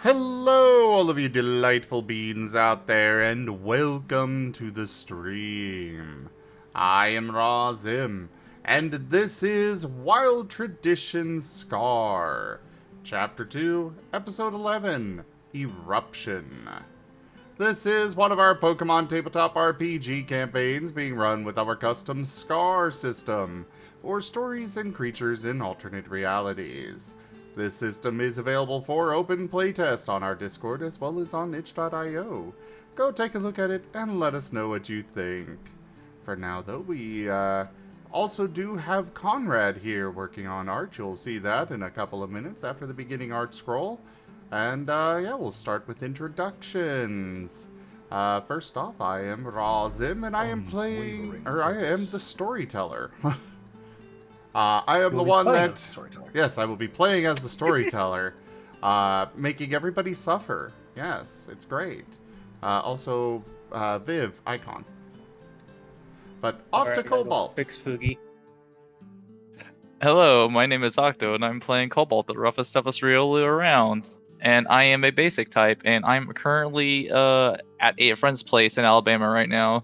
Hello, all of you delightful beings out there, and welcome to the stream. I am Razim, and this is Wild Traditions Scar, Chapter 2, Episode 11, Eruption. This is one of our Pokemon tabletop RPG campaigns being run with our custom Scar system, or stories and creatures in alternate realities. This system is available for open playtest on our Discord as well as on itch.io. Go take a look at it and let us know what you think. For now, though, we also do have Conrad here working on art. You'll see that in a couple of minutes after the beginning art scroll. And yeah, we'll start with introductions. First off, I am Razim, and I am the storyteller. I am the one that... Yes, I will be playing as the storyteller, making everybody suffer. Yes, it's great. Also, Viv, icon. But off to Cobalt. Fix Fugi. Hello, my name is Octo, and I'm playing Cobalt, the roughest, toughest really around. And I am a basic type, and I'm currently at a friend's place in Alabama right now.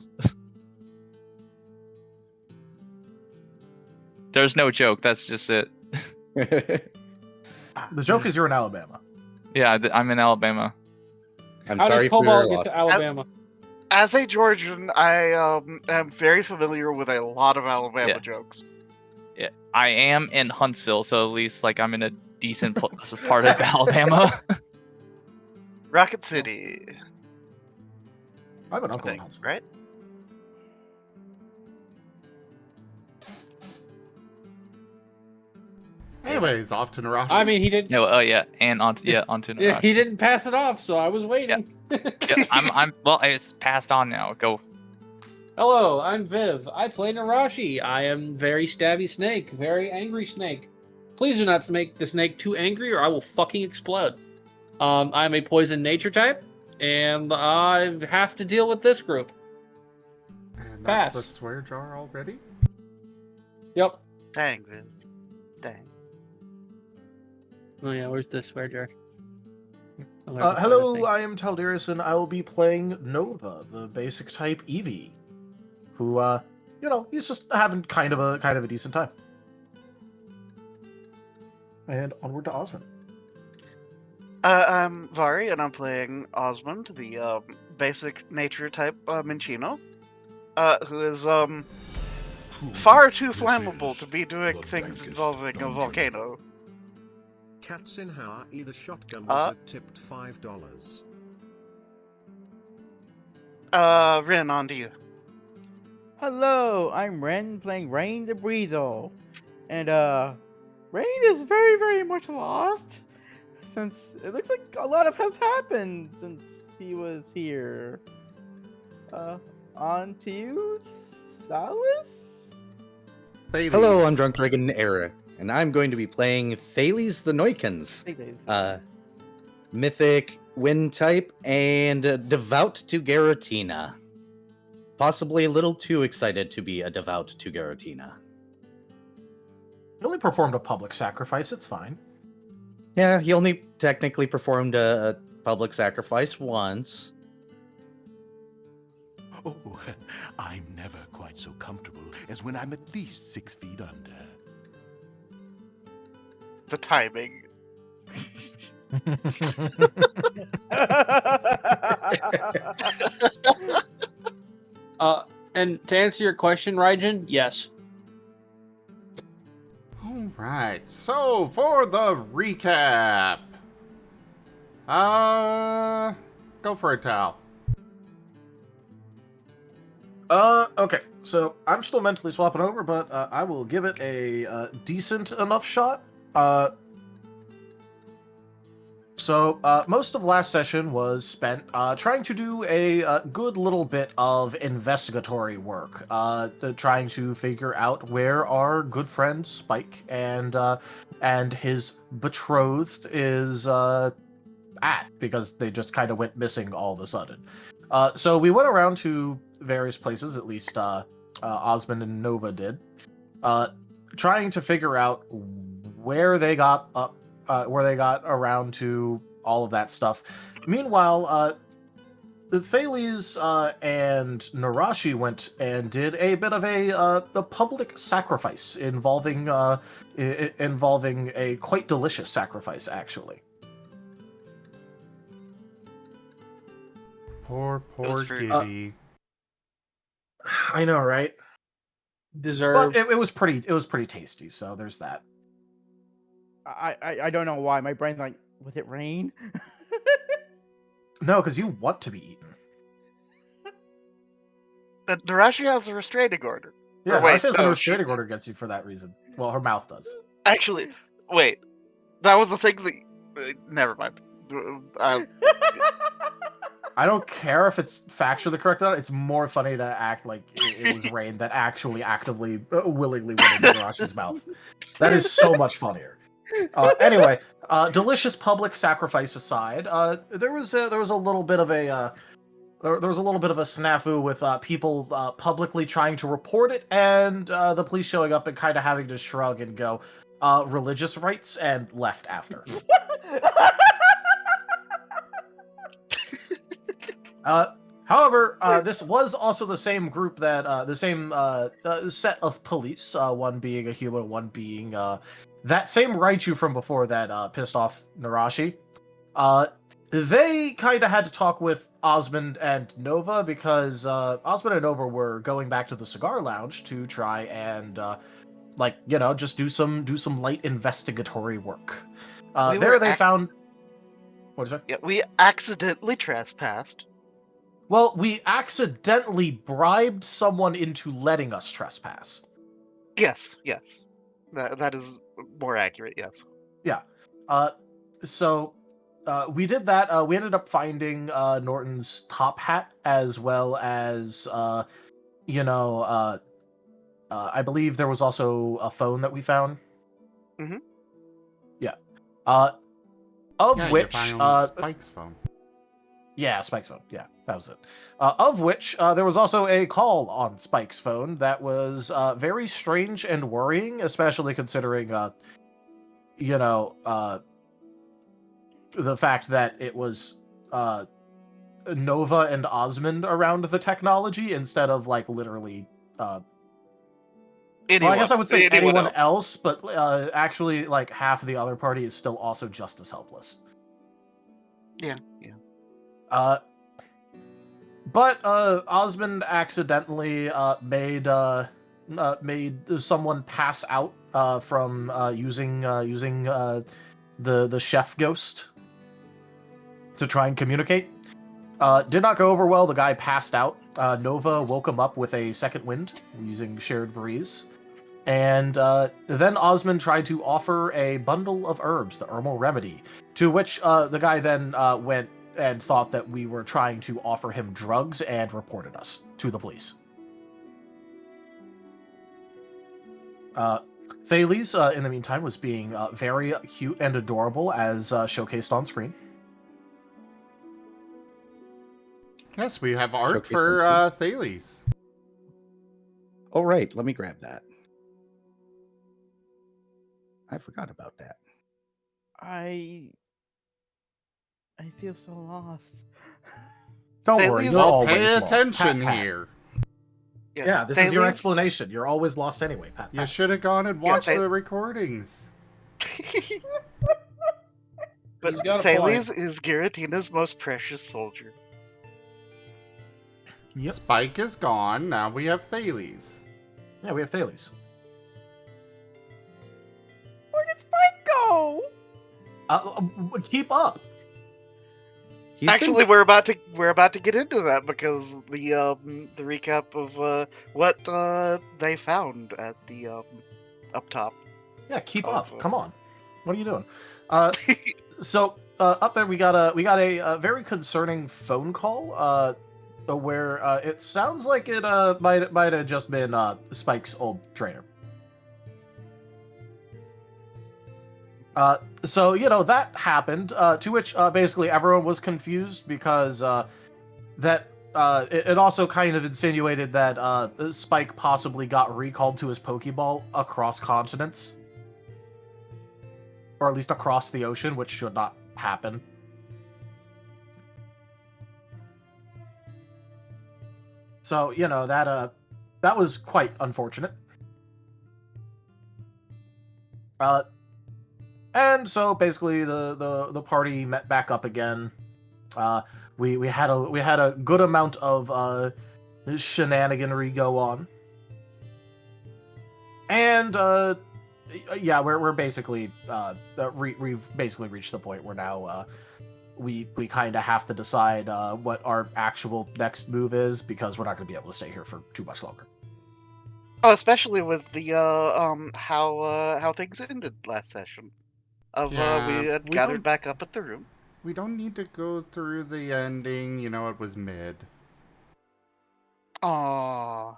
There's no joke, that's just it. The joke is you're in Alabama. Yeah, I'm in Alabama. How does Cobalt get to Alabama? As a Georgian, I am very familiar with a lot of Alabama jokes. Yeah, I am in Huntsville, so at least like I'm in a decent part of Alabama. Rocket City. I have an uncle in Huntsville. Right? Anyways, off to Nerashi. I mean, he didn't. No, yeah, and onto Nerashi. Yeah, he didn't pass it off, so I was waiting. Yeah, well, it's passed on now. Go. Hello, I'm Viv. I play Nerashi. I am very stabby snake, very angry snake. Please do not make the snake too angry, or I will fucking explode. I'm a poison nature type, and I have to deal with this group. And that's the Pass. swear jar already? Yep. Dang, Vin. Dang. Oh yeah, where's the swear jar? Hello, I am Talderis, and I will be playing Nova, the basic type Eevee, who, he's just having kind of a decent time. And onward to Osmund. I'm Vari, and I'm playing Osmund, the basic nature type Minchino, who is far too flammable to be doing things involving a volcano. Cats in Hawaii, the shotgun was tipped $5. Rin, on to you. Hello, I'm Ren playing Rain the Breezel. And Rain is very, very much lost. Since it looks like a lot has happened since he was here. On to you, Salis? Hello, I'm Drunk Dragon Era, and I'm going to be playing Thales the Noikens. Mythic Wind type and Devout to Garatina. Possibly a little too excited to be a Devout to Garatina. He only performed a public sacrifice, it's fine. Yeah, he only technically performed a public sacrifice once. Oh, I'm never quite so comfortable as when I'm at least 6 feet under. The timing. And to answer your question, Raijin, yes. Alright, so for the recap. Go for it, Tal. Okay, so I'm still mentally swapping over, but I will give it a decent enough shot. So most of last session was spent trying to do a good little bit of investigatory work, trying to figure out where our good friend Spike and his betrothed is at, because they just kind of went missing all of a sudden. So we went around to various places, at least Osmond and Nova did, trying to figure out where they got up, around to all of that stuff. Meanwhile, the Thales and Nerashi went and did a bit of the public sacrifice involving involving a quite delicious sacrifice, actually. Poor was very- Gibby. I know, right? Deserved. But it was pretty tasty. So there's that. I don't know why my brain's like, was it rain? No, because you want to be eaten. Nerashi has a restraining order. Yeah, Or wait, Nerashi has no, a restraining order against you for that reason. Well, her mouth does. Actually, wait. That was the thing that. Never mind. I don't care if it's factually correct or not. It's more funny to act like it was Rain that actually actively, willingly went into Narashi's mouth. That is so much funnier. Anyway, delicious public sacrifice aside, there was a little bit of a snafu with people publicly trying to report it, and the police showing up and kind of having to shrug and go, religious rights, and left after. However, this was also the same group that the same set of police, one being a human, one being that same Raichu from before that pissed off Nerashi. They kind of had to talk with Osmund and Nova because Osmund and Nova were going back to the cigar lounge to try and just do some light investigatory work. They found. What is that? Yeah, we accidentally trespassed. Well, we accidentally bribed someone into letting us trespass. Yes. That is more accurate, yes. Yeah. So we did that. We ended up finding Norton's top hat as well as, I believe there was also a phone that we found. Mhm. Yeah. Yeah, Which you found Spike's phone. Yeah, Spike's phone. Yeah, that was it. Of which there was also a call on Spike's phone that was very strange and worrying, especially considering, the fact that it was Nova and Osmond around the technology instead of literally. Anyone, Well, I guess I would say anyone else. else, but actually, half of the other party is still also just as helpless. Yeah. But Osmond accidentally made someone pass out from using the chef ghost to try and communicate. Did not go over well. The guy passed out. Nova woke him up with a second wind using shared breeze. And then Osmond tried to offer a bundle of herbs, the herbal remedy, to which the guy then went and thought that we were trying to offer him drugs and reported us to the police. Thales, in the meantime, was being very cute and adorable as showcased on screen. Yes, we have art Showcased for on Thales. Oh, right. Let me grab that. I forgot about that. I feel so lost. Don't Thales- worry, you're Well, always Pay lost. attention Pat. here. Yeah, this is your Thales- explanation. You're always lost anyway, Pat. You should have gone and watched they- the recordings. But He's got a Thales is Giratina's most precious soldier. Yep. Spike is gone. Now we have Thales. Yeah, we have Thales. Where did Spike go? Keep up. He's Actually, we're about to get into that because the recap of what they found at the up top. Yeah, keep Oh, up. fuck. Come on. What are you doing? So up there we got a very concerning phone call where it sounds like it might have just been Spike's old trainer. So that happened, to which basically everyone was confused because it also kind of insinuated that Spike possibly got recalled to his Pokeball across continents. or at least across the ocean, which should not happen. So, that was quite unfortunate. And so basically the party met back up again. We had a good amount of shenaniganry go on. And yeah, we're basically we've basically reached the point where now we kind of have to decide what our actual next move is, because we're not going to be able to stay here for too much longer. Oh, especially with the how things ended last session. Yeah, We had we gathered don't- back up at the room. We don't need to go through the ending. It was mid. Aww.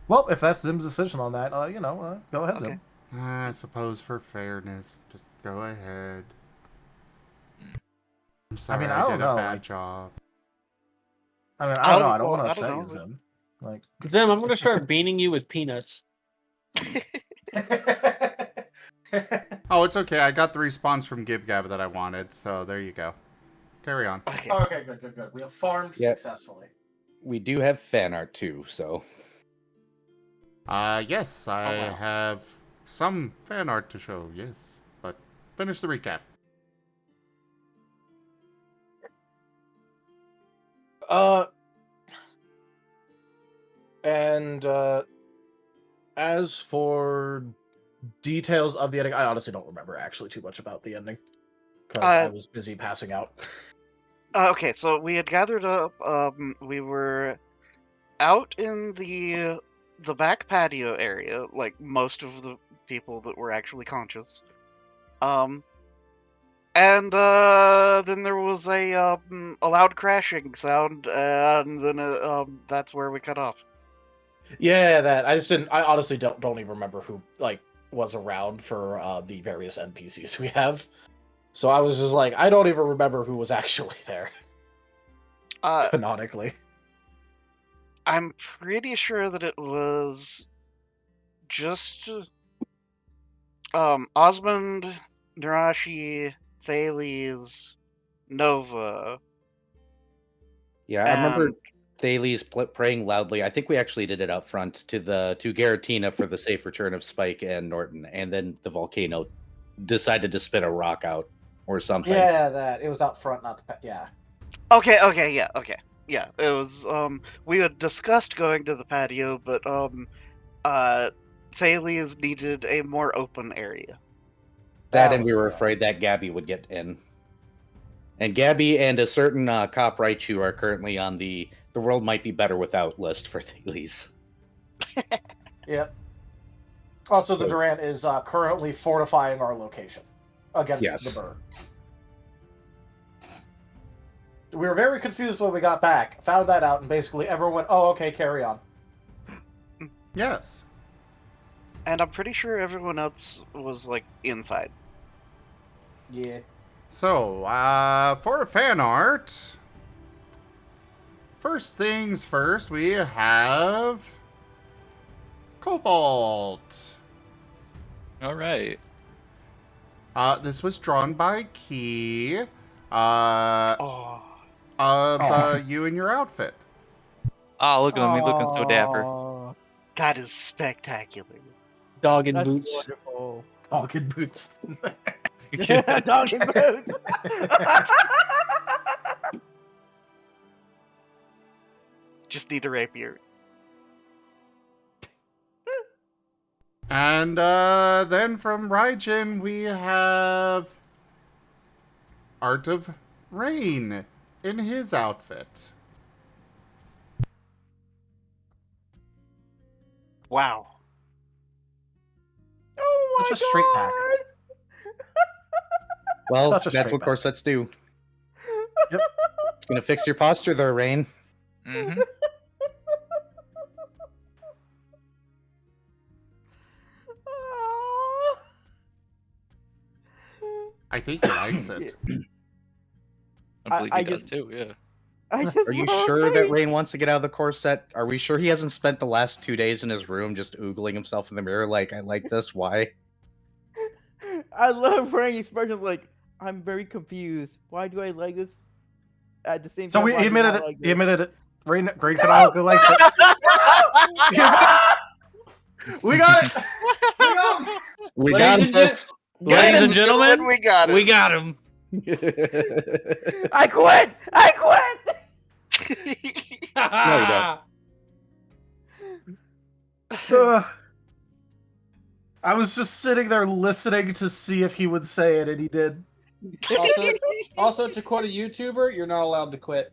Well, if that's Zim's decision on that, go ahead, Okay. Zim. I suppose for fairness, just go ahead. I'm sorry, I don't did know, a bad like- job. I mean, I don't know. I don't well, want to I upset don't you, know. Zim. Like, Zim, I'm gonna start beaning you with peanuts. Oh, it's okay. I got the response from GibGab that I wanted, so there you go. Carry on. Okay. okay, good. We have farmed Yeah. successfully. We do have fan art too, so Yes, I wow. have some fan art to show, yes. But finish the recap. And as for details of the ending, I honestly don't remember actually too much about the ending, because I was busy passing out. Okay, so we had gathered up. We were out in the back patio area, like most of the people that were actually conscious. And then there was a loud crashing sound, and then that's where we cut off. Yeah, that I just didn't. I honestly don't even remember who was around for the various NPCs we have. So I was just like, I don't even remember who was actually there canonically. I'm pretty sure that it was just Osmund, Nerashi, Thales, Nova. yeah, I remember and- Thales praying loudly. I think we actually did it up front to Garatina for the safe return of Spike and Norton, and then the volcano decided to spit a rock out or something. Yeah, that it was out front, not the yeah. Okay, yeah. It was we had discussed going to the patio, but Thales needed a more open area. That That and we was were bad. afraid that Gabby would get in. And Gabby and a certain cop Raichu are currently on the world might be better without list for Thales. Yep. Also, the So- Durant is currently fortifying our location against Yes. the bird. We were very confused when we got back, found that out, and basically everyone went, "Oh, okay, carry on." Yes. And I'm pretty sure everyone else was like inside. Yeah. So, for fan art, first things first, we have Cobalt. All right. This was drawn by Key. Oh. Of you and your outfit. Ah, look at me looking so dapper. Aw, That is spectacular. Dog in that's boots. wonderful. Pocket boots. Dog in boots. Just need a rapier. And then from Raijin, we have Art of Rain in his outfit. Wow. Oh my Such a straight pack. Well, Such a that's straight what back. corsets do. Yep. It's gonna fix your posture there, Rain. Mm-hmm. I think he likes it. I believe he I does just- too. Yeah. I just Are you fell sure that asleep. Rain wants to get out of the corset? Are we sure he hasn't spent the last 2 days in his room just oogling himself in the mirror like, I like this, why? I love Rain's expressions like, I'm very confused. Why do I like this? At the same So time, he why do I admitted not it. like He this? admitted it. Rain canonically likes it. We got it. We got him. We Ladies got him, and gen- folks. Ladies and gentlemen, we got it. we got him. I quit! I quit! No, you don't. I was just sitting there listening to see if he would say it, and he did. Also, to quote a YouTuber, you're not allowed to quit.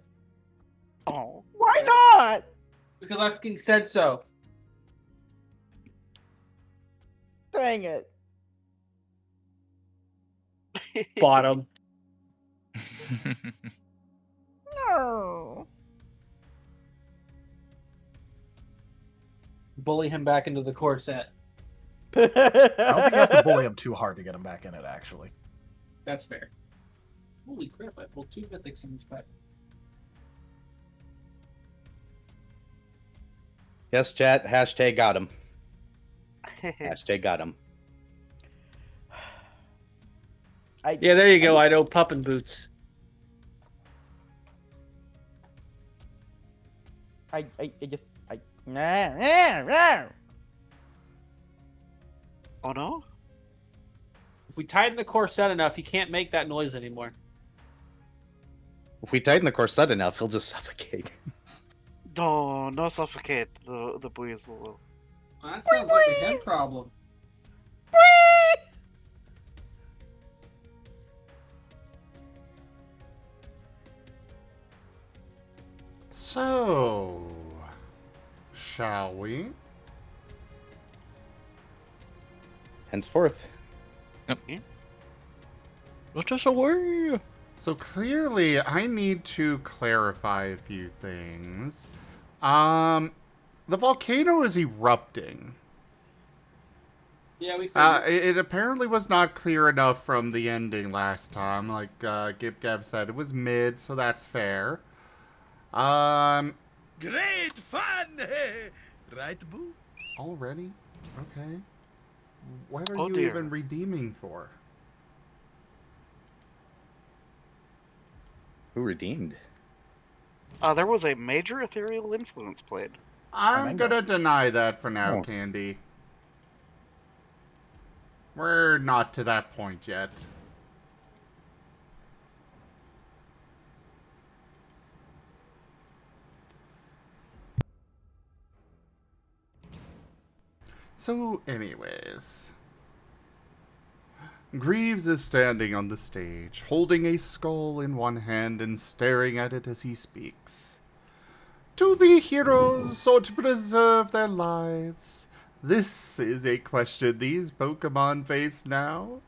Oh. Why not? Because I fucking said so. Dang it. Bottom. No. Bully him back into the corset. I don't think you have to bully him too hard to get him back in it, actually. That's fair. Holy crap, I pulled 2 mythics in this pack. Yes, chat. Hashtag got him. Hashtag got him. Yeah, there you go. I know puppin' boots. I just I Oh no? If we tighten the corset enough, he can't make that noise anymore. If we tighten the corset enough, he'll just suffocate. No, no suffocate the weasel. Well, that sounds like a him problem. So, shall we? Henceforth. Let us away. So clearly, I need to clarify a few things. The volcano is erupting. Yeah, we figured. It apparently was not clear enough from the ending last time. Like Gib Gab said, it was mid, so that's fair. Great fun! Right, Boo? Already? Okay. What are Oh, you dear. even redeeming for? Who redeemed? There was a major ethereal influence played. I'm Mango. gonna deny that for now, Oh. Candy. We're not to that point yet. So, anyways. Greaves is standing on the stage, holding a skull in one hand and staring at it as he speaks. To be heroes or to preserve their lives? This is a question these Pokemon face now.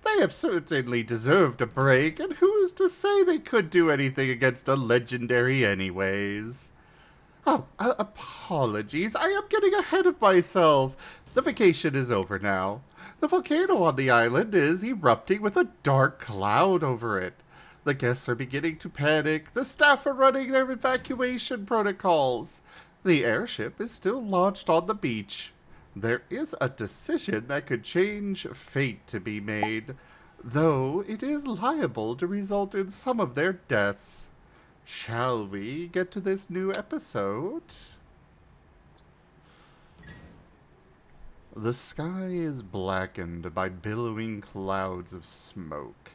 They have certainly deserved a break, and who is to say they could do anything against a legendary anyways? Oh, apologies. I am getting ahead of myself. The vacation is over now. The volcano on the island is erupting with a dark cloud over it. The guests are beginning to panic. The staff are running their evacuation protocols. The airship is still launched on the beach. There is a decision that could change fate to be made, though it is liable to result in some of their deaths. Shall we get to this new episode? The sky is blackened by billowing clouds of smoke.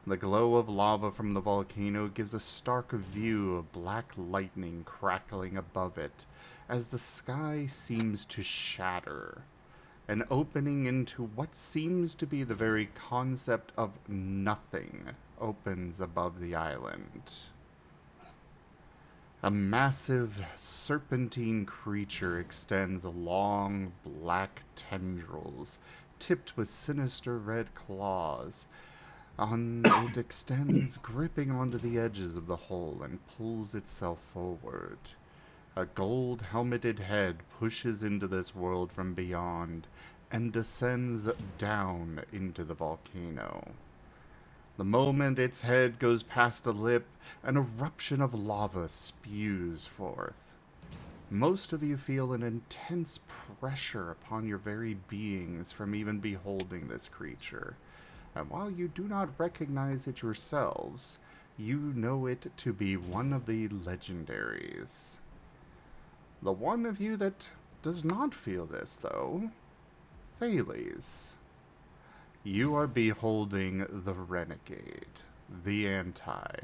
The glow of lava from the volcano gives a stark view of black lightning crackling above it as the sky seems to shatter. An opening into what seems to be the very concept of nothing opens above the island. A massive, serpentine creature extends long, black tendrils, tipped with sinister red claws. It extends, gripping onto the edges of the hole, and pulls itself forward. A gold-helmeted head pushes into this world from beyond, and descends down into the volcano. The moment its head goes past the lip, an eruption of lava spews forth. Most of you feel an intense pressure upon your very beings from even beholding this creature. And while you do not recognize it yourselves, you know it to be one of the legendaries. The one of you that does not feel this, though, Thales. You are beholding the renegade, the anti,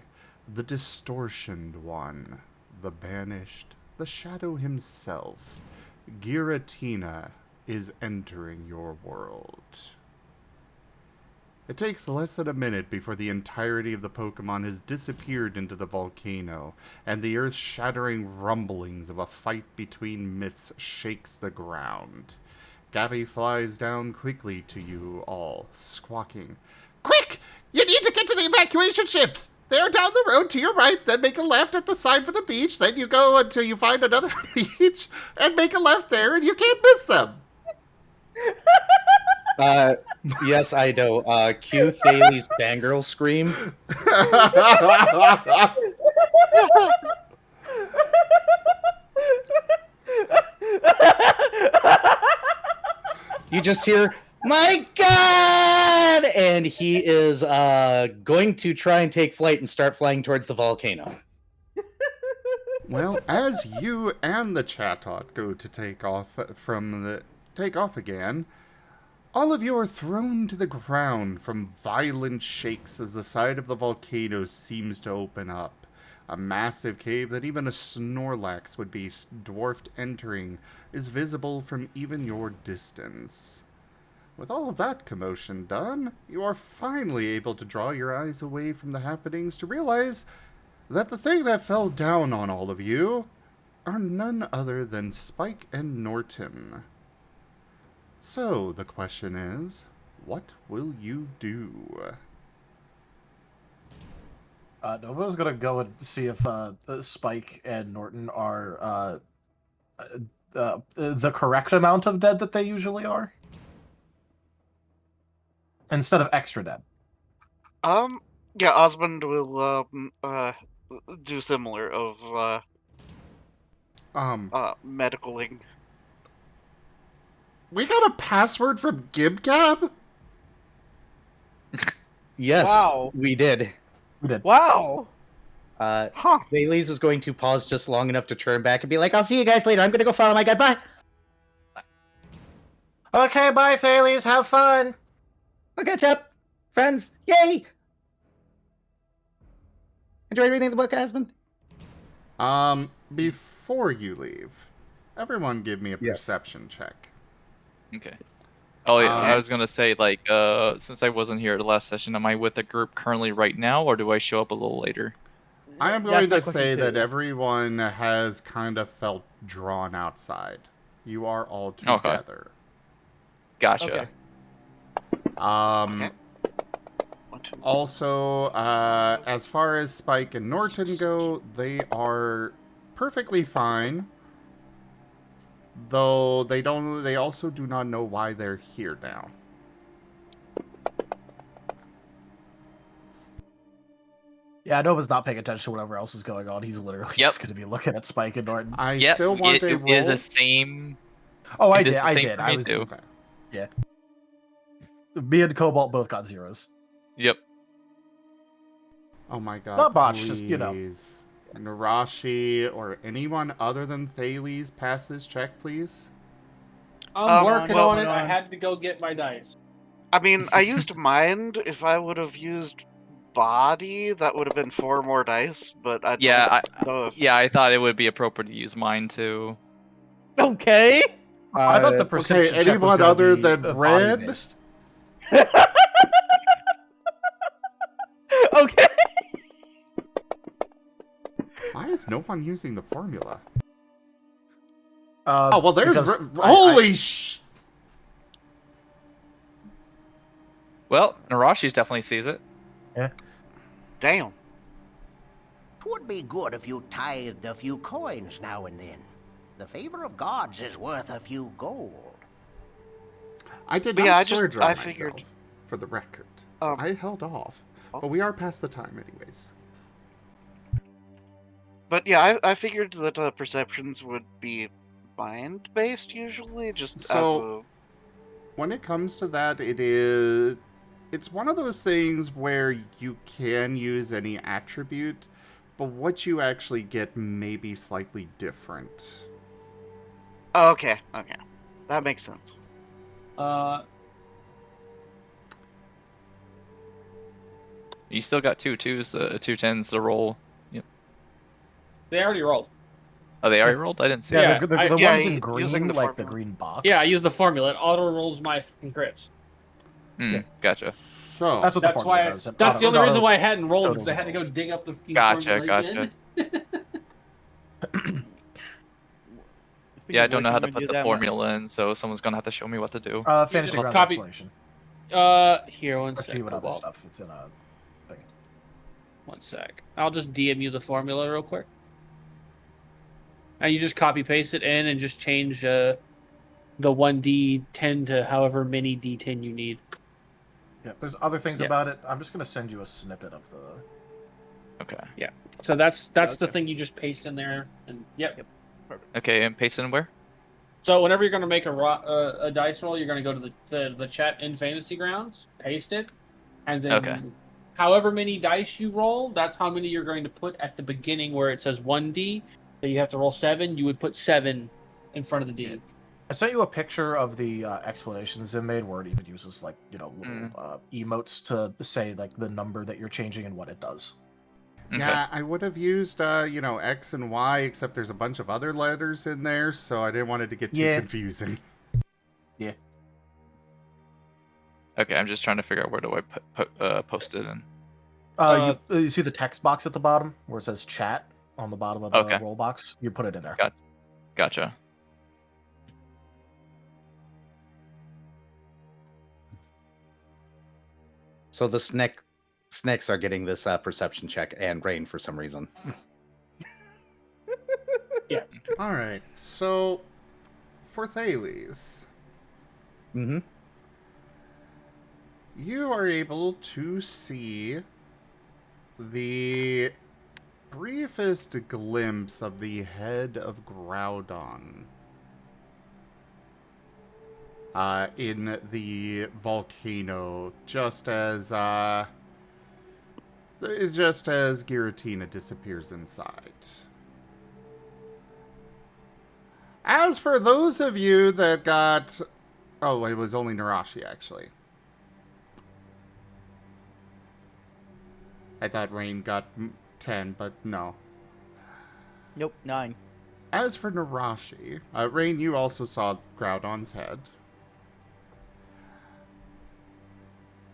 the distortioned one, the banished, the shadow himself. Giratina is entering your world. It takes less than a minute before the entirety of the Pokemon has disappeared into the volcano, and the earth-shattering rumblings of a fight between myths shakes the ground. Gabby flies down quickly to you all, squawking, "Quick! You need to get to the evacuation ships! They're down the road to your right, then make a left at the sign for the beach, then you go until you find another beach, and make a left there, and you can't miss them!" Yes, I know. Cue Thales' fangirl scream. You just hear, "My God!" And he is going to try and take flight and start flying towards the volcano. Well, as you and the Chatot go to take off again, all of you are thrown to the ground from violent shakes as the side of the volcano seems to open up. A massive cave that even a Snorlax would be dwarfed entering is visible from even your distance. With all of that commotion done, you are finally able to draw your eyes away from the happenings to realize that the thing that fell down on all of you are none other than Spike and Norton. So, the question is, what will you do? Nova's gonna go and see if Spike and Norton are the correct amount of dead that they usually are, instead of extra dead. Yeah, Osmond will do similar of medicaling. We got a password from GibGab? Yes, Wow. we did. We did. Wow. Thales is going to pause just long enough to turn back and be like, "I'll see you guys later. I'm going to go follow my guy. Bye." Okay, bye, Thales. Have fun. I'll catch up. Friends. Yay! Enjoy reading the book, Osmond. Before you leave, everyone give me a Yes. perception check. Okay. Oh yeah, I was gonna say, like, since I wasn't here the last session, am I with a group currently right now, or do I show up a little later? I am That's going my to question say too. that everyone has kind of felt drawn outside. You are all Okay. together. Gotcha. Okay. Okay. Also, as far as Spike and Norton go, they are perfectly fine. Though they also do not know why they're here now. Yeah, Nova's not paying attention to whatever else is going on. He's literally Yep. just going to be looking at Spike and Norton. I Yep, still want a it roll. is the same. Oh, I it is did. the I same did. for I me was. too. Okay. Me and Cobalt both got zeros. Yep. Oh my god. Not botched, please. just, you know. Nerashi or anyone other than Thales pass this check, please. I'm working well, on it. I had to go get my dice. I mean, I used mind. If I would have used body, that would have been 4 more dice. But I Yeah, don't know if... I thought it would be appropriate to use mine too. Okay. I thought the perception check was anyone gonna other be than body Red? based. Okay. Why is no one using the formula? Oh, Oh, well, there's... because Holy sh... Well, Narashi definitely sees it. Damn. Twould be good if you tithed a few coins now and then. The favor of gods is worth a few gold. I did But not yeah, swear dry I myself, figured- for the record. Um, I held off. But we are past the time anyways. But yeah, I figured that perceptions would be mind-based usually, just So, when it comes to that, it's one of those things where you can use any attribute, but what you actually get may be slightly different. Okay, that makes sense. You still got 2 2s, 2 10s to roll. Yep. They already rolled. Oh, they already rolled? I didn't see Yeah, that. the Yeah, ones in using green, the like the formula. green box. Yeah, I use the formula. It auto rolls my fucking crits. Yeah. Gotcha. So, That's what the That's formula why. does. That's the only reason why I hadn't rolled, totals because I had to go rolls. dig up the fucking Gotcha, formula gotcha. again. Speaking Yeah, I of don't know which, how I'm to gonna put do the that one. formula in, so someone's gonna have to show me what to do. Fantasy just grounds copy- explanation. Here, one Or sec. see what other Cobalt. stuff. It's in a thing. One sec. I'll just DM you the formula real quick. And you just copy paste it in and just change the 1d10 to however many d10 you need. Yeah, there's other things Yeah. about it. I'm just gonna send you a snippet of the. Okay. So that's the Okay. thing you just paste in there. And yep. Okay, and paste in where? So whenever you're going to make a dice roll, you're going to go to the chat in Fantasy Grounds, paste it, and then Okay. however many dice you roll, that's how many you're going to put at the beginning where it says 1d. So you have to roll 7. You would put 7 in front of the D. I sent you a picture of the explanations they made, where it even uses like little emotes to say like the number that you're changing and what it does. Okay. yeah, I would have used, X and Y, except there's a bunch of other letters in there, so I didn't want it to get too confusing. Yeah. Okay, I'm just trying to figure out where do I post it in. You see the text box at the bottom where it says chat on the bottom of the Okay. roll box? You put it in there. Gotcha. So the snakes are getting this perception check, and Rain for some reason. Alright, so for Thales, Mm-hmm. you are able to see the briefest glimpse of the head of Groudon in the volcano, just as Giratina disappears inside. As for those of you that got... Oh, it was only Nerashi, actually. I thought Rain got 10, but no. Nope, 9. As for Nerashi, Rain, you also saw Groudon's head.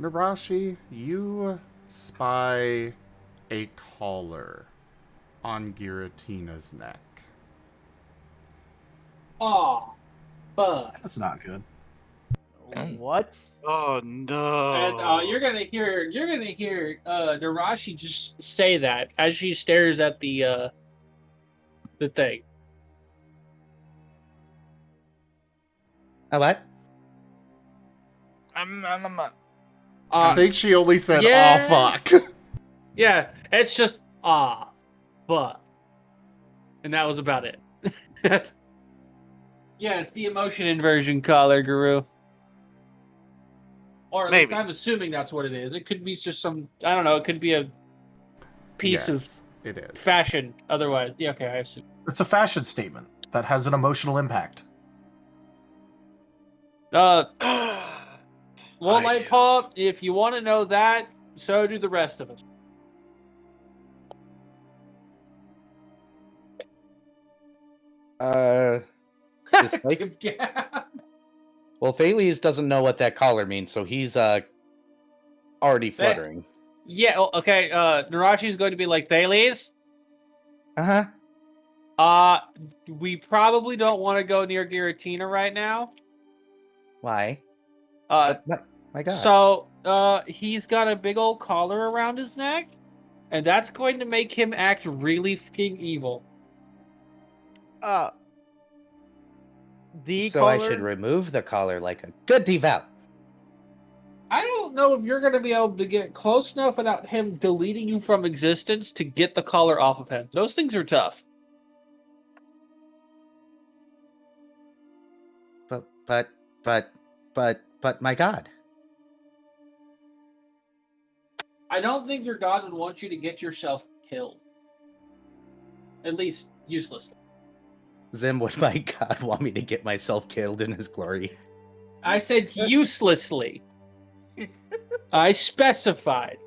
Nerashi, you spy a collar on Giratina's neck. Oh, fuck. That's not good. What? Oh no! And you're gonna hear Nerashi just say that as she stares at the thing. What? I think she only said, yeah. "Aw, fuck." Yeah, it's just fuck, and that was about it. Yeah, it's the emotion inversion collar, Guru. Or at least Maybe. I'm assuming that's what it is. It could be just some, I don't know, it could be a piece of Yes, it is. fashion otherwise. Yeah, okay, I assume. It's a fashion statement that has an emotional impact. Well, I Light do. Paw, if you want to know that, so do the rest of us. Is Mike- Well, Thales doesn't know what that collar means, so he's already fluttering. Yeah, okay, Nerashi's going to be like, Thales, Uh-huh. we probably don't want to go near Giratina right now. Why? My God. So, he's got a big old collar around his neck, and that's going to make him act really fucking evil. The So collar. I should remove the collar like a good devout. I don't don't know if you're going to be able to get close enough without him deleting you from existence to get the color off of him. Those things are tough. But, my God. I don't think your god would want you to get yourself killed. At least uselessly. Zim, would my God want me to get myself killed in his glory? I said uselessly. I specified.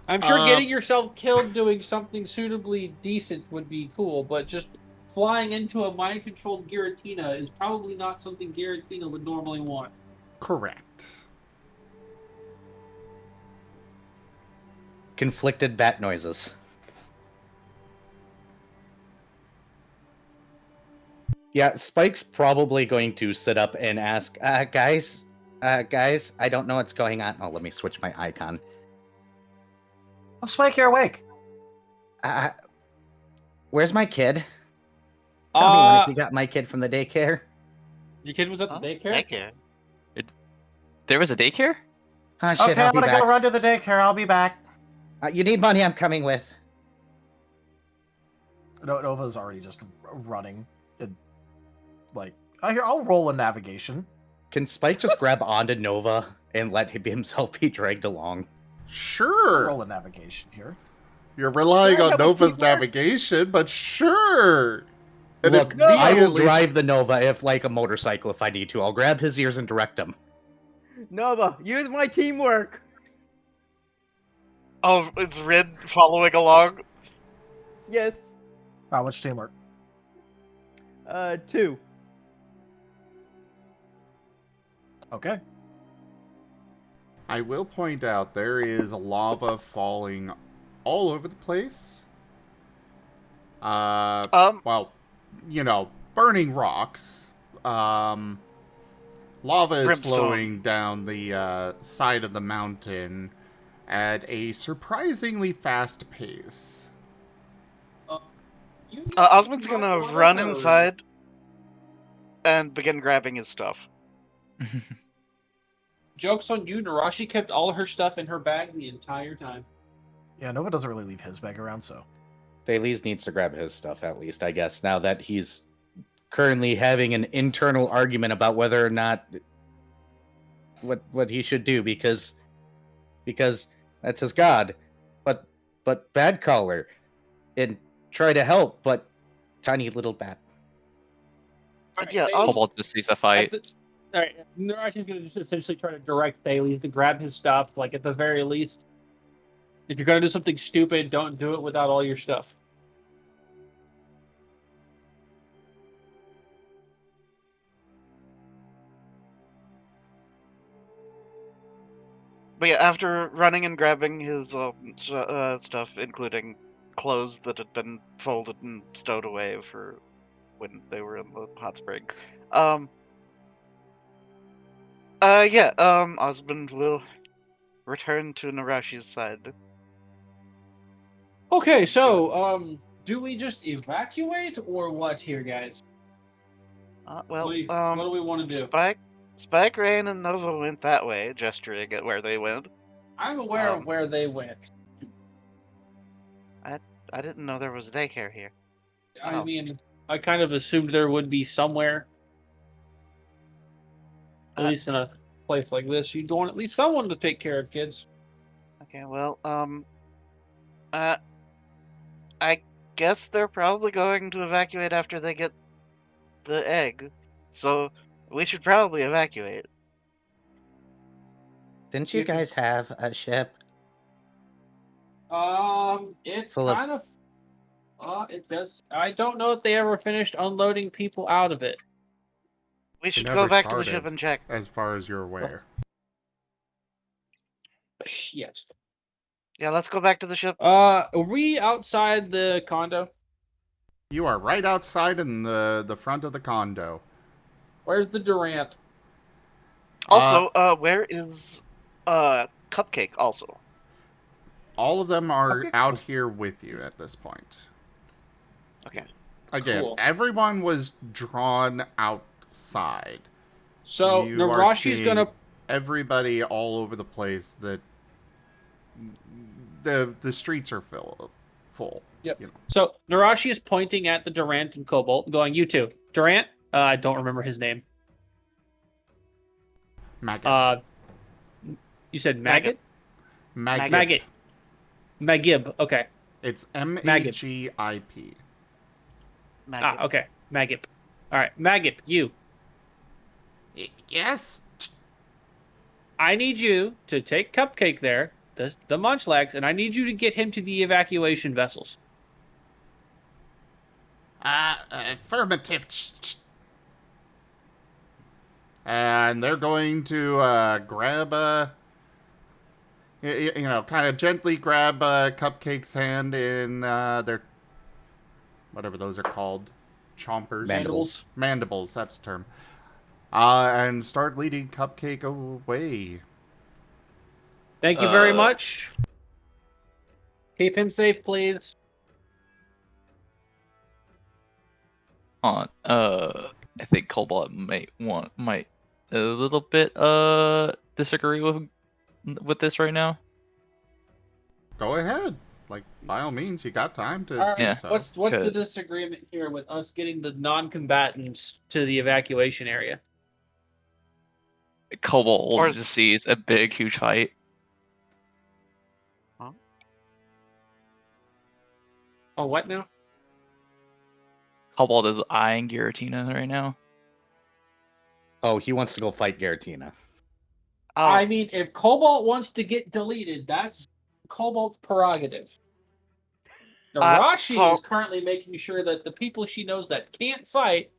I'm sure getting yourself killed doing something suitably decent would be cool, but just flying into a mind-controlled Giratina is probably not something Giratina would normally want. Correct. Conflicted bat noises. Yeah, Spike's probably going to sit up and ask, guys, I don't know what's going on. Oh, let me switch my icon. Oh, Spike, you're awake. Where's my kid? Tell me when you got my kid from the daycare. Your kid was at the daycare? Daycare. There was a daycare? Ah, shit, Okay, I'm gonna go run to the daycare. I'll be back. You need money, I'm coming with. Nova's already just running. And, like, I'll roll a navigation. Can Spike just grab onto Nova and let himself be dragged along? Sure. Roll a navigation here. You're relying Yeah, on that would Nova's be weird. navigation, but sure. And Look, I will immediately- drive the Nova if like a motorcycle if I need to. I'll grab his ears and direct him. Nova, use my teamwork. Oh, it's Rid following along. Yes. How much teamwork? 2. Okay. I will point out there is lava falling all over the place. Well, you know, burning rocks. Lava is Brimstone. flowing down the side of the mountain at a surprisingly fast pace. Osmond's gonna run inside and begin grabbing his stuff. Joke's on you, Nerashi kept all her stuff in her bag the entire time. Yeah, Nova doesn't really leave his bag around, so. Thales needs to grab his stuff at least, I guess, now that he's currently having an internal argument about whether or not what he should do because that's his god. But bad caller and try to help, but tiny little bat. Yeah, Thales- Cobalt just sees a fight. Alright, Nerashi's gonna just essentially try to direct Thales to grab his stuff, like at the very least. If you're gonna do something stupid, don't do it without all your stuff. But yeah, after running and grabbing his stuff, including clothes that had been folded and stowed away for when they were in the hot spring, Osmond will return to Nerashi's side. Okay, so, do we just evacuate or what here, guys? Well, what do we want to do? Spike, Rain, and Nova went that way, gesturing at where they went. I'm aware of where they went. I didn't know there was a daycare here. I mean, I kind of assumed there would be somewhere. At least in a place like this, you'd want at least someone to take care of kids. Okay, well, I guess they're probably going to evacuate after they get the egg, so we should probably evacuate. Didn't you guys have a ship? It's Full of- kind of. It does. I don't know if they ever finished unloading people out of it. We should never go back to the started. ship and check. As far as you're aware. Yes. Yeah, let's go back to the ship. Are we outside the condo? You are right outside in the front of the condo. Where's the Durant? Also, where is Cupcake also? All of them are Okay. out here with you at this point. Okay. Again, Cool. everyone was drawn outside. So You are Nerashi's seeing gonna. everybody all over the place. That the streets are full. Yep. You know. So Nerashi is pointing at the Durant and Cobalt, going, "You two, Durant." I don't remember his name. Maggot. You said Maggot? Maggot. Magib. Okay. It's Magip. Maggot. Okay. Magib. All right, Magib. You. Yes. I need you to take Cupcake there, the Munchlax, and I need you to get him to the evacuation vessels. Affirmative. And they're going to grab kind of gently grab Cupcake's hand in their whatever those are called, chompers, mandibles. That's the term. And start leading Cupcake away. Thank you very much. Keep him safe, please. I think Cobalt might a little bit disagree with this right now. Go ahead. Like, by all means, you got time to. All right, Yeah. So. What's the Good. disagreement here with us getting the non-combatants to the evacuation area? Cobalt Or- just sees a big, huge fight. Oh, what now? Cobalt is eyeing Giratina right now. Oh, he wants to go fight Garatina. Oh, I mean, if Cobalt wants to get deleted, that's Cobalt's prerogative. Nerashi so- is currently making sure that the people she knows that can't fight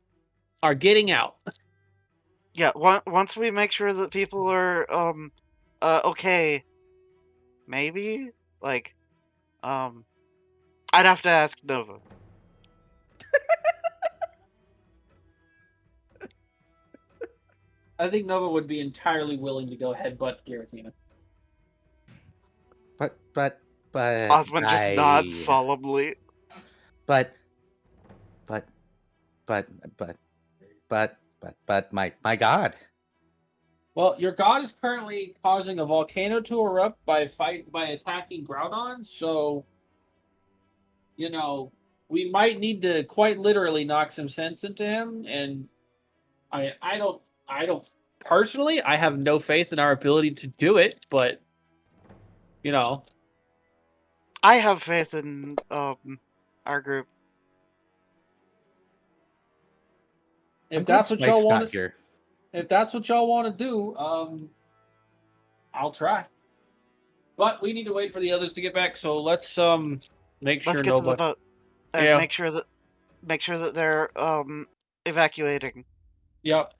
are getting out. yeah. Once we make sure that people are okay, maybe like I'd have to ask Nova. I think Nova would be entirely willing to go headbutt Giratina. But Osmond just nods solemnly. But my God. Well, your god is currently causing a volcano to erupt by attacking Groudon, so we might need to quite literally knock some sense into him, and I don't personally, I have no faith in our ability to do it, but I have faith in our group. if that's what y'all want to here. if that's what y'all want to do, I'll try. But we need to wait for the others to get back, so let's make sure Let's get to the nobody. boat and Yeah. make sure that they're evacuating. Yep.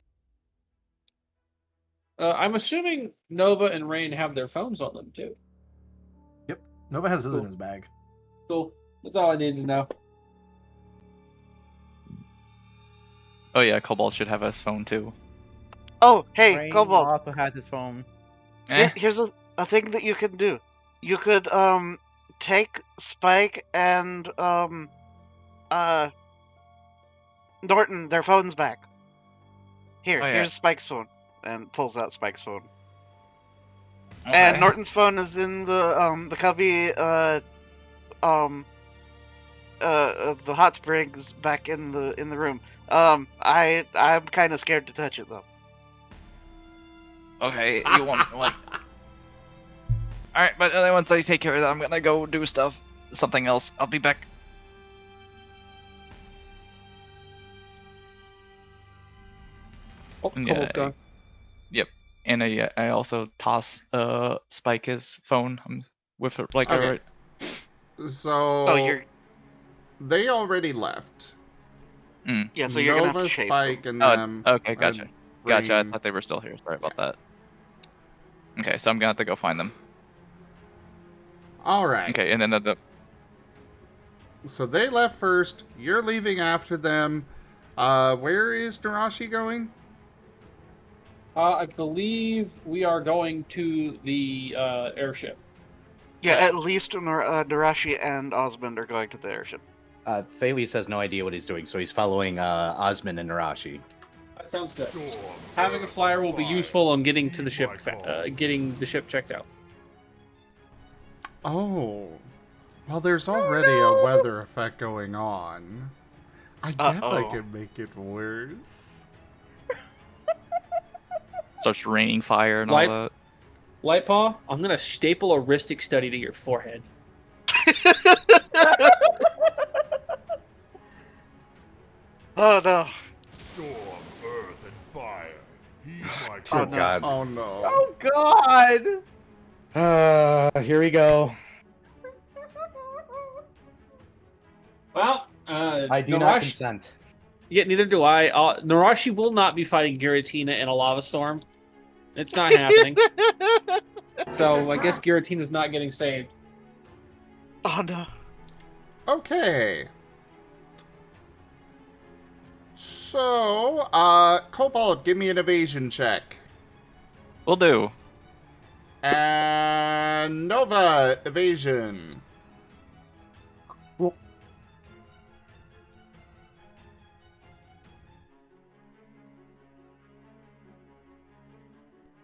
I'm assuming Nova and Rain have their phones on them too. Nova has his Cool. in his bag. Cool. That's all I need to know. Oh yeah, Cobalt should have his phone too. Oh, hey, Rain Cobalt. also has his phone. Here's a thing that you can do. You could take Spike and Norton their phones back. Oh, yeah. Here's Spike's phone, and pulls out Spike's phone. Okay. And Norton's phone is in the cubby the hot springs back in the room. I'm kind of scared to touch it though. Okay, you want like. All right, but once I take care of that, I'm gonna go do something else. I'll be back. Oh, Yeah. Cobalt's gone. Yep, and I also toss Spike his phone. I'm with it like Okay. alright. So. Oh, you're They already left. yeah. So you're gonna Nova, have to chase Spike, them. Oh, and okay, gotcha. Gotcha. I Rain. thought they were still here. Sorry about that. Okay, so I'm gonna have to go find them. All right. Okay, and then the So they left first. You're leaving after them. Where is Nerashi going? I believe we are going to the airship. Yeah, at least Nerashi and Osmond are going to the airship. Thales has no idea what he's doing, so he's following Osmond and Nerashi. That sounds good. Having a flyer will be useful on getting to the ship, getting the ship checked out. Oh. Well, there's already a weather effect going on. I guess I can make it worse. Starts raining fire and all that. Lightpaw, I'm gonna staple a Ristic study to your forehead. Oh no. Storm, earth, and fire. Heed my Dear God. Oh no. Oh God! Here we go. Well, I do not consent. Yeah, neither do I. Nerashi will not be fighting Giratina in a lava storm. It's not happening. So I guess Giratina's not getting saved. Oh no. Okay. So, Cobalt, give me an evasion check. Will do. And Nova, evasion. Well,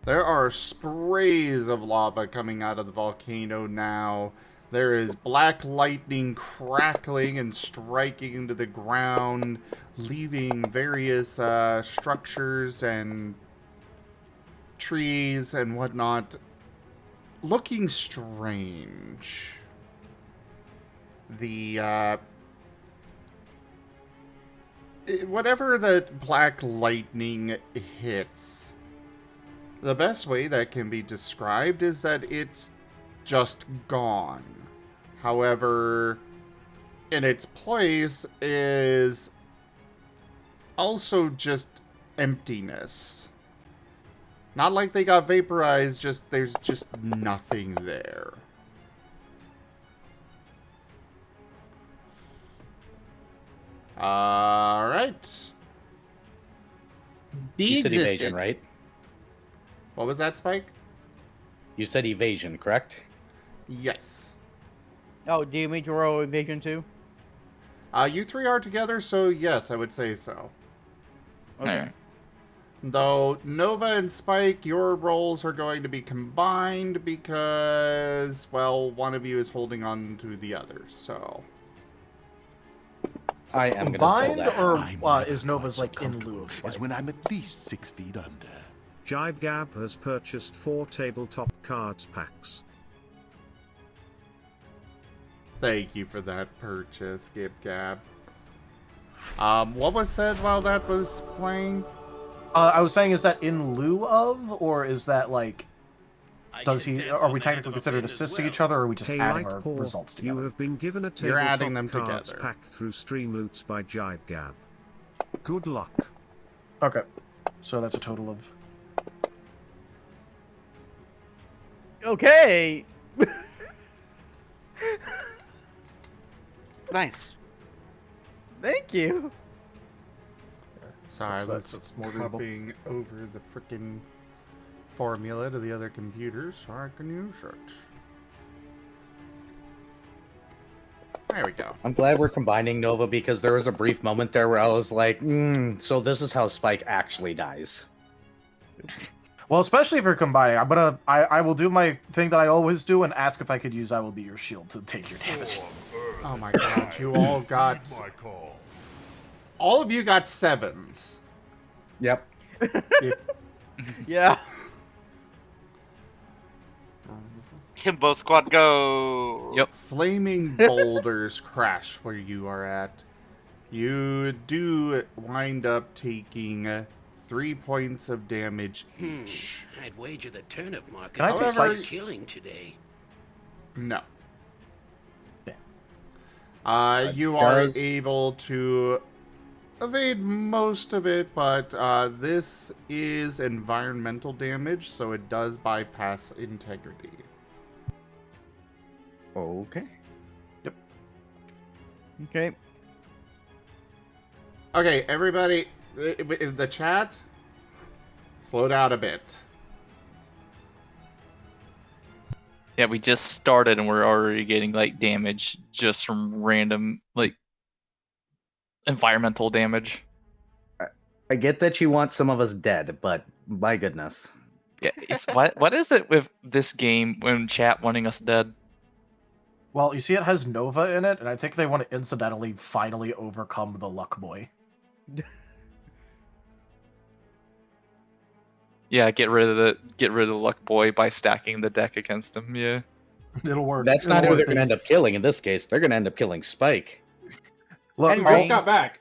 there are sprays of lava coming out of the volcano now. There is black lightning crackling and striking into the ground, leaving various structures and trees and whatnot looking strange. The whatever that black lightning hits, the best way that can be described is that it's just gone. However, in its place is also just emptiness. Not like they got vaporized, just there's just nothing there. Alright. You said evasion, right? What was that, Spike? You said evasion, correct? Yes. Oh, do you mean to roll evasion too? You three are together, so yes, I would say so. Okay. Alright. Though Nova and Spike, your roles are going to be combined because, well, one of you is holding on to the other, so. I am going to combined, or I'm never is Nova's quite like so in comfortable lieu of as Spike? when I'm at least 6 feet under. Jibe Gab has purchased 4 tabletop cards packs. Thank you for that purchase, Gib Gab. What was said while that was playing? I was saying, is that in lieu of, or is that like, does he? Are we technically considered assisting each other, or are we just Hey adding our Lightpaw, results you together? have been given a You're adding them tabletop cards together. pack through Streamloots by Jibe Gab. Good luck. Okay, so that's a total of. Okay. Nice. Thank you. Sorry, I was That's more readable. copying over the frickin' formula to the other computer so I can use it. There we go. I'm glad we're combining Nova because there was a brief moment there where I was like, so this is how Spike actually dies. Well, especially if you're combining, I will do my thing that I always do and ask if I could use I Will Be Your Shield to take your damage. Storm, earth, Oh my and god, fire. you all got... Heed my call. All of you got 7s. Yep. Yeah. Himbo squad go. Yep. Flaming boulders crash where you are at. You do wind up taking 3 points of damage each. I'd wager the turnip market Can I take However- spikes? killing today. No. Yeah. You are does- able to evade most of it, but this is environmental damage, so it does bypass integrity. Okay. Okay. Okay, everybody, in the chat, slow down a bit. Yeah, we just started and we're already getting like damage just from random like environmental damage. I get that you want some of us dead, but my goodness. Yeah, it's what is it with this game when chat wanting us dead? Well, you see, it has Nova in it, and I think they want to incidentally finally overcome the Luck Boy. Yeah, get rid of the luck boy by stacking the deck against him. Yeah. It'll work. That's It'll not who work. they're They going to end just- up killing in this case. They're going to end up killing Spike. Look, And We just Rain. got back.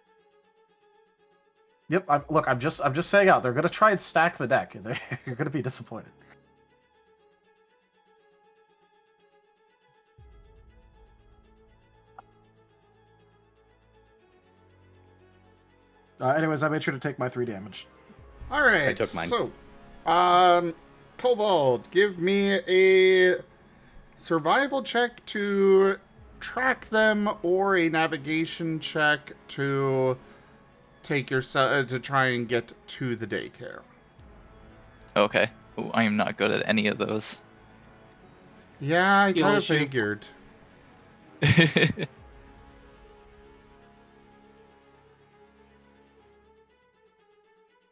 Yep. I'm just saying out. They're gonna try and stack the deck. You're gonna be disappointed. Anyways, I made sure to take my 3 damage. All right. I took mine. So, Cobalt, give me a survival check to track them, or a navigation check to take yourself to try and get to the daycare. Okay. Ooh, I am not good at any of those. Yeah, I Skill kind of issue. figured.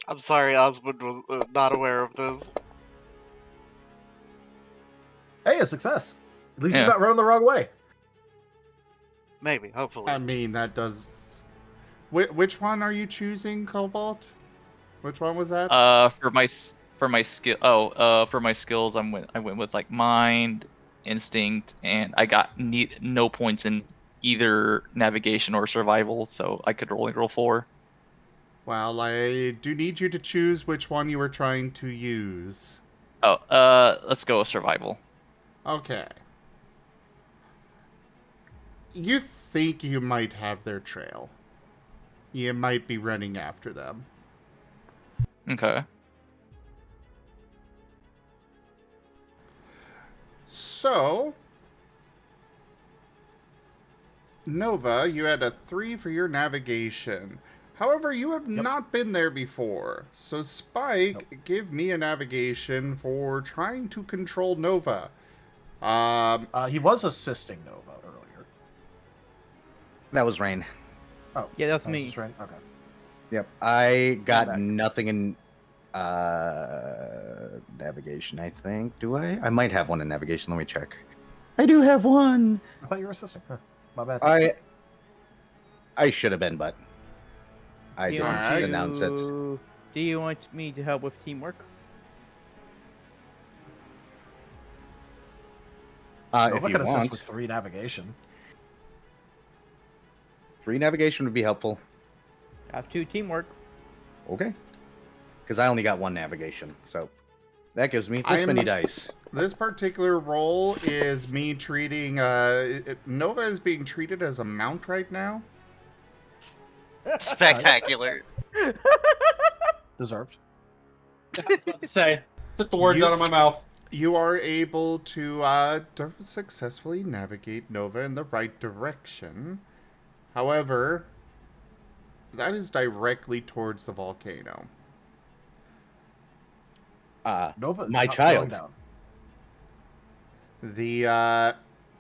I'm sorry, Osmund was not aware of this. Hey, a success. At least Yeah. he's not running the wrong way. Maybe, hopefully. I mean, that does. Which one are you choosing, Cobalt? Which one was that? For my skill. For my skills, I went with like mind, instinct, and I got no points in either navigation or survival, so I could only roll 4. Well, I do need you to choose which one you were trying to use. Oh, let's go with survival. Okay. You think you might have their trail. You might be running after them. Okay. So, Nova, you had a 3 for your navigation. However, you have not been there before. So, Spike, give me a navigation for trying to control Nova. He was assisting Nova earlier. That was Rain. Oh, Yeah, that's that was me. just Rain? Okay. Yep. I got back. nothing in navigation, I think. Do I? I might have one in navigation. Let me check. I do have one. I thought you were assisting. Huh. My bad. I should have been, but I Do you didn't want announce it. Do you want me to help with teamwork? Nova If you could assist want, with 3 navigation. 3 navigation would be helpful. I have 2 teamwork. Okay. Because I only got 1 navigation, so that gives me this many dice. This particular role is me treating... Nova is being treated as a mount right now. Spectacular. Deserved. I was about to say, took the words You- out of my mouth. You are able to successfully navigate Nova in the right direction. However, that is directly towards the volcano. Nova is My not slowing child. down. The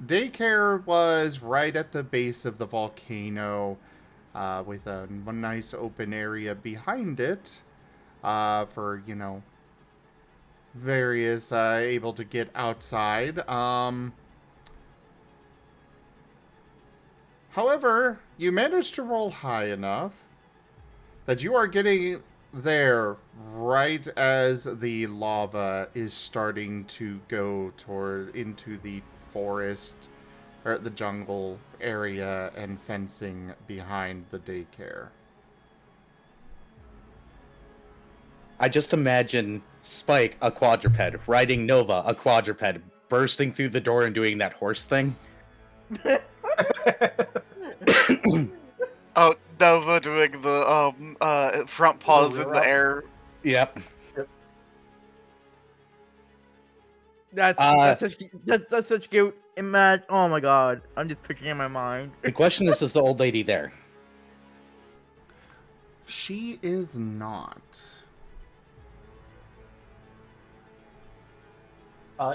daycare was right at the base of the volcano, with a nice open area behind it, for, various, able to get outside. However, you managed to roll high enough that you are getting there right as the lava is starting to go into the forest, or the jungle area and fencing behind the daycare. I just imagine Spike, a quadruped, riding Nova, a quadruped, bursting through the door and doing that horse thing. Oh, Nova doing the front paws in the air. Yep. That's such cute. Imagine. Oh my god, I'm just picturing in my mind. The question is the old lady there? She is not.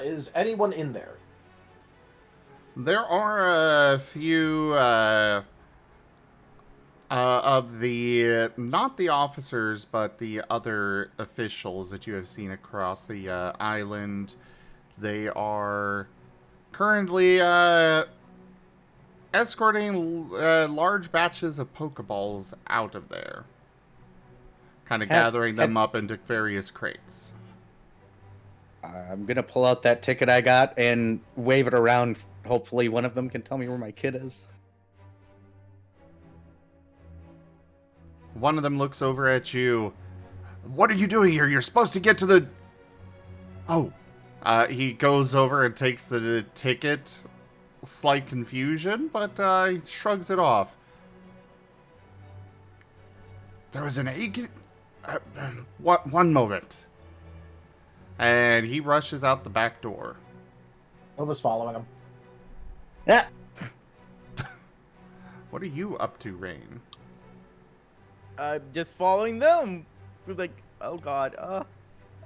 Is anyone in there? There are a few of the, not the officers, but the other officials that you have seen across the island, they are currently escorting large batches of Pokeballs out of there. Kind of gathering them up into various crates. I'm going to pull out that ticket I got and wave it around. Hopefully one of them can tell me where my kid is. One of them looks over at you. What are you doing here? You're supposed to get to the... Oh. He goes over and takes the ticket. Slight confusion, but he shrugs it off. There was an egg... one moment. And he rushes out the back door. Nova's following him. Yeah. What are you up to, Rain? Just following them. We're like, oh god,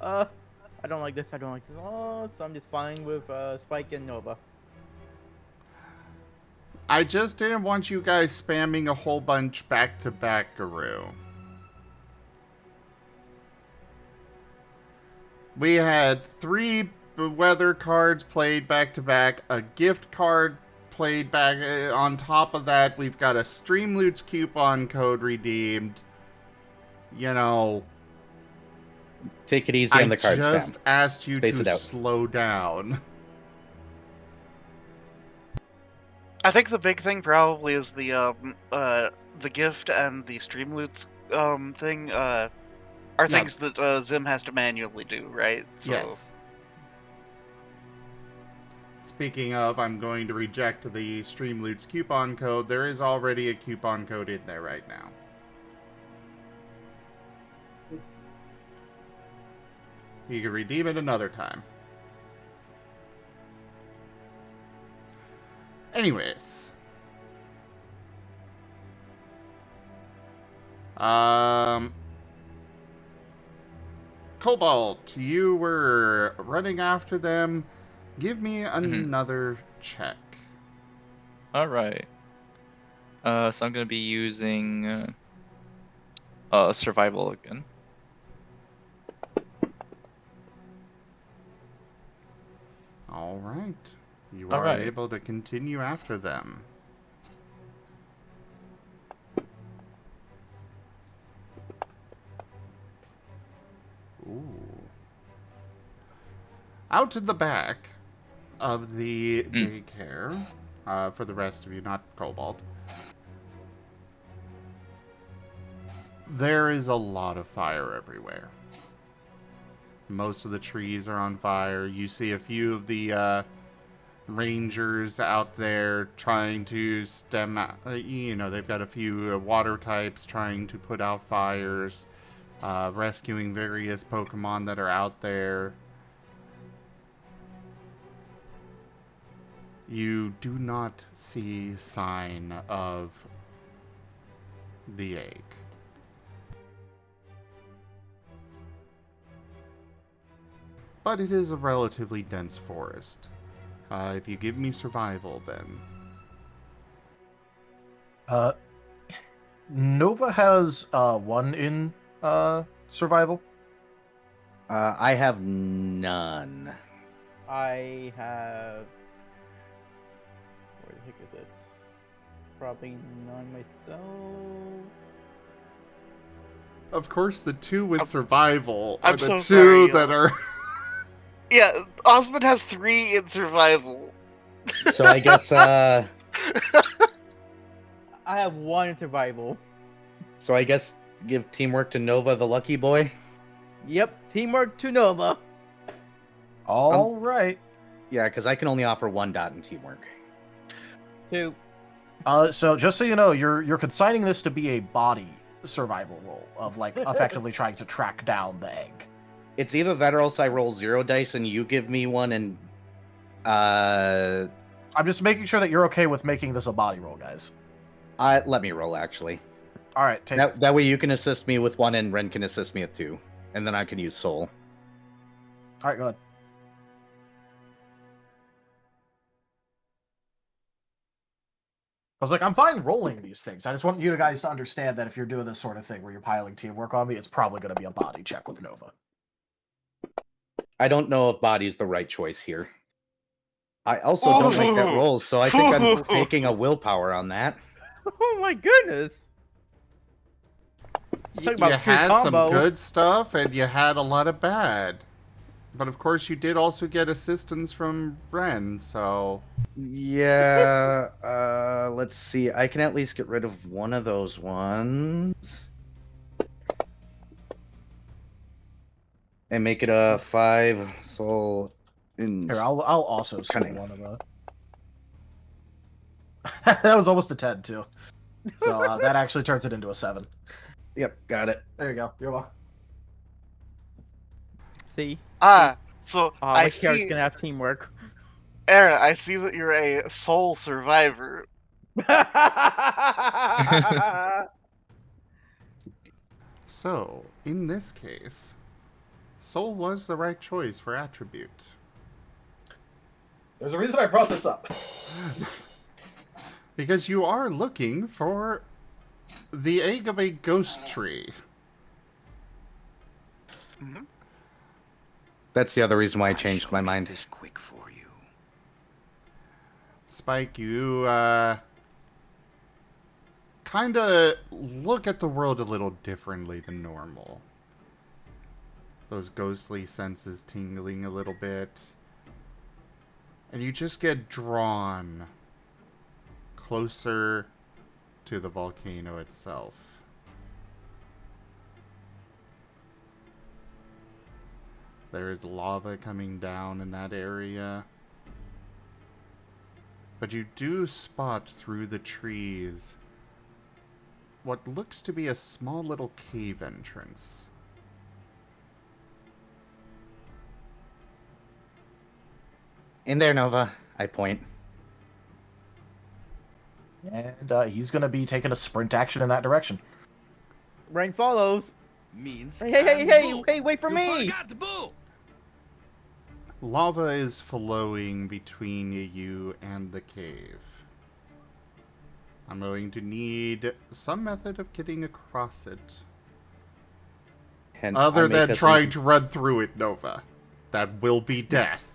I don't like this, I don't like this. Oh, so I'm just fine with Spike and Nova. I just didn't want you guys spamming a whole bunch back to back, Guru. We had 3 weather cards played back to back, a gift card played back. On top of that, we've got a Streamloots coupon code redeemed. You know, take it easy on the card spam. I just asked you Space to slow down. I think the big thing probably is the gift and the Streamloots thing are things that Zim has to manually do, right? So... Yes. Speaking of, I'm going to reject the Streamloots coupon code. There is already a coupon code in there right now. You can redeem it another time. Anyways. Cobalt, you were running after them. Give me another check. Alright. So I'm going to be using survival again. All right. You are able to continue after them. Ooh. Out to the back of the daycare, for the rest of you, not Cobalt, there is a lot of fire everywhere. Most of the trees are on fire. You see a few of the rangers out there trying to stem out, you know, they've got a few water types trying to put out fires, rescuing various Pokemon that are out there. You do not see sign of the egg. But it is a relatively dense forest. If you give me survival, then... Nova has 1 in survival. I have none. I have... Where the heck is it? Probably none myself. Of course, the 2 with survival are I'm the so 2 sorry, that are... Yeah, Osmond has 3 in survival. So I guess, I have 1 in survival. So I guess give teamwork to Nova, the lucky boy? Yep, teamwork to Nova. All right. Yeah, because I can only offer 1 dot in teamwork. 2. So just so you know, you're consigning this to be a body survival roll of, like, effectively trying to track down the egg. It's either that or else I roll 0 dice and you give me 1 and... I'm just making sure that you're okay with making this a body roll, guys. Let me roll, actually. All right, take... That way you can assist me with 1 and Ren can assist me with 2. And then I can use Soul. All right, go ahead. was like, I'm fine rolling these things. I just want you guys to understand that if you're doing this sort of thing where you're piling teamwork on me, it's probably going to be a body check with Nova. I don't know if body's the right choice here. I also don't like that roll, so I think I'm taking a willpower on that. Oh my goodness! You Talk about true had some combo. good stuff, and you had a lot of bad. But of course, you did also get assistance from Ren, so... Yeah, let's see. I can at least get rid of one of those ones. And make it a 5 soul. Here, I'll also swing Cunning. one of the... That was almost a 10, too. So that actually turns it into a 7. Yep, got it. There you go. You're welcome. See? So Oh, I my character's see, gonna have teamwork. Aaron, I see that you're a soul survivor. So, in this case, Soul was the right choice for attribute. There's a reason I brought this up. Because you are looking for the egg of a ghost tree. That's the other reason why I changed my mind. This quick for you. Spike, you kind of look at the world a little differently than normal. Those ghostly senses tingling a little bit. And you just get drawn closer to the volcano itself. There is lava coming down in that area. But you do spot through the trees what looks to be a small little cave entrance. In there, Nova. I point. And he's going to be taking a sprint action in that direction. Rain follows. Means Hey, wait for me! Lava is flowing between you and the cave. I'm going to need some method of getting across it. And Other I make than a trying sneak- to run through it, Nova. That will be death.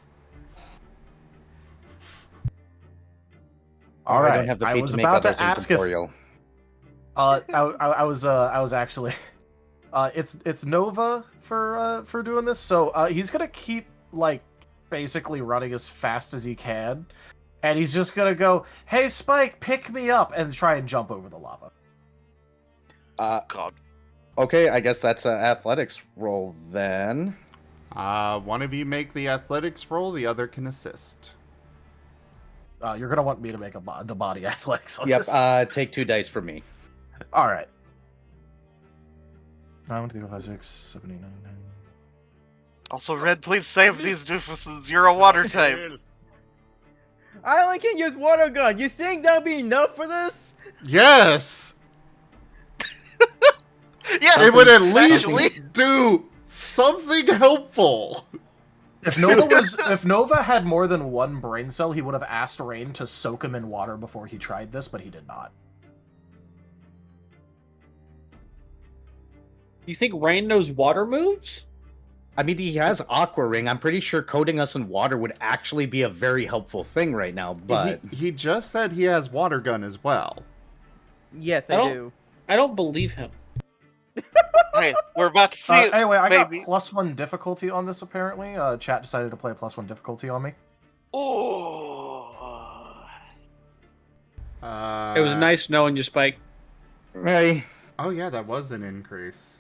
All I right. don't have the I feet was to make about to others ask if incorporeal. I was actually it's Nova for doing this. So he's going to keep like basically running as fast as he can, and he's just going to go, "Hey Spike, pick me up," and try and jump over the lava. God. Okay, I guess that's an athletics roll then. One of you make the athletics roll, the other can assist. You're going to want me to make the body athletics on Yep, this. take 2 dice from me. All right. 1, 2, 3, 4, 5, 6, 7, 8, 9, 10. Also, Red, please save these doofuses. You're a water type. I only can use water gun. You think that'll be enough for this? Yes! Yeah, It would at least actually. do something helpful. If Nova had more than one brain cell, he would have asked Rain to soak him in water before he tried this, but he did not. You think Rain knows water moves? I mean, he has Aqua Ring. I'm pretty sure coating us in water would actually be a very helpful thing right now, but... He just said he has water gun as well. Yes, I I don't- do. I don't believe him. Hey, we're about to see it. Anyway, I got baby. +1 difficulty on this, apparently. Chat decided to play a +1 difficulty on me. Oh. It was nice knowing you, Spike. Hey. Oh yeah, that was an increase.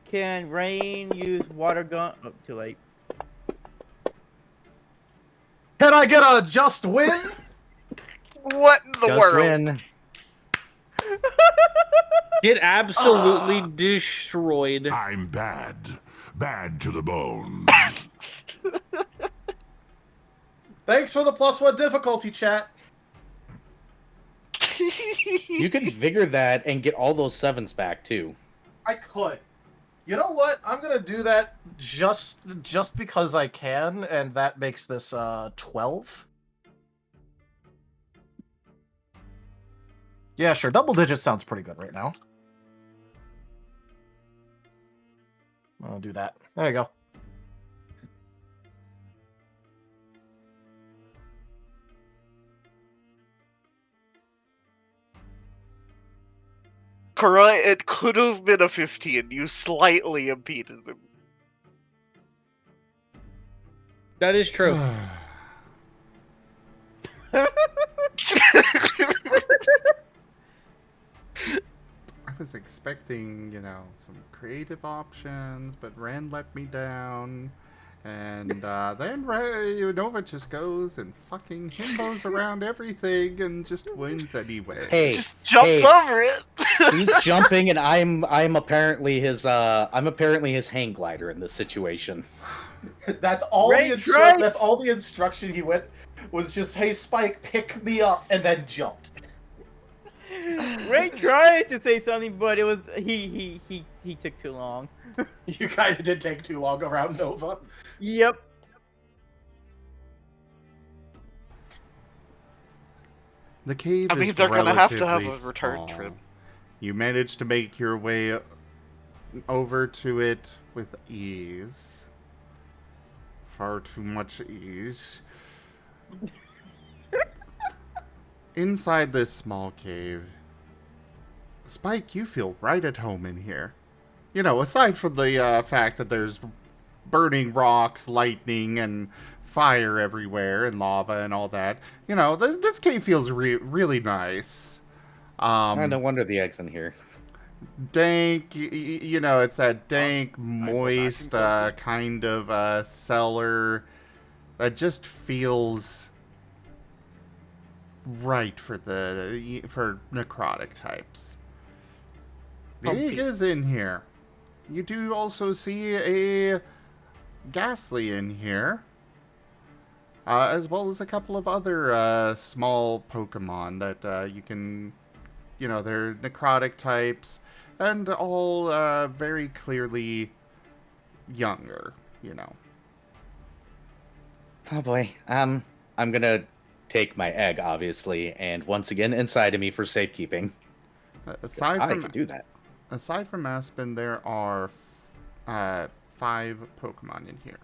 Can Rain use water gun? Oh, too late. Can I get a just win? What in the Just world? win. Get absolutely destroyed. I'm bad. Bad to the bone. Thanks for the +1 difficulty, chat. You can vigor that and get all those 7s back, too. I could. You know what? I'm gonna do that just because I can, and that makes this 12. Yeah, sure. Double digits sounds pretty good right now. I'll do that. There you go. Correct. It could have been a 15. You slightly impeded him. That is true. I was expecting, some creative options, but Rand let me down. And then Nova just goes and fucking himbos around everything and just wins anyway. Hey, Just jumps over it. he's jumping, and I'm apparently his hang glider in this situation. That's all Ray tried- that's all the instruction he went was just, hey Spike, pick me up, and then jumped. Ray tried to say something, but it was he took too long. You kind of did take too long around Nova. Yep. The cave I mean, is they're gonna have to have relatively a return small. trip. You managed to make your way over to it with ease. Far too much ease. Inside this small cave, Spike, you feel right at home in here. Aside from the fact that there's burning rocks, lightning, and fire everywhere, and lava and all that, this cave feels really nice. No wonder the egg's in here. Dank, it's that dank, moist kind of cellar that just feels right for necrotic types. The egg is in here. You do also see a Ghastly in here, as well as a couple of other small Pokemon that you can, they're necrotic types, and all very clearly younger, Oh boy. I'm gonna take my egg, obviously, and once again inside of me for safekeeping. Aside I from can do that. Aside from Aspen, there are 5 Pokemon in here.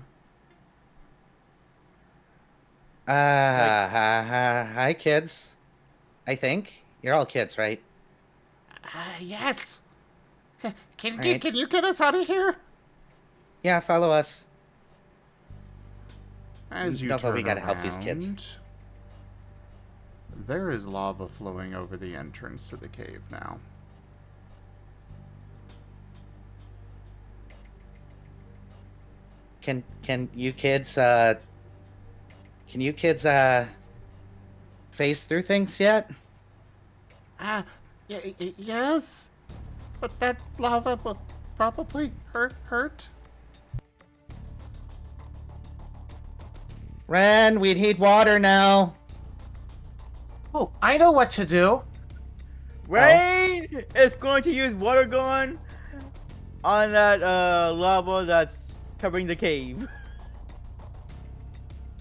Hi kids. I think you're all kids, right? Yes. Can Right. you get us out of here? Yeah, follow us. As you Know that turn we gotta help these kids. around, there is lava flowing over the entrance to the cave now. Can you kids phase through things yet? Yes, but that lava will probably hurt. Ren, we need water now. Oh, I know what to do. Ray is going to use water gun on that lava that's covering the cave.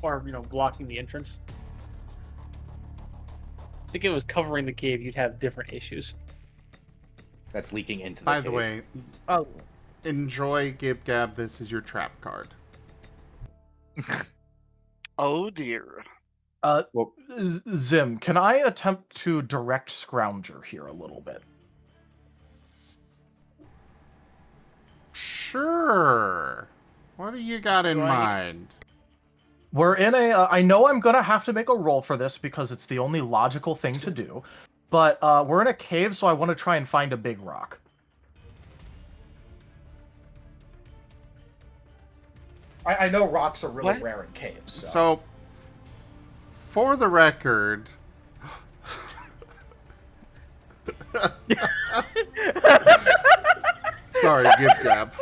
Or, blocking the entrance. I think if it was covering the cave, you'd have different issues. That's leaking into the By cave. the way, Oh, enjoy Gib Gab. This is your trap card. Oh dear. Zim, can I attempt to direct Scrounger here a little bit? Sure. What do you got in mind? We're in I know I'm gonna have to make a roll for this because it's the only logical thing to do, but we're in a cave, so I want to try and find a big rock. I know rocks are really rare in caves. So, for the record, sorry, Gib Gab.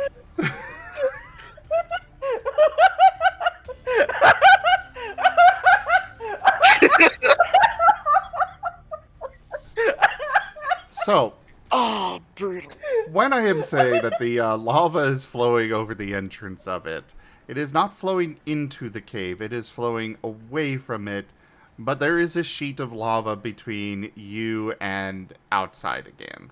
So, Oh, brutal. when I am saying that the lava is flowing over the entrance of it, it is not flowing into the cave. It is flowing away from it But there is a sheet of lava between you and outside again.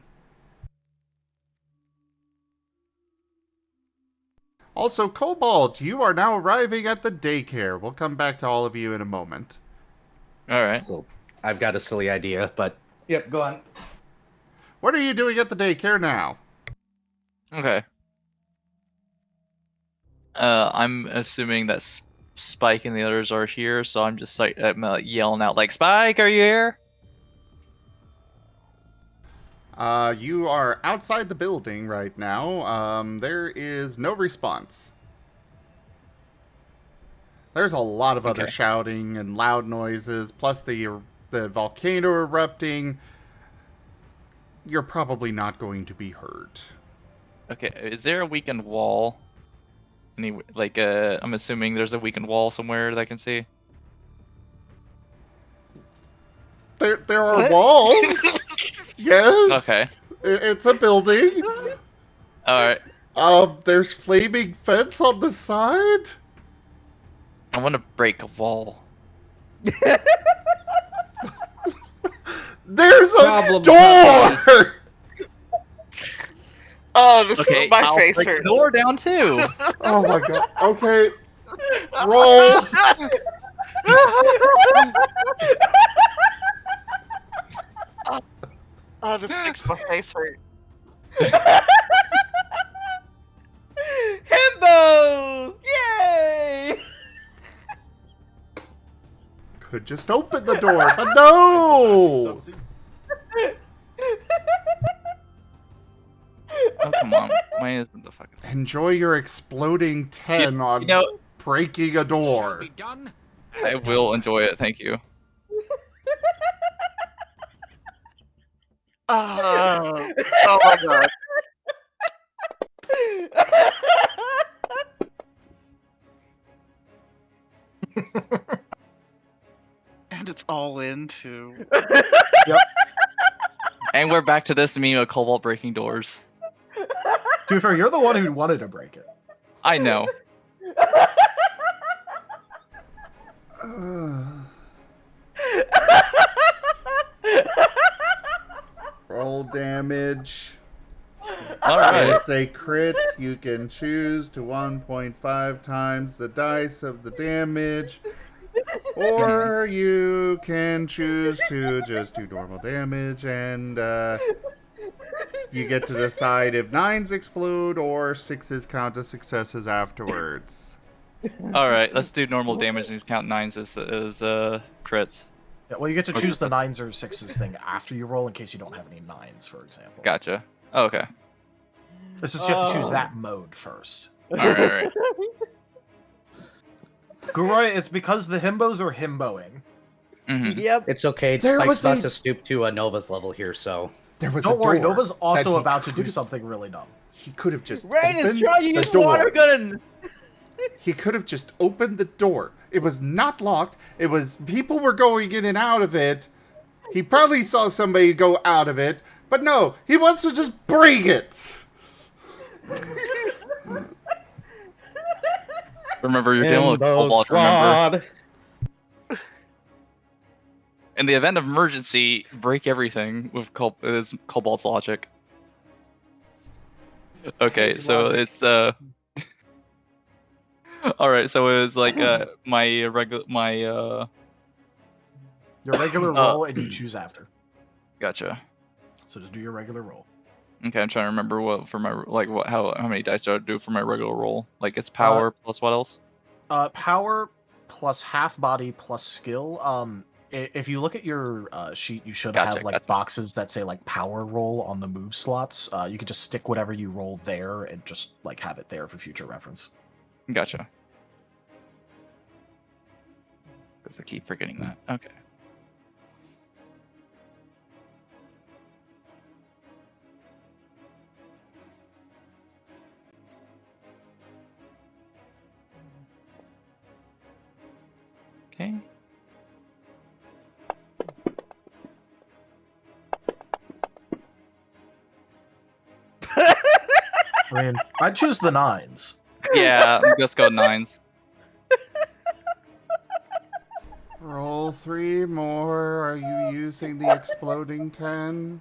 Also, Cobalt, you are now arriving at the daycare. We'll come back to all of you in a moment. All right. Cool. I've got a silly idea, but yep, go on. What are you doing at the daycare now? Okay. I'm assuming that Spike and the others are here, so I'm just like yelling out like, "Spike, are you here?" You are outside the building right now. There is no response. There's a lot of other shouting and loud noises, plus the volcano erupting. You're probably not going to be hurt. Okay, is there a weakened wall? I'm assuming there's a weakened wall somewhere that I can see. There are walls. Yes. Okay. It's a building. All right. There's flaming fence on the side. I want to break a wall. There's a Problem door. Oh, this Okay, is my I'll face break hurts. the door down too. Oh my god. Okay. Roll. Oh, this makes my face hurt. Himbos! Yay! Could just open the door, but no. Oh, come on. Why isn't the fucking... Enjoy your exploding 10 on You know, breaking a door. I will enjoy it, thank you. Oh my god. And it's all in too. And we're back to this meme of Cobalt breaking doors. To be fair, you're the one who wanted to break it. I know. Roll damage. Alright. It's a crit. You can choose to 1.5 times the dice of the damage. Or you can choose to just do normal damage, and you get to decide if 9s explode or 6s count as successes afterwards. Alright, let's do normal damage and just count 9s as crits. Yeah, well, you get to choose the 9s or 6s thing after you roll in case you don't have any 9s, for example. Gotcha. Oh, okay. This is you have to choose that mode first. Alright. Guroi, it's because the himbos are himboing. Mm-hmm. Yep. It's okay. There Spike's was about a- to stoop to a Nova's level here, so There was Don't a worry, door Nova's that also he about to do could've- something really dumb. He could have just Rain is opened trying the his door. water gun! He could have just opened the door. It was not locked. It was people were going in and out of it. He probably saw somebody go out of it, but no, he wants to just break it. Remember, you're dealing with Himbo Cobalt, remember? squad. In the event of emergency, break everything with Cobalt's logic. Okay, so Logic. it's Alright, so it was like my Your regular roll and you choose after. Gotcha. So just do your regular roll. Okay, I'm trying to remember what for my how many dice do I do for my regular roll? Like it's power plus what else? Power plus half body plus skill. If you look at your sheet, you should Gotcha, have like gotcha. boxes that say like power roll on the move slots. You could just stick whatever you roll there and just like have it there for future reference. Gotcha. Because I keep forgetting that. Okay. Okay. I mean, I'd choose the 9s. Yeah, let's go 9s. Roll 3 more. Are you using the exploding 10?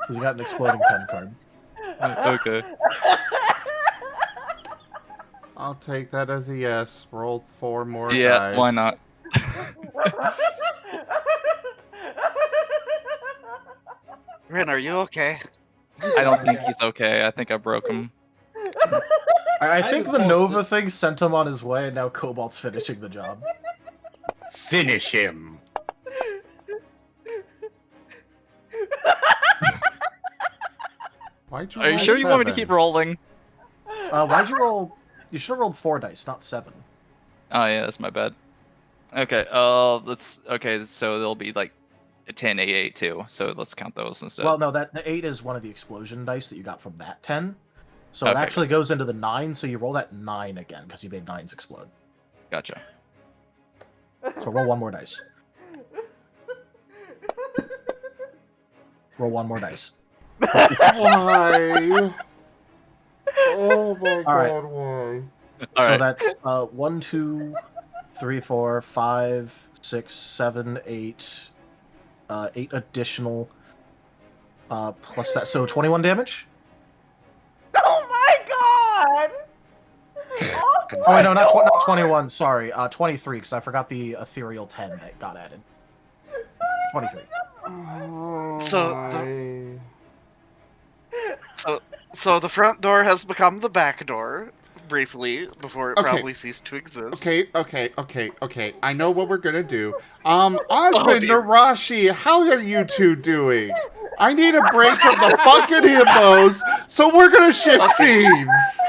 He's got an exploding 10 card. Okay. I'll take that as a yes. Roll 4 more Yeah, dice. why not? Rin, are you okay? I don't think he's okay. I think I broke him. I think was the supposed Nova to- thing sent him on his way, and now Cobalt's finishing the job. Finish him. Why'd you Are you roll sure you want me to 7? keep rolling? Why'd you roll? You should have rolled 4 dice, not 7. Oh yeah, that's my bad. Okay, let's. Okay, so there'll be like a 10, 8, 8 too. So let's count those instead. Well, no, the 8 is one of the explosion dice that you got from that 10. So it Okay, actually goes into the 9, so you roll that 9 again, because you made 9s explode. Gotcha. So roll 1 more dice. Roll 1 more dice. Why? Oh my All right. god, why? All So right. that's 1, 2, 3, 4, 5, 6, 7, 8. 8 additional. Plus that. So 21 damage? Oh my god! Oh, wait, no, not 21. Sorry. 23, because I forgot the ethereal 10 that got added. 23. Oh So my. So the front door has become the back door, briefly, before it Okay. probably ceased to exist. Okay. I know what we're gonna do. Osmund, dear. Nerashi, how are you two doing? I need a break from the fucking hippos, so we're gonna shift scenes.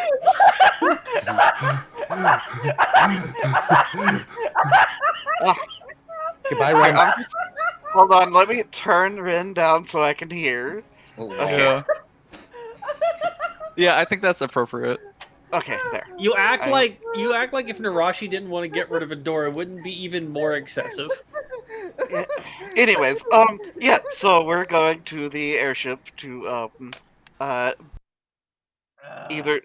Goodbye, Ren. Hold on, let me turn Rin down so I can hear. Okay. Yeah. Yeah, I think that's appropriate. Okay, there. You act I- like if Nerashi didn't want to get rid of a door, it wouldn't be even more excessive. Anyways, yeah, so we're going to the airship to, either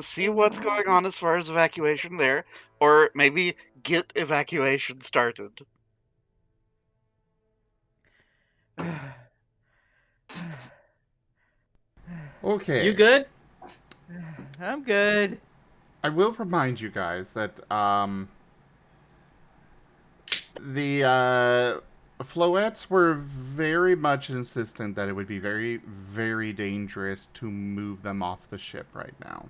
see what's going on as far as evacuation there, or maybe get evacuation started. Okay. You good? I'm good. I will remind you guys that the Floettes were very much insistent that it would be very, very dangerous to move them off the ship right now.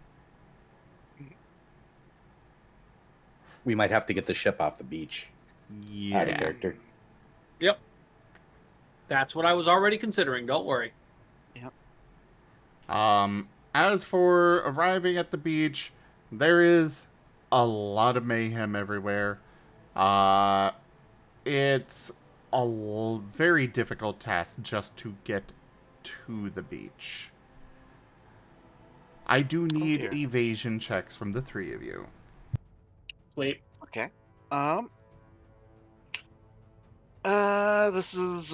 We might have to get the ship off the beach. Out of Yeah. character. Yep. That's what I was already considering. Don't worry. As for arriving at the beach, there is a lot of mayhem everywhere. It's a very difficult task just to get to the beach. I do need dear. evasion checks from the 3 of you. Wait. Okay. This is,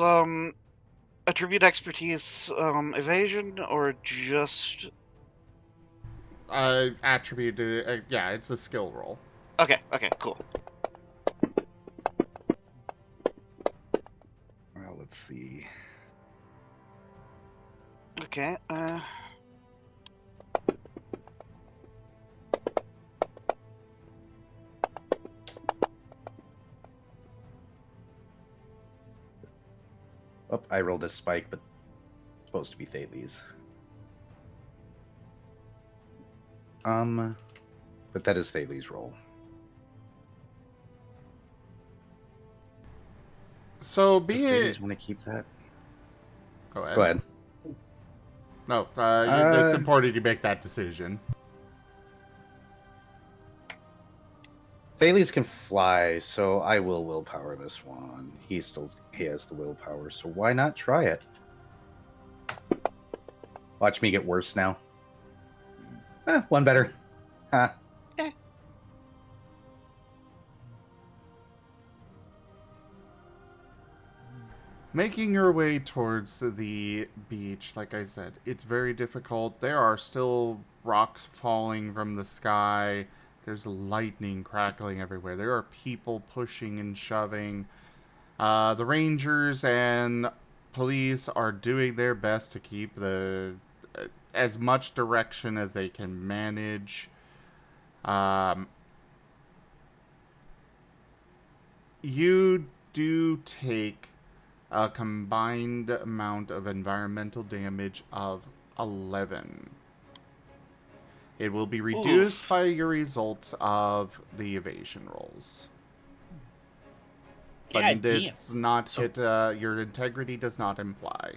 attribute expertise, evasion, or just... Attribute, yeah, it's a skill roll. Okay, cool. Well, let's see. Okay, Oh, I rolled a spike, but it's supposed to be Thales. But that is Thales' roll. So Does being... Thales want to keep that? Go ahead. Go ahead. No, it's important you make that decision. Thales can fly, so I will willpower this one. He has the willpower, so why not try it? Watch me get worse now. One better. Huh. Making your way towards the beach, like I said, it's very difficult. There are still rocks falling from the sky. There's lightning crackling everywhere. There are people pushing and shoving. The rangers and police are doing their best to keep as much direction as they can manage. You do take a combined amount of environmental damage of 11. It will be reduced by your results of the evasion rolls. But it does not hit, your integrity does not imply.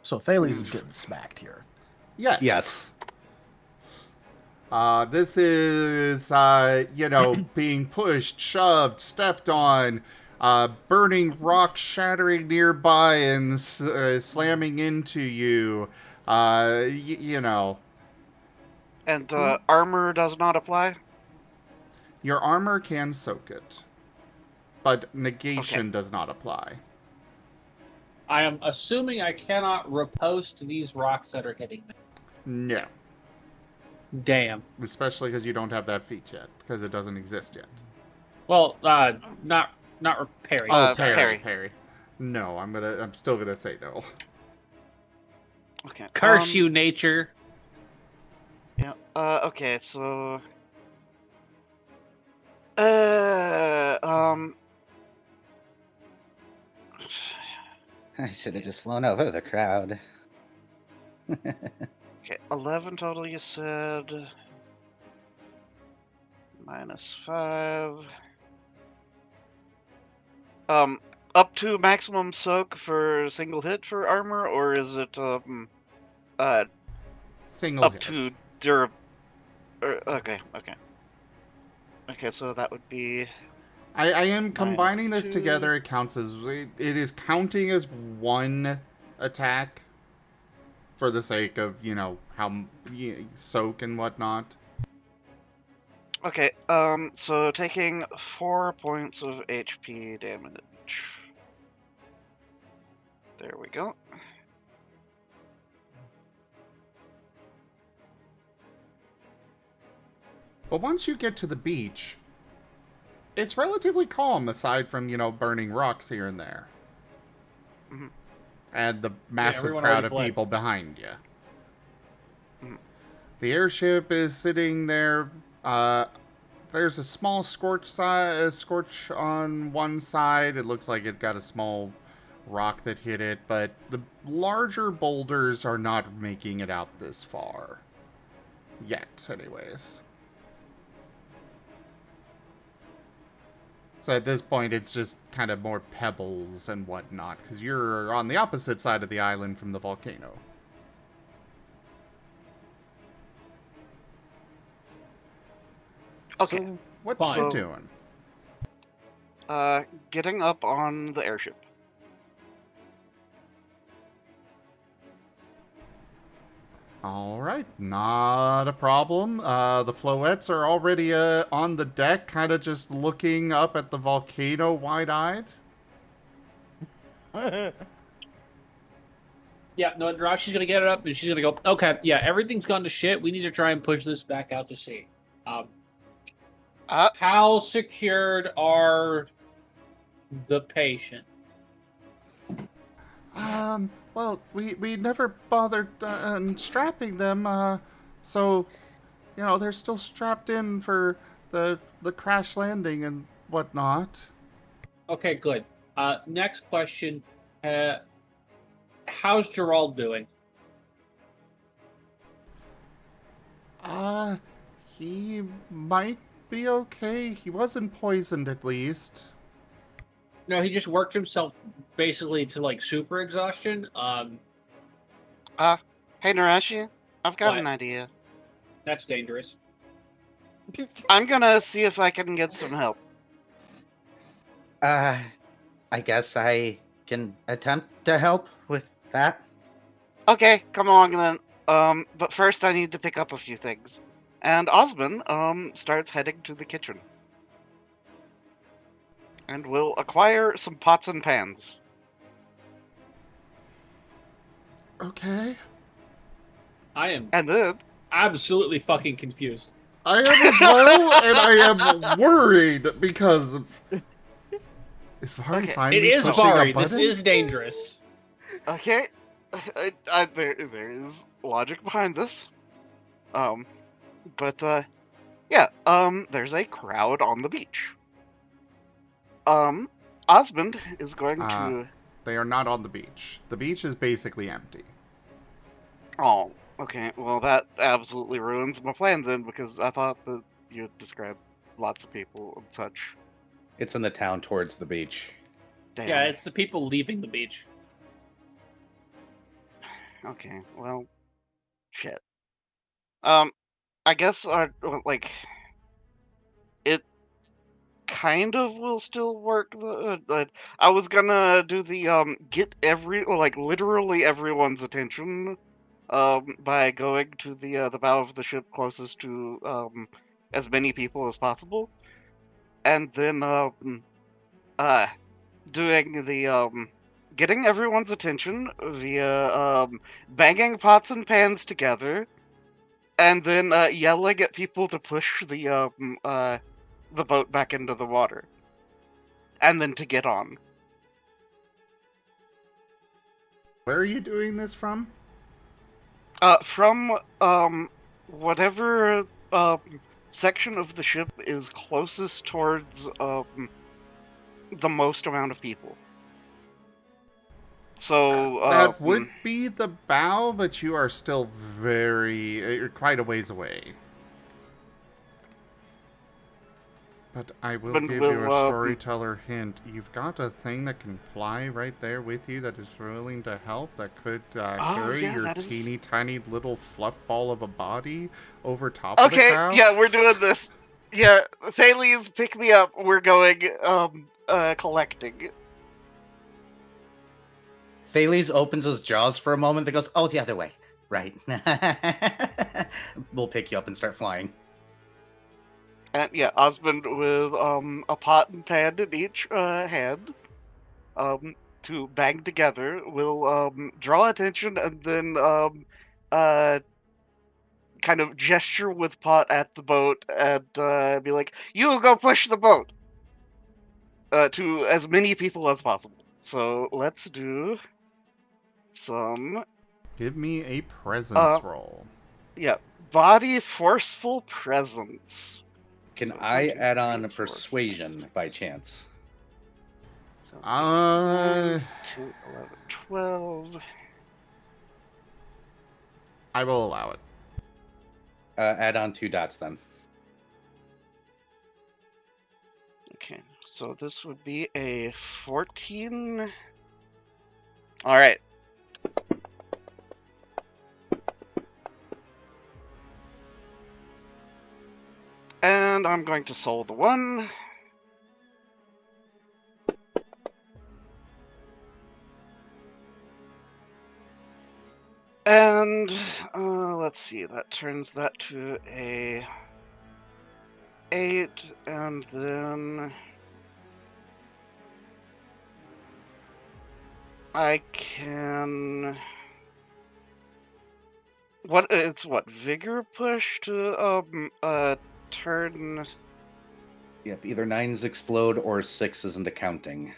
So Thales is getting smacked here. Yes. Yes. This is, being pushed, shoved, stepped on, burning rocks shattering nearby and slamming into you. And armor does not apply? Your armor can soak it, but negation does not apply. I am assuming I cannot riposte these rocks that are hitting me. No. Damn. Especially because you don't have that feat yet, because it doesn't exist yet. Well, not parry. Oh, parry. No, I'm still gonna say no. Okay. Curse you, nature. Yeah. Okay. So. I should have just flown over the crowd. Okay, 11 total. You said. -5. Up to maximum soak for single hit for armor, or is it single up hit. to durab? Okay. Okay, so that would be. I am combining this together. It counts as it is counting as one attack for the sake of how soak and whatnot. Okay, so taking 4 points of HP damage. There we go. But once you get to the beach, it's relatively calm aside from, burning rocks here and there. Mm-hmm. And the massive everyone crowd already of fled. people behind you. Mm-hmm. The airship is sitting there. There's a small scorch on one side. It looks like it got a small rock that hit it, but the larger boulders are not making it out this far. Yet, anyways. So at this point, it's just kind of more pebbles and whatnot, because you're on the opposite side of the island from the volcano. Okay. So, what's you doing? Getting up on the airship. Alright, not a problem. The floettes are already on the deck, kind of just looking up at the volcano wide-eyed. Yeah, no, Nerashi's gonna get it up and she's gonna go, okay, yeah, everything's gone to shit. We need to try and push this back out to sea. How secured are the patient? Well, we never bothered strapping them, so, they're still strapped in for the crash landing and whatnot. Okay, good. Next question. How's Gerald doing? He might be okay. He wasn't poisoned, at least. No, he just worked himself basically to super exhaustion. Hey Nerashi, I've got What? an idea. That's dangerous. I'm gonna see if I can get some help. I guess I can attempt to help with that. Okay, come along then. But first I need to pick up a few things. And Osmond, starts heading to the kitchen. And will acquire some pots and pans. Okay. I am And then absolutely fucking confused. I am as well, and I am worried because is Varien Okay. finally It is pushing a Vari. This button? is dangerous. okay, there is logic behind this. But yeah, there's a crowd on the beach. Osmond is going to. They are not on the beach. The beach is basically empty. Oh, okay. Well, that absolutely ruins my plan then, because I thought that you had described lots of people and such. It's in the town towards the beach. Damn. Yeah, it's the people leaving the beach. Okay. Well, shit. I guess like it kind of will still work. I was gonna do the get literally everyone's attention by going to the bow of the ship closest to as many people as possible, and then doing the getting everyone's attention via banging pots and pans together, and then yelling at people to push the boat back into the water, and then to get on. Where are you doing this from? From whatever section of the ship is closest towards the most amount of people. So That would be the bow, but you are still you're quite a ways away. But I will give you a storyteller hint. You've got a thing that can fly right there with you that is willing to help, that could carry your teeny tiny little fluff ball of a body over top of the crowd. Okay, yeah, we're doing this. Yeah, Thales, pick me up. We're going collecting. Thales opens his jaws for a moment, then goes, "Oh, the other way. Right." We'll pick you up and start flying. And yeah, Osmond with a pot and pan in each hand, to bang together, will draw attention and then kind of gesture with pot at the boat and be like, "You go push the boat," to as many people as possible. So let's do some. Give me a presence roll. Yeah, body forceful presence. Can So I 13, add on 14, persuasion 15, by chance? So 10, 11, 12. I will allow it. Add on 2 dots then. Okay, so this would be a 14. All right. And I'm going to soul the 1. And let's see, that turns that to a 8, and then I can. It's vigor push to turn. Yep, either 9s explode or 6 isn't accounting.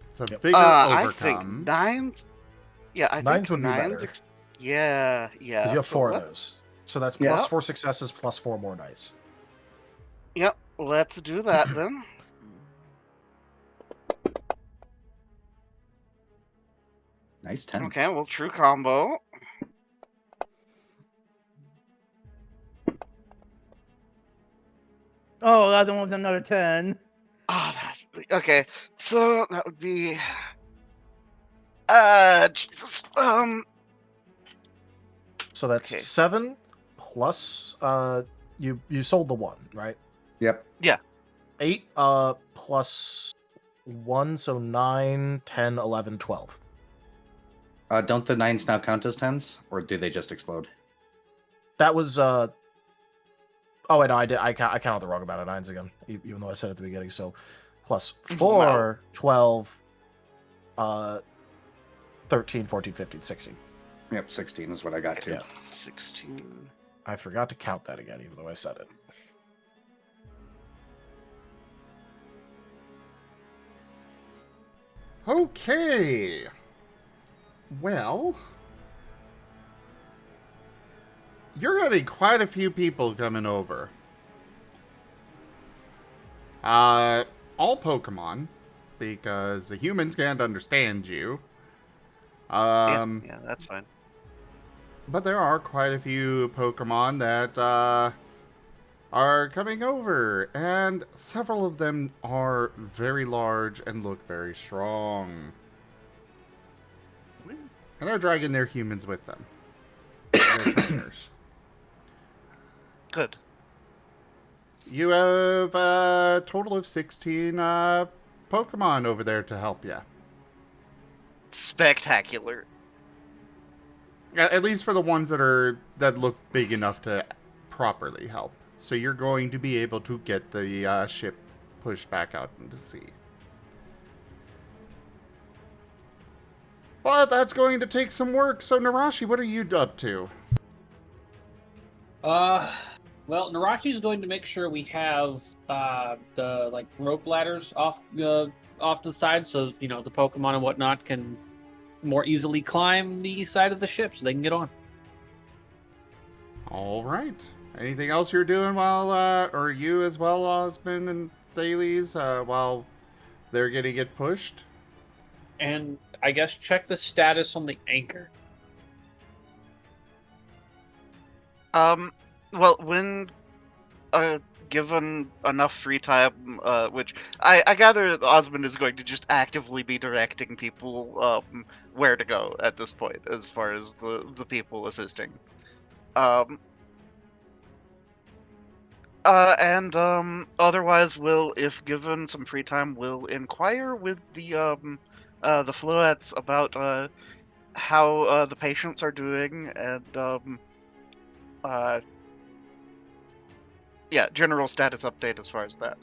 It's a vigor I overcome. think 9s. Yeah, I 9s think would be 9s. better. Yeah. Because you have 4 of those. So that's plus 4 successes plus 4 more dice. Yep, let's do that then. Nice 10. Okay, well, true combo. Oh, that one was another 10. Okay, so that would be. Jesus. So that's 7 plus you sold the 1, right? Yep. Yeah. 8 plus 1, so 9, 10, 11, 12. Don't the 9s now count as 10s, or do they just explode? That was oh wait, no, I counted the wrong amount of 9s again, even though I said at the beginning. So plus 4, 12, 13, 14, 15, 16. Yep, 16 is what I got too. Yeah. 16. I forgot to count that again, even though I said it. Okay. Well, you're getting quite a few people coming over. All Pokemon, because the humans can't understand you. Yeah, that's fine. But there are quite a few Pokemon that are coming over, and several of them are very large and look very strong. And they're dragging their humans with them. Their trainers. Good. You have a total of 16 Pokemon over there to help you. Spectacular. At least for the ones that look big enough to properly help. So you're going to be able to get the ship pushed back out into sea. But that's going to take some work. So Nerashi, what are you up to? Well, Nerashi's going to make sure we have the rope ladders off to the side, so the Pokemon and whatnot can more easily climb the side of the ship, so they can get on. All right. Anything else you're doing while, or you as well, Osmond and Thales, while they're gonna get pushed? And I guess check the status on the anchor. Well, when given enough free time, which I gather Osmond is going to just actively be directing people where to go at this point, as far as the people assisting. And otherwise, will, if given some free time, will inquire with the Fluets about how the patients are doing, and yeah, general status update as far as that.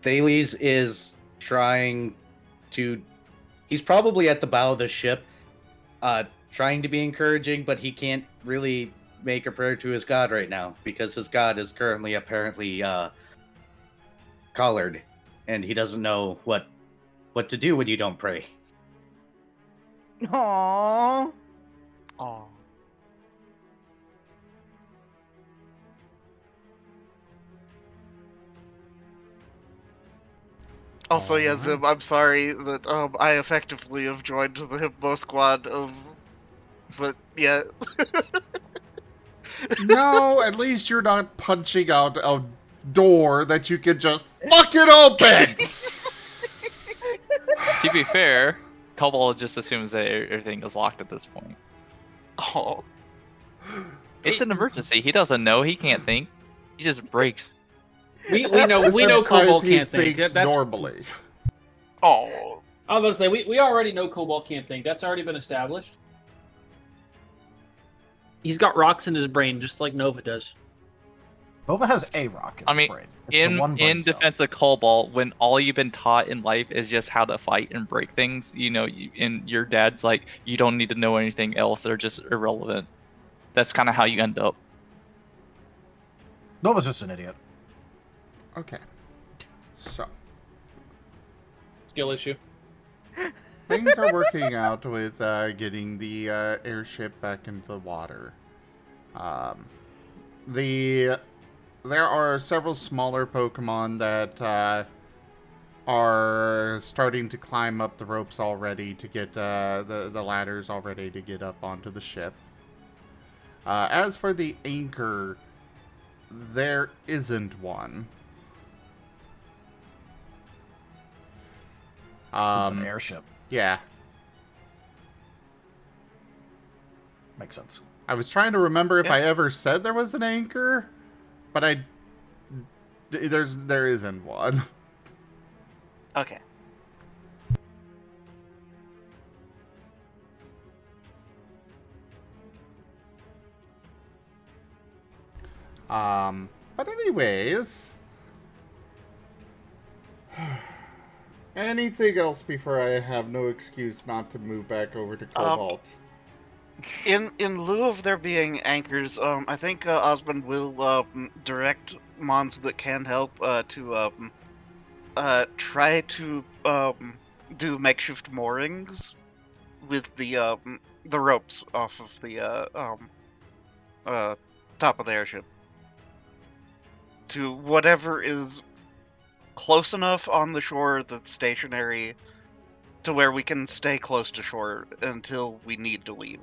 Thales is trying to... He's probably at the bow of the ship, trying to be encouraging, but he can't really make a prayer to his god right now, because his god is currently apparently collared, and he doesn't know what to do when you don't pray. Aww. Oh. Also, yes, Alright. I'm sorry that I effectively have joined the Hippo squad of, but yeah. No, at least you're not punching out a door that you can just fucking open! To be fair, Cobalt just assumes that everything is locked at this point. Oh. It's an emergency. He doesn't know. He can't think. He just breaks. We know This implies Cobalt he can't think. thinks That's normally. Oh. I was about to say we already know Cobalt can't think. That's already been established. He's got rocks in his brain, just like Nova does. Nova has a rock in his brain. It's the one brain in cell. defense of Cobalt, when all you've been taught in life is just how to fight and break things, and your dad's like, you don't need to know anything else. They're just irrelevant. That's kind of how you end up. Nova's just an idiot. Okay. So, Skill issue. things are working out with getting the airship back into the water. There are several smaller Pokemon that are starting to climb up the ropes already to get the ladders already to get up onto the ship. As for the anchor, there isn't one. It's an airship. Yeah. Makes sense. I was trying to remember if Yeah. I ever said there was an anchor, but there isn't one. Okay. But anyways, Anything else before I have no excuse not to move back over to Cobalt? In lieu of there being anchors, I think Osmond will direct mons that can help to try to do makeshift moorings with the ropes off of the top of the airship to whatever is close enough on the shore that's stationary to where we can stay close to shore until we need to leave.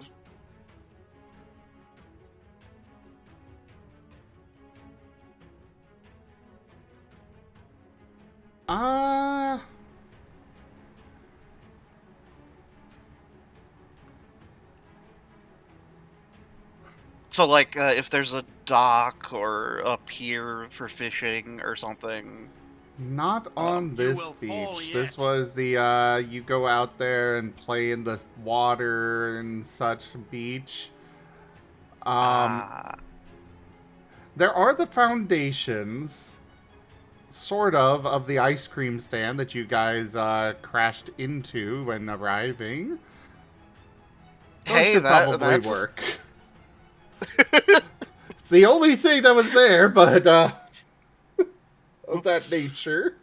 So, like, if there's a dock or a pier for fishing or something. Not on this beach. This was the, you go out there and play in the water and such beach. There are the foundations, sort of the ice cream stand that you guys crashed into when arriving. Those should probably work. It's the only thing that was there, but of that nature.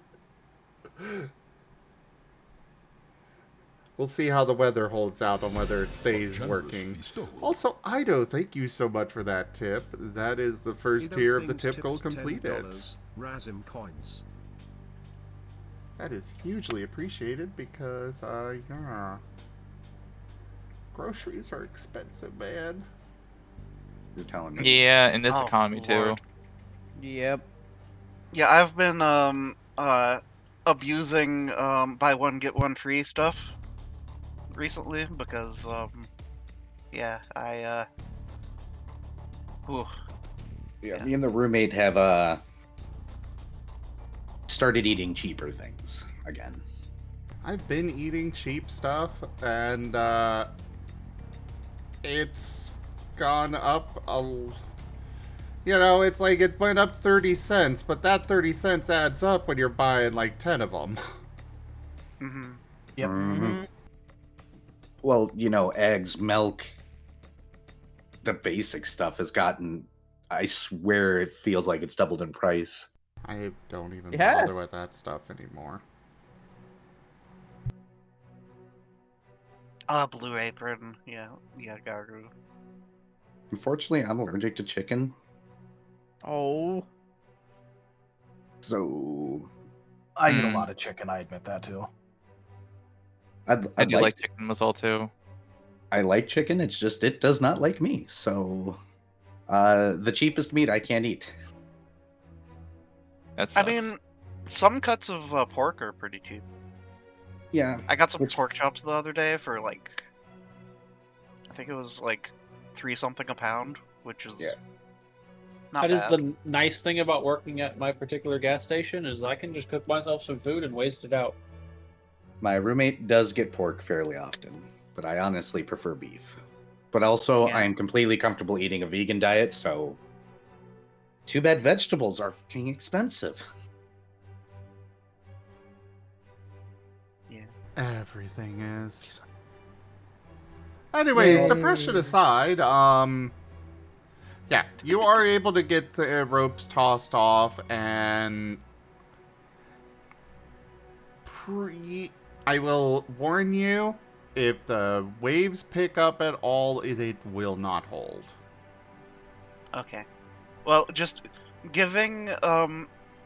We'll see how the weather holds out on whether it stays working. Also, Ido, thank you so much for that tip. That is the first tier of the tip goal completed. Razim coins. That is hugely appreciated because, yeah. Groceries are expensive, man. You're telling me. Yeah, in this economy Lord. too. Yep. Yeah, I've been abusing buy one get one free stuff recently because yeah, whew. Yeah, me and the roommate have started eating cheaper things again. I've been eating cheap stuff, and it's gone up you know, it's like it went up 30 cents, but that 30 cents adds up when you're buying like 10 of them. Mm-hmm. Yep. Mm-hmm. Well, you know, eggs, milk, the basic stuff has gotten, I swear it feels like it's doubled in price. I don't even Yes. bother with that stuff anymore. Blue Apron, yeah, Garu. Unfortunately, I'm allergic to chicken, Oh. so I eat a lot of chicken, I admit that too. I do like chicken as well too. I like chicken, it's just it does not like me. So the cheapest meat I can't eat. I mean, some cuts of pork are pretty cheap. Yeah. I got some pork chops the other day for like, I think it was like 3 something a pound, which is not That is bad. the nice thing about working at my particular gas station is I can just cook myself some food and waste it out. My roommate does get pork fairly often, but I honestly prefer beef. But also, I am completely comfortable eating a vegan diet, so too bad vegetables are fucking expensive. Yeah. Everything is. Anyways, depression aside, yeah, you are able to get the ropes tossed off, and I will warn you, if the waves pick up at all, it will not hold. Okay. Well, just giving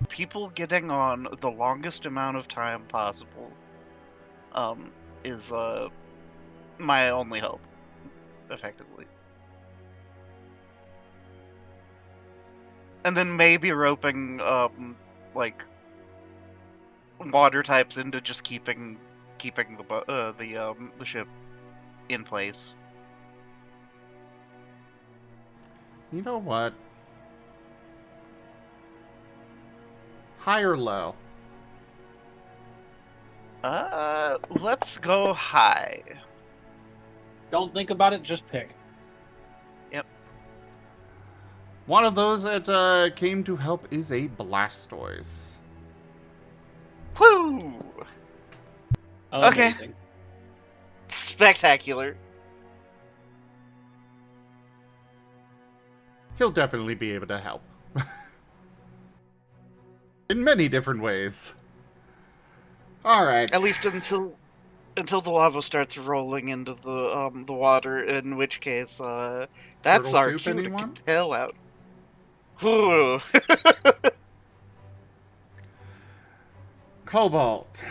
people getting on the longest amount of time possible is my only hope, effectively. And then maybe roping like water types into just keeping the ship in place. You know what? High or low? Let's go high. Don't think about it, just pick. Yep. One of those that came to help is a Blastoise. Woo! Okay. Amazing. Spectacular. He'll definitely be able to help. In many different ways. Alright. At least until the lava starts rolling into the water, in which case that's Turtle our soup, cue to anyone? get the hell out. Whew. Cobalt.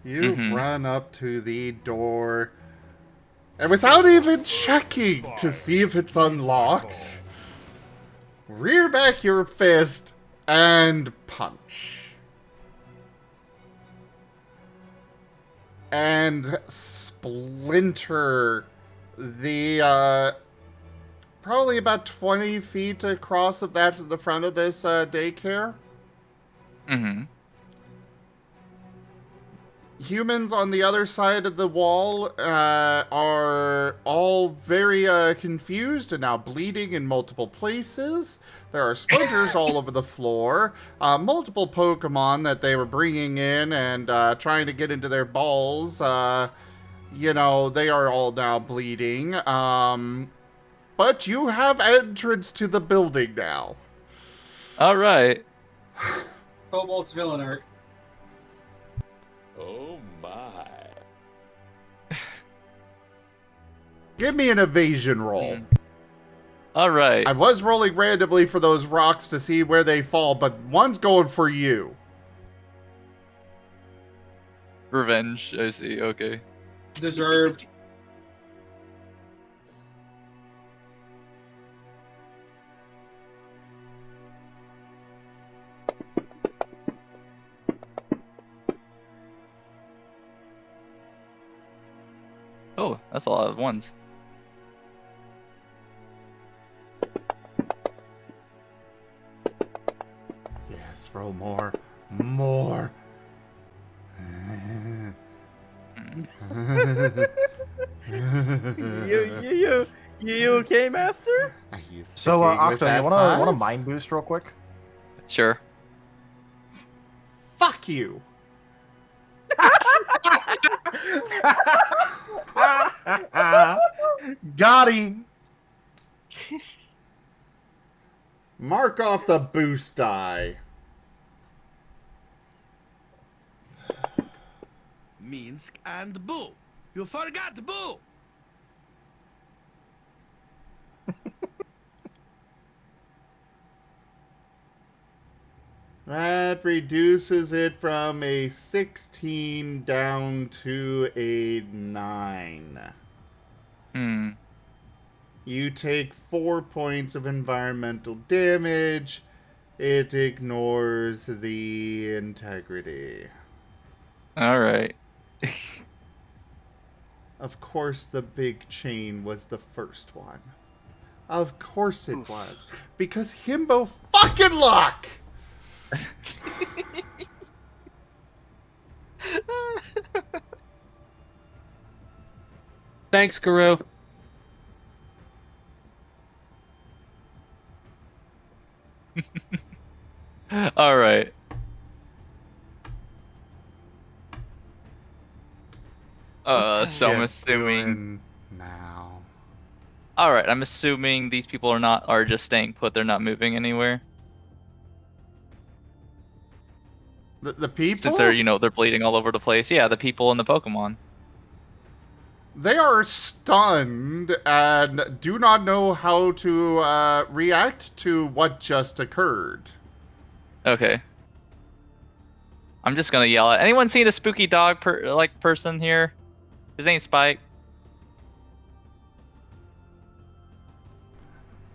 You run up to the door, and without even checking to see if it's unlocked, rear back your fist and punch. And splinter the, probably about 20 feet across of that to the front of this daycare. Mm-hmm. Humans on the other side of the wall are all very confused and now bleeding in multiple places. There are splinters all over the floor. Multiple Pokemon that they were bringing in and trying to get into their balls. You know, they are all now bleeding. But you have entrance to the building now. All right. Cobalt's villain art. Oh my. Give me an evasion roll. All right. I was rolling randomly for those rocks to see where they fall, but one's going for you. Revenge. I see. Okay. Deserved. Oh, that's a lot of ones. Yes, roll more. More. You okay, Master? Are you So, sticking with Octo, that you wanna five? mind boost real quick? Sure. Fuck you. Got him. Mark off the boost die. Minsk and Boo. You forgot Boo. That reduces it from a 16 down to a 9. Hmm. You take 4 points of environmental damage. It ignores the integrity. All right. Of course, the big chain was the first one. Of course it was. Because himbo fucking luck! Thanks, Guru. All right. So I'm assuming. Doing now. All right, I'm assuming these people are just staying put. They're not moving anywhere The people? since they're bleeding all over the place. Yeah, the people and the Pokemon. They are stunned and do not know how to react to what just occurred. Okay. I'm just gonna yell at anyone seen a spooky dog person here? His name's Spike.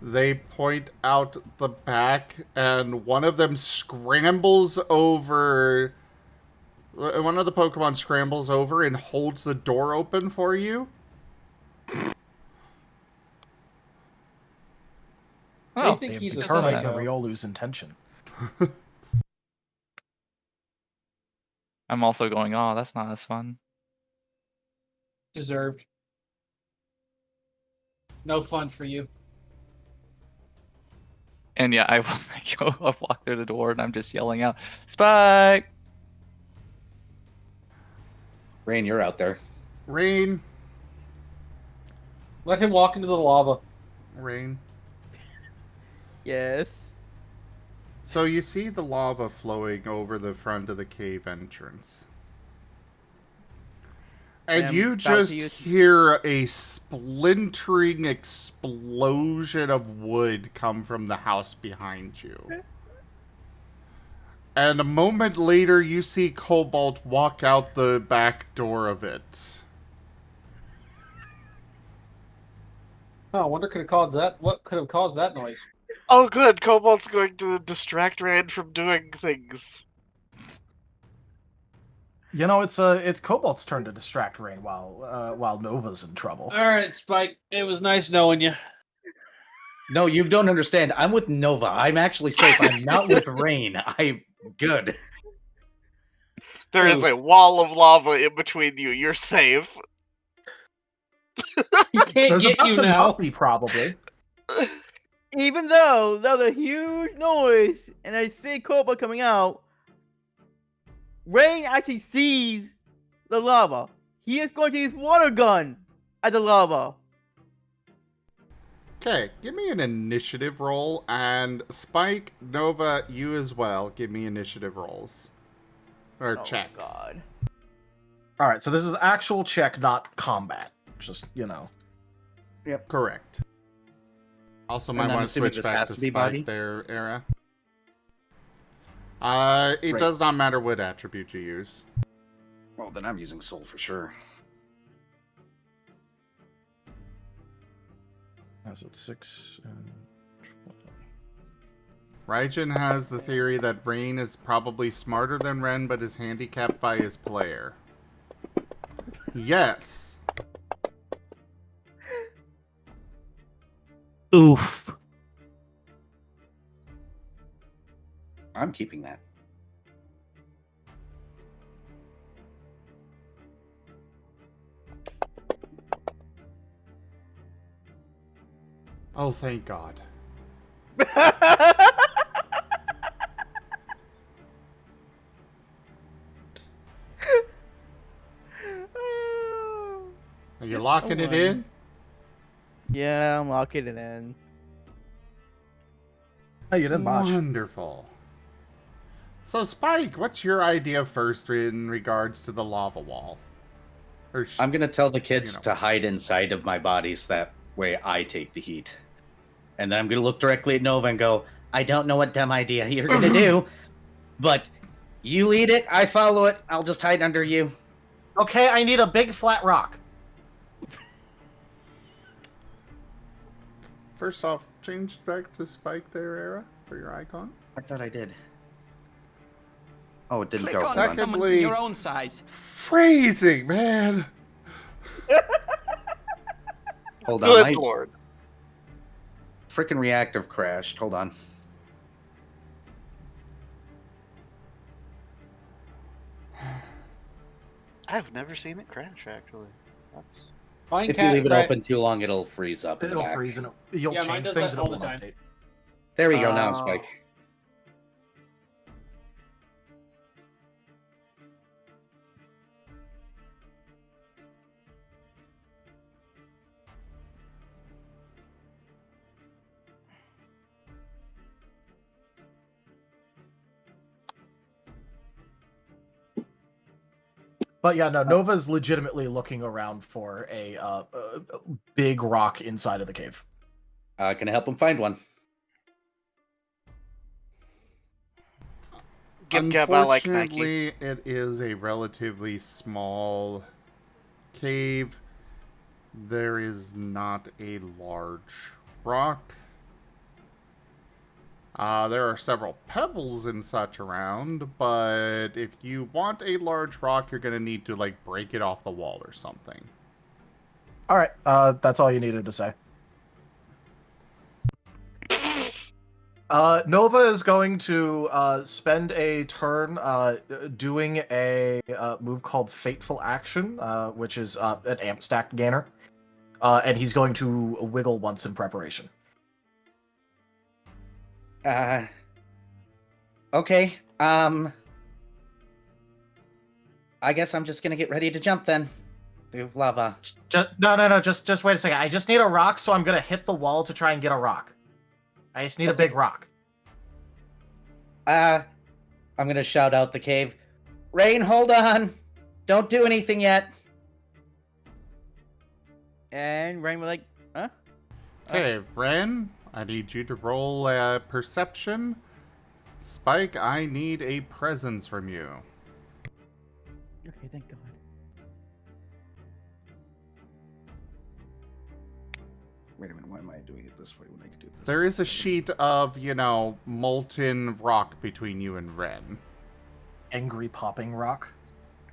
They point out the back, and one of them scrambles over. One of the Pokemon scrambles over and holds the door open for you. I Oh, think They have he's a determined psycho. Riolu's intention. I'm also going. Oh, that's not as fun. Deserved. No fun for you. And yeah, I walk through the door and I'm just yelling out, Spike! Rain, you're out there. Rain. Let him walk into the lava. Rain. Yes. So you see the lava flowing over the front of the cave entrance. And I'm you about to just use- hear a splintering explosion of wood come from the house behind you. And a moment later, you see Cobalt walk out the back door of it. Oh, I wonder could have caused that. What could have caused that noise? Oh, good. Cobalt's going to distract Rand from doing things. You know, it's Cobalt's turn to distract Rain while Nova's in trouble. All right, Spike. It was nice knowing you. No, you don't understand. I'm with Nova. I'm actually safe. I'm not with Rain. I'm good. There is a wall of lava in between you. You're safe. He can't There's get about you to now. not be, probably. Even though that was a huge noise, and I see Cobalt coming out, Rain actually sees the lava. He is going to use water gun at the lava. Okay, give me an initiative roll, and Spike, Nova, you as well, give me initiative rolls. Or checks. God. All right, so this is actual check, not combat. Just, you know. Correct. Also, And might I'm want to assuming switch this back has to to be Spike body? there, Era. It Right. does not matter what attribute you use. Well, then I'm using soul for sure. That's it, 6 and 20. Raijin has the theory that Rain is probably smarter than Ren, but is handicapped by his player. Yes. Oof. I'm keeping that. Oh, thank God. Are you locking it in? Yeah, I'm locking it in. Hey, you didn't botch. Wonderful. So, Spike, what's your idea first in regards to the lava wall? Or I'm gonna tell the kids you know. to hide inside of my bodies. That way, I take the heat. And then I'm gonna look directly at Nova and go, "I don't know what dumb idea you're gonna do, but you lead it. I follow it. I'll just hide under you." Okay, I need a big flat rock. First off, change back to Spike there, Era, for your icon. I thought I did. Oh, it didn't Click go. on Hold on. someone Secondly- your own size. Phrasing, man! Hold on. Good My lord. freaking reactive crashed. Hold on. I've never seen it crash, actually. That's... Fine If you cat, leave it crack. open too long, it'll freeze up. in the It'll back. freeze and you'll Yeah, mine change does things that and it all won't the time. update. There we go. Now I'm Oh. Spike. But yeah, no, Nova's legitimately looking around for a big rock inside of the cave. Can I help him find one? Give Gab I like Nike. Unfortunately, it is a relatively small cave. There is not a large rock. There are several pebbles and such around, but if you want a large rock, you're going to need to, like, break it off the wall or something. All right, that's all you needed to say. Nova is going to spend a turn doing a move called Fateful Action, which is an amp stack gainer. And he's going to wiggle once in preparation. Okay. I guess I'm just gonna get ready to jump then. Through lava. No. Just wait a second. I just need a rock, so I'm gonna hit the wall to try and get a rock. I just need a big rock. I'm gonna shout out the cave. Rain, hold on. Don't do anything yet. And Rain was like, huh? Okay, Ren, I need you to roll a perception. Spike, I need a presence from you. Okay, thank God. Wait a minute, why am I doing it this way when I can do it this There way? is a sheet of, molten rock between you and Ren. Angry popping rock.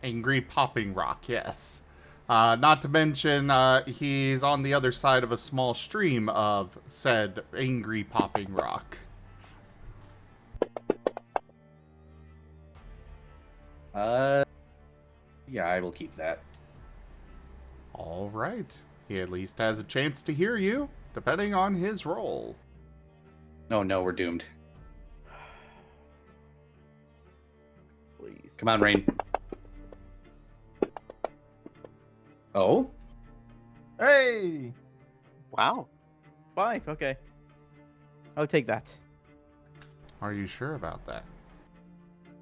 Angry popping rock, yes. Not to mention, he's on the other side of a small stream of said angry popping rock. Yeah, I will keep that. All right. He at least has a chance to hear you, depending on his roll. Oh no, we're doomed. Please. Come on, Rain. Oh? Hey! Wow. 5, okay. I'll take that. Are you sure about that?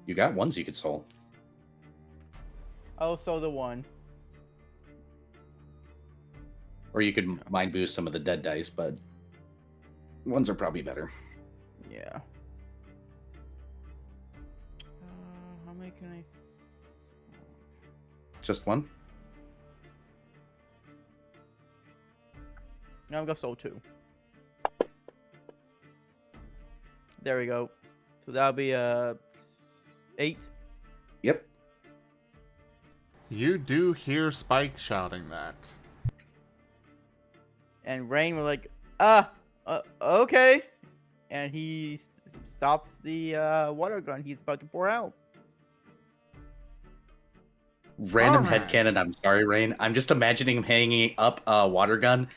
You got ones you could soul. Also the 1. Or you could mind boost some of the dead dice, but ones are probably better. Yeah. How many can I... Just one? No, I'm gonna soul 2. There we go. So that'll be 8. Yep. You do hear Spike shouting that. And Rain was like, okay. And he stops the water gun he's about to pour out. Random Alright. headcanon, I'm sorry, Rain. I'm just imagining him hanging up a water gun.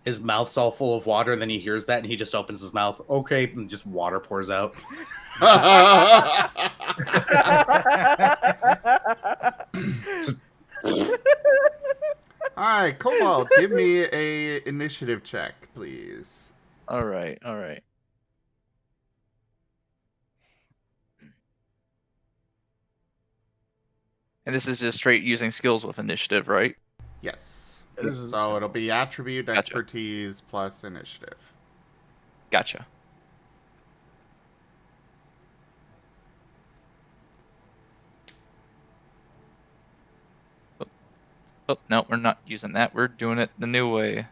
His mouth's all full of water, and then he hears that, and he just opens his mouth. Okay, and just water pours out. Alright, Cobalt, give me a initiative check, please. All right. And this is just straight using skills with initiative, right? Yes. This is- So it'll be attribute, Gotcha. expertise, plus initiative. Gotcha. Oh, no, we're not using that. We're doing it the new way.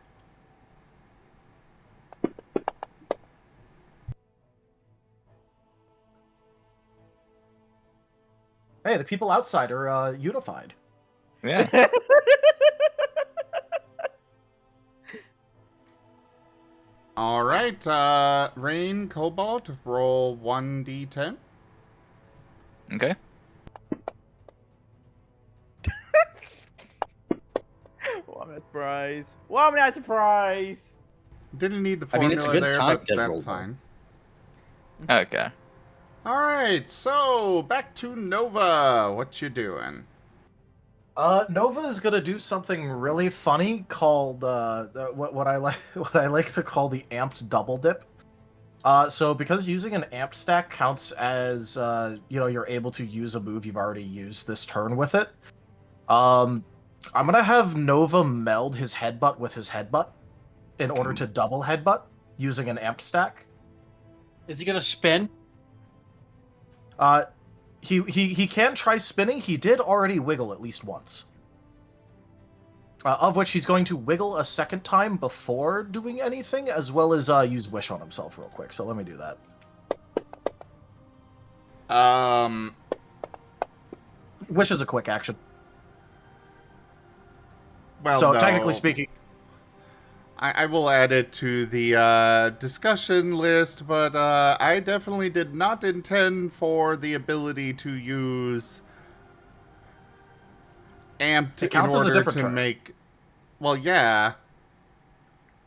Hey, the people outside are unified. Yeah. Alright, Rain, Cobalt, roll 1d10. Okay. Well, I'm not surprised. Well, I'm not surprised. Didn't need the I mean, it's a formula good there, time but to that's roll, though. fine. Okay. Alright, so back to Nova. What you doing? Nova is gonna do something really funny called what I like to call the amped double dip. So because using an amped stack counts as you're able to use a move you've already used this turn with it. I'm gonna have Nova meld his headbutt with his headbutt in order to double headbutt using an amped stack. Is he gonna spin? He can try spinning. He did already wiggle at least once. Of which he's going to wiggle a second time before doing anything, as well as use Wish on himself real quick. So let me do that. Wish is a quick action. Well, so no. technically speaking... I will add it to the discussion list, but I definitely did not intend for the ability to use amped It counts in as a order different to turn. make... Well, yeah.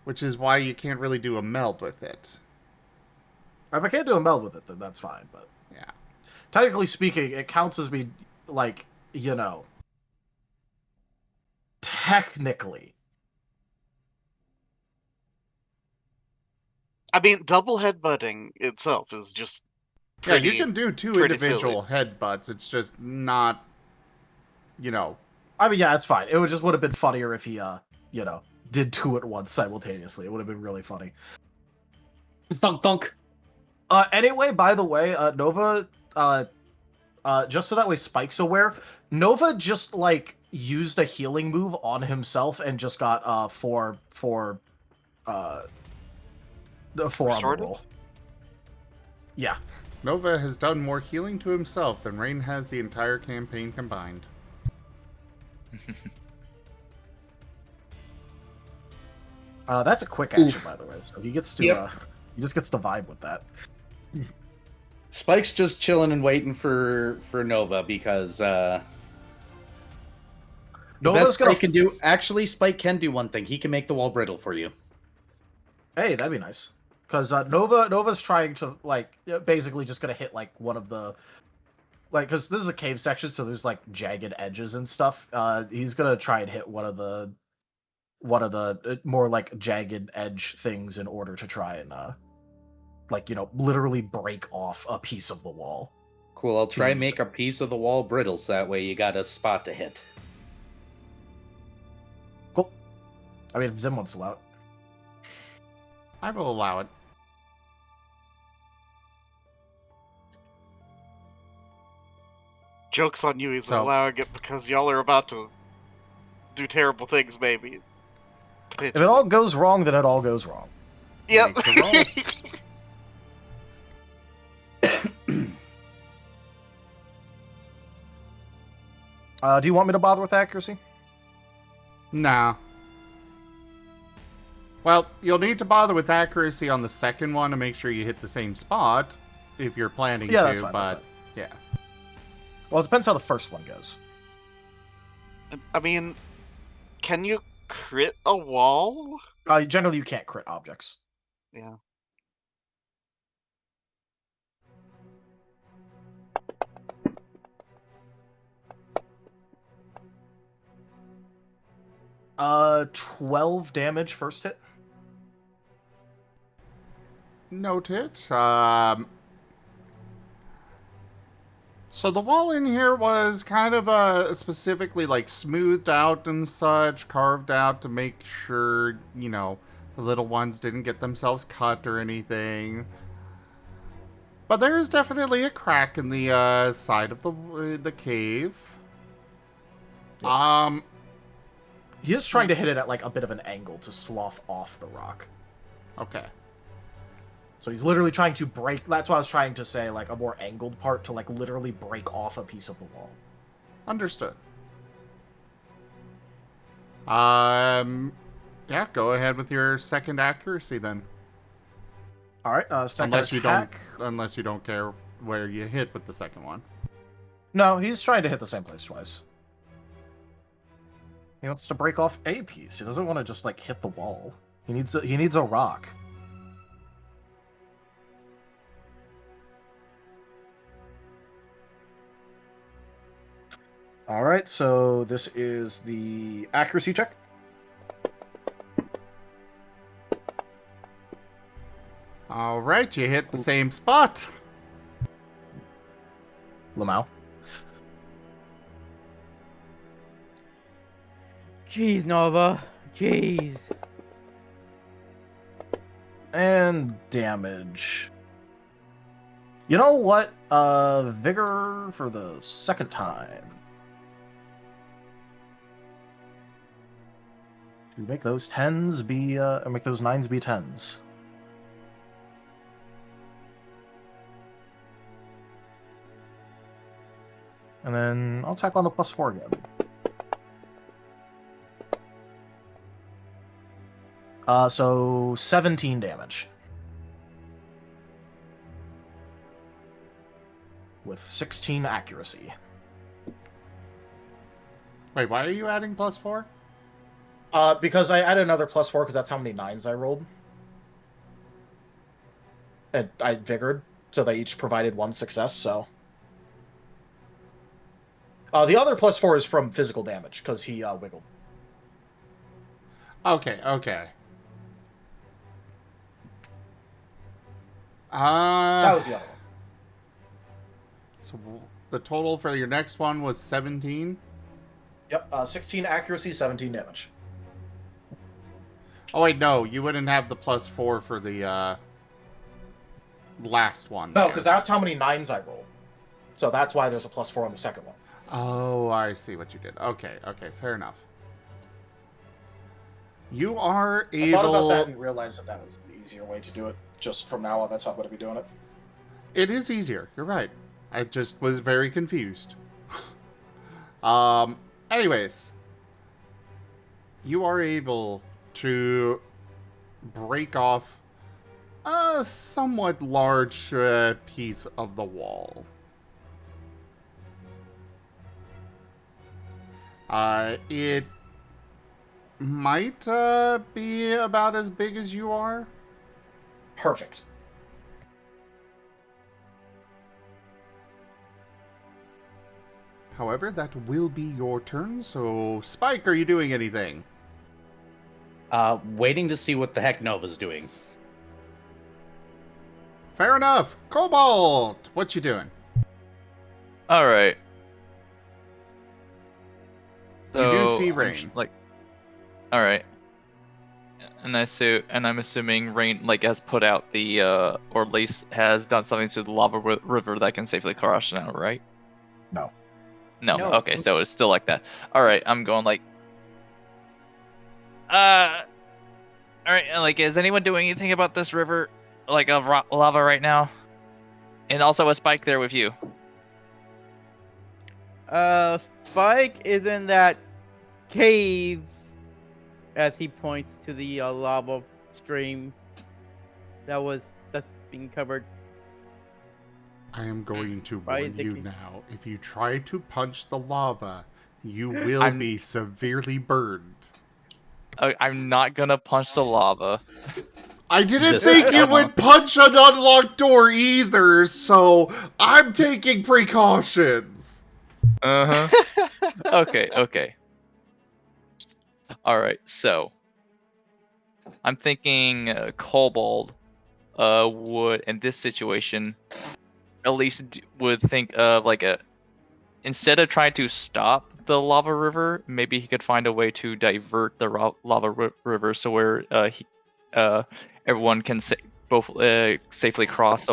Which is why you can't really do a meld with it. If I can't do a meld with it, then that's fine. But Yeah. technically speaking, it counts as me, like, technically. I mean, double headbutting itself is just Yeah, pretty, you can do two pretty individual headbutts. It's just not, I mean, yeah, it's fine. It would have been funnier if he, did two at once simultaneously. It would have been really funny. Thunk thunk. Anyway, by the way, Nova, just so that way Spike's aware, Nova just, like, used a healing move on himself and just got, four on the roll. Yeah. Nova has done more healing to himself than Rain has the entire campaign combined. That's a quick action, by the way, so he gets to, he just gets to vibe with that. Spike's just chilling and waiting for Nova because Nova's gonna Spike can do. Actually, Spike can do one thing. He can make the wall brittle for you. Hey, that'd be nice. Because Nova's trying to, like, basically just gonna hit, like, one of the, like, because this is a cave section, so there's, like, jagged edges and stuff. He's gonna try and hit one of the more, like, jagged edge things in order to try and, like, literally break off a piece of the wall. Cool, I'll try and make a piece of the wall brittle, so that way you got a spot to hit. Cool. I mean, if Zim wants to allow it. I will allow it. Joke's on you, he's allowing it because y'all are about to do terrible things, maybe. If it all goes wrong, then it all goes wrong. Yep. Do you want me to bother with accuracy? Nah. Well, you'll need to bother with accuracy on the second one to make sure you hit the same spot if you're planning to, that's fine, but yeah. Well, it depends how the first one goes. I mean, can you crit a wall? Generally, you can't crit objects. Yeah. Uh, 12 damage first hit. Noted. So the wall in here was kind of specifically like smoothed out and such, carved out to make sure, the little ones didn't get themselves cut or anything. But there is definitely a crack in the side of the cave. Yeah. He is trying to hit it at, like, a bit of an angle to slough off the rock. Okay. So he's literally trying to break... That's why I was trying to say, like, a more angled part to, like, literally break off a piece of the wall. Understood. Yeah, go ahead with your second accuracy then. Alright, second unless attack. Unless you don't care where you hit with the second one. No, he's trying to hit the same place twice. He wants to break off a piece. He doesn't want to just, like, hit the wall. He needs a rock. Alright, so this is the accuracy check. Alright, you hit the same spot. Lamau. Jeez, Nova. Jeez. And damage. You know what? Vigor for the second time. To make those 10s be, or make those 9s be 10s. And then I'll attack on the +4 again. So 17 damage. With 16 accuracy. Wait, why are you adding +4? Because I added another +4 because that's how many 9s I rolled. and I vigored, so they each provided 1 success, so... the other +4 is from physical damage, because he wiggled. Okay, okay. That was the other one. So the total for your next one was 17? Yep, 16 accuracy, 17 damage. Oh wait, no, you wouldn't have the +4 for the last one. No, because that's how many 9s I rolled. So that's why there's a +4 on the second one. Oh, I see what you did. Okay, okay, fair enough. You are able... I thought about that and realized that that was the easier way to do it. Just from now on, that's how I'm going to be doing it. It is easier, you're right. I just was very confused. Anyways. You are able to break off a somewhat large piece of the wall. It might be about as big as you are. Perfect. However, that will be your turn, so Spike, are you doing anything? Waiting to see what the heck Nova's doing. Fair enough. Cobalt, what you doing? All right. You do So, see I'm rain. all right. And I'm assuming Rain has put out the or at least has done something to the lava river that can safely cross now, right? No. No. No. Okay, so it's still like that. All right, I'm going all right, is anyone doing anything about this river, of lava right now? And also a Spike there with you. Spike is in that cave as he points to the lava stream that's being covered. I am going to By warn the you cave. now. If you try to punch the lava, you will be severely burned. I'm not gonna punch the lava. I didn't This- think you Uh-huh. would punch an unlocked door either, so I'm taking precautions. Uh-huh. Okay. All right, so I'm thinking Cobalt would, in this situation, at least would think of instead of trying to stop the lava river, maybe he could find a way to divert the lava river so where everyone can both safely cross.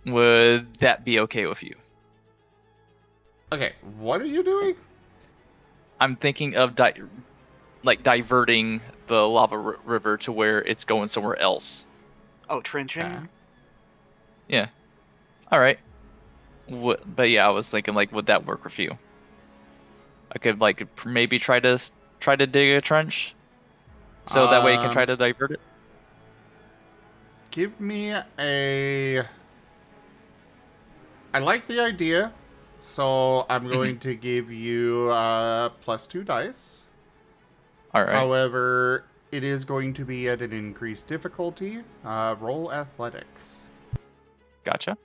Would that be okay with you? Okay, what are you doing? I'm thinking of diverting the lava river to where it's going somewhere else. Oh, trenching? Okay. Yeah. All right. But yeah, I was thinking would that work with you? I could maybe try to dig a trench, so that way you can try to divert it. Give me a... I like the idea, so I'm going to give you +2 dice. All right. However, it is going to be at an increased difficulty. Roll athletics. Gotcha.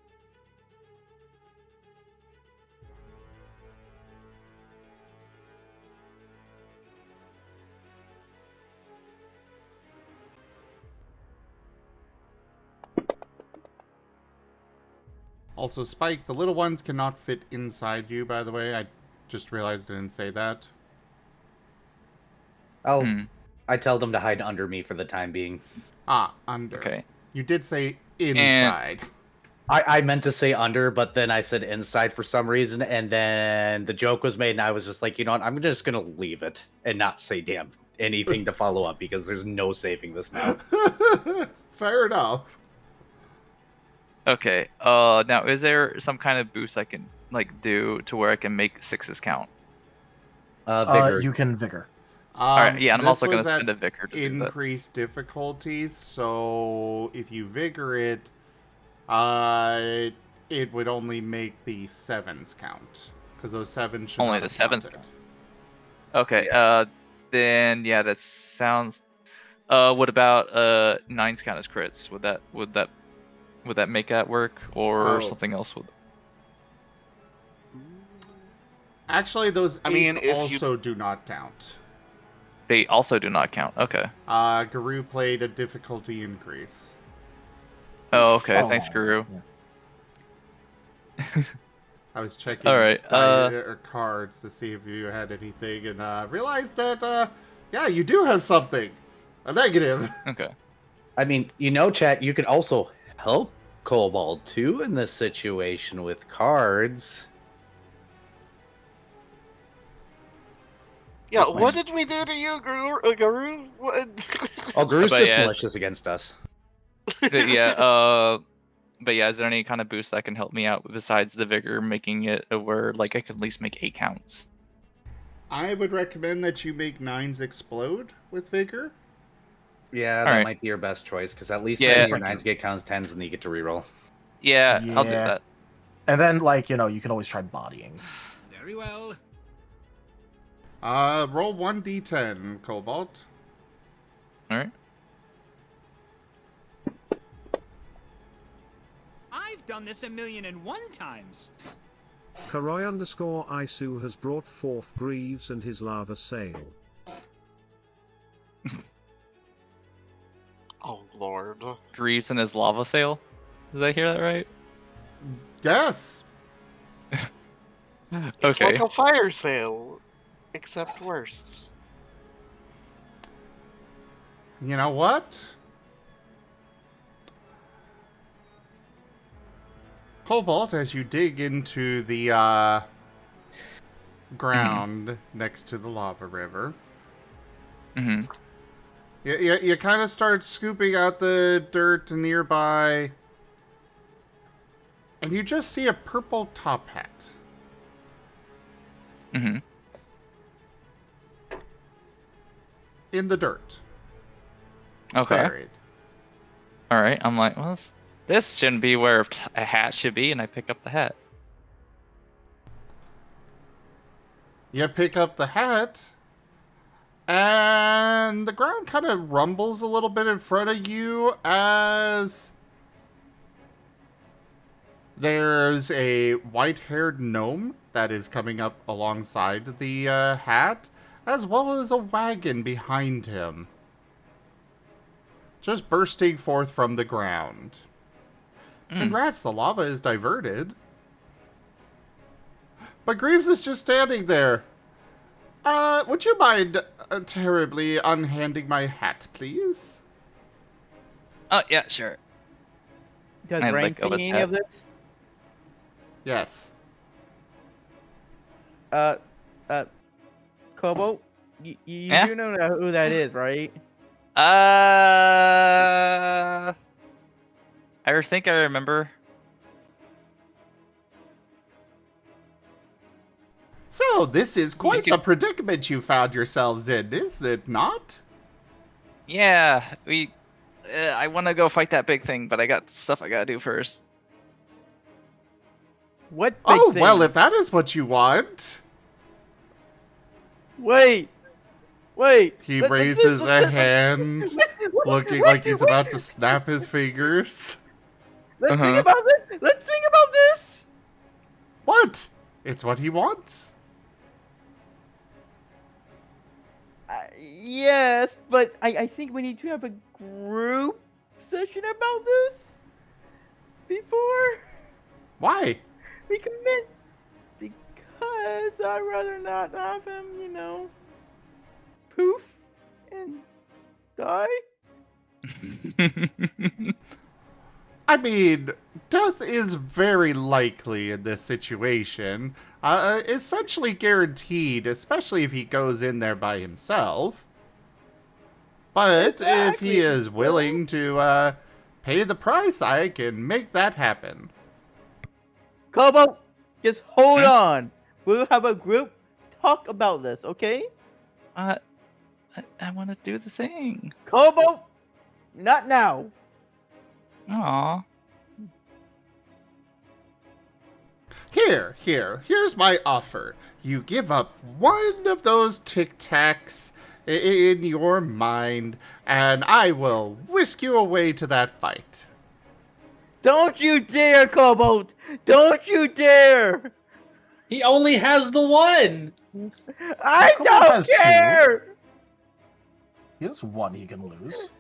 Also, Spike, the little ones cannot fit inside you, by the way. I just realized I didn't say that. I tell them to hide under me for the time being. Ah, under. Okay. You did say inside. I meant to say under, but then I said inside for some reason, and then the joke was made, and I was just like, you know what, I'm just gonna leave it and not say damn anything to follow up because there's no saving this now. Fair enough. Okay. Now is there some kind of boost I can do to where I can make sixes count? Vigor. You can vigor. All right. Yeah, and I'm this also gonna was at spend a Vicar to do that. increased difficulties, so if you vigor it, it would only make the 7s count, because those 7s should Only not the have 7s counted. Okay. Then yeah, that sounds. What about 9's count as crits? Would that make that work, or Oh. something else? Would Actually, those I mean, eights if you- also do not count. they also do not count? Okay. Guru played a difficulty increase. Oh, okay. Thanks, Oh, Guru. yeah. I was checking All right, cards to see if you had anything, and realized that, yeah, you do have something. A negative. Okay. I mean, chat, you could also help Cobalt too in this situation with cards. Yeah, That's what fine. did we do to you, Guru? What? Oh, Guru's But just yeah, malicious against us. But yeah, is there any kind of boost that can help me out besides the vigor, making it where like I could at least make 8 counts? I would recommend that you make 9s explode with vigor. Yeah, that Alright. might be your best choice, because at least Yeah. then your 9s get counts 10s and you get to reroll. Yeah, I'll do Yeah. that. And then, like, you can always try bodying. Very well. Roll 1d10, Cobalt. All right. I've done this 1,000,001 times. Karoy_Isu has brought forth Greaves and his lava sail. Oh lord. Greaves in his lava sail. Did I hear that right? Yes! It's Okay. like a fire sale, except worse. You know what? Cobalt, as you dig into the ground next to the lava river, Mm-hmm. you kind of start scooping out the dirt nearby, and you just see a purple top hat. Mm-hmm. In the dirt. Okay. Buried. All right. I'm like, well, this shouldn't be where a hat should be, and I pick up the hat. You pick up the hat, and the ground kind of rumbles a little bit in front of you as there's a white-haired gnome that is coming up alongside the hat, as well as a wagon behind him, just bursting forth from the ground. Congrats, the lava is diverted. But Greaves is just standing there. Would you mind terribly unhanding my hat, please? Oh yeah, sure. Does I Rain let go of see his any of hat. this? Yes. Cobalt, you Yeah? do know who that is, right? I think I remember. So, this is quite you- the predicament you found yourselves in, is it not? Yeah, I want to go fight that big thing, but I got stuff I gotta do first. What big Oh, thing? well, if that is what you want. Wait. He Let's raises a let's- hand, looking wait, like he's wait. about to snap his fingers. Let's Uh-huh. think about it. Let's think about this. What? It's what he wants. Yes, but I think we need to have a group session about this before Why? we commit. Because I'd rather not have him, poof and die. I mean, death is very likely in this situation. Essentially guaranteed, especially if he goes in there by himself. But if he Exactly, is willing to pay the price, I can make that happen. Cobalt, just hold on. We'll have a group talk about this, okay? I want to do the thing. Cobalt, not now. Aw. Here's my offer. You give up one of those Tic Tacs, in your mind, and I will whisk you away to that fight. Don't you dare, Cobalt! Don't you dare! He only has the one. I Cobalt don't has two. care! He has one he can lose.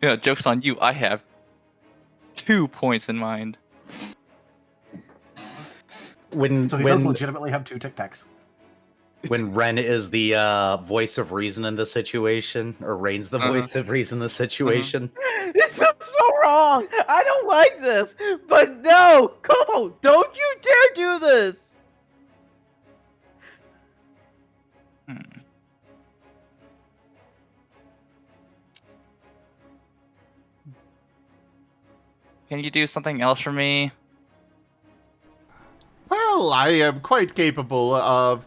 Yeah, joke's on you. I have 2 points in mind. When So he does legitimately have 2 Tic Tacs. when Ren is the voice of reason in the situation, or Rain's the voice of reason in the situation. This feels so wrong! I don't like this! But no! Cobalt, don't you dare do this! Can you do something else for me? Well, I am quite capable of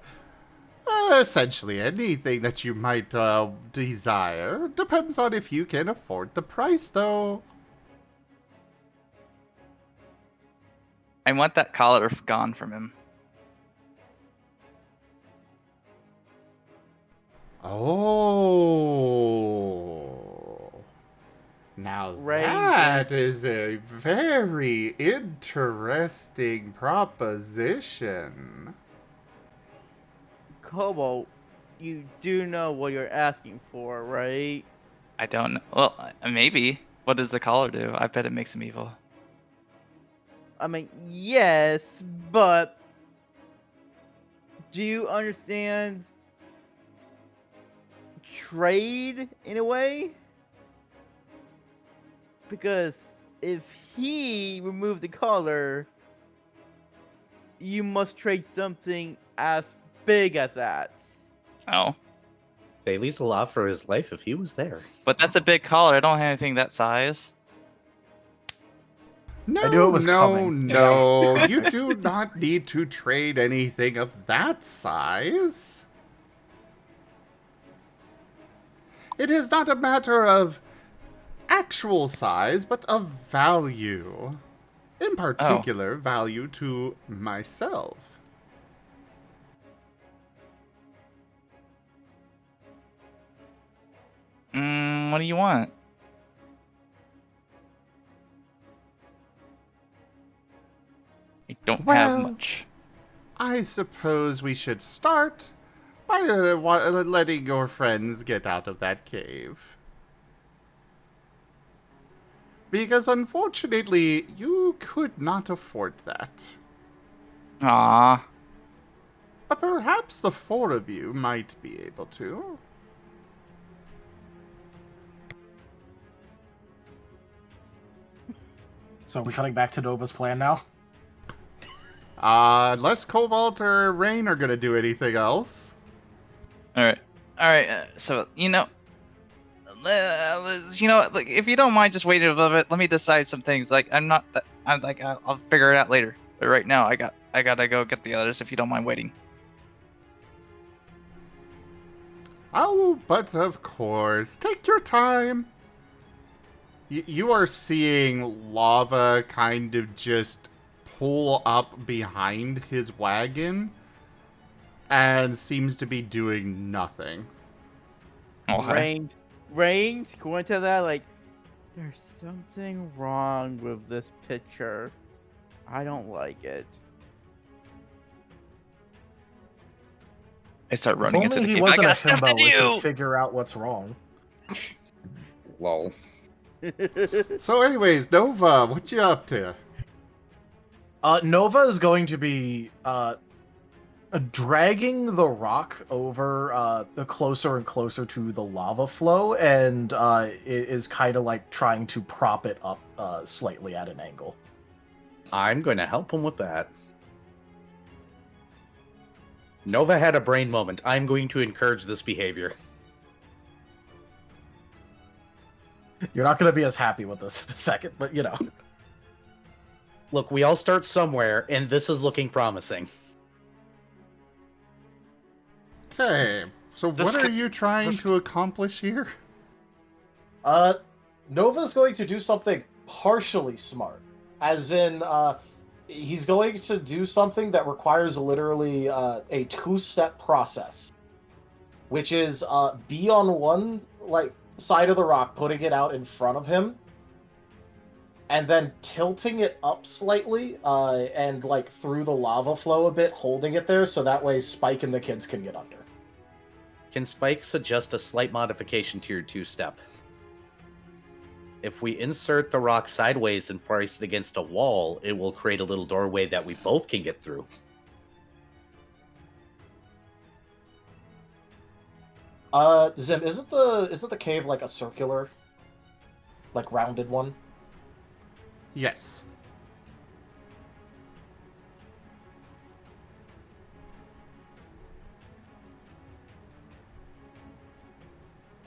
essentially anything that you might desire. Depends on if you can afford the price, though. I want that collar gone from him. Oh. Now that is a very interesting proposition. Cobalt, you do know what you're asking for, right? I don't know. Well, maybe. What does the collar do? I bet it makes him evil. I mean, yes, but do you understand trade in a way? Because if he removed the collar, you must trade something as big as that. Oh. Bailey's a lot for his life if he was there. But that's a big collar. I don't have anything that size. No, I knew it was coming. no. You do not need to trade anything of that size. It is not a matter of actual size, but of value. In particular, value to myself. What do you want? I don't have much. I suppose we should start by letting your friends get out of that cave. Because unfortunately, you could not afford that. Ah. But perhaps the 4 of you might be able to. So are we cutting back to Nova's plan now? Unless Cobalt or Rain are gonna do anything else. Alright. So, like, if you don't mind just waiting a little bit, let me decide some things. Like, I'll figure it out later. But right now, I gotta go get the others if you don't mind waiting. Oh, but of course. Take your time. You are seeing lava kind of just pull up behind his wagon and seems to be doing nothing. Okay. Rain's going to that like, there's something wrong with this picture. I don't like it. I start If running only into the he cave. wasn't I a got stuff himbo, to we do! could figure out what's wrong. Lol. So anyways, Nova, what you up to? Nova is going to be dragging the rock over closer and closer to the lava flow, and is kind of like trying to prop it up slightly at an angle. I'm going to help him with that. Nova had a brain moment. I'm going to encourage this behavior. You're not going to be as happy with this in a second, but you know. Look, we all start somewhere, and this is looking promising. Okay, so what are you trying to accomplish here? Nova's going to do something partially smart. As in, he's going to do something that requires literally a two-step process, which is be on one side of the rock, putting it out in front of him, and then tilting it up slightly and through the lava flow a bit, holding it there so that way Spike and the kids can get under. Can Spike suggest a slight modification to your two-step? If we insert the rock sideways and place it against a wall, it will create a little doorway that we both can get through. Zim, isn't the cave like a circular, rounded one? Yes.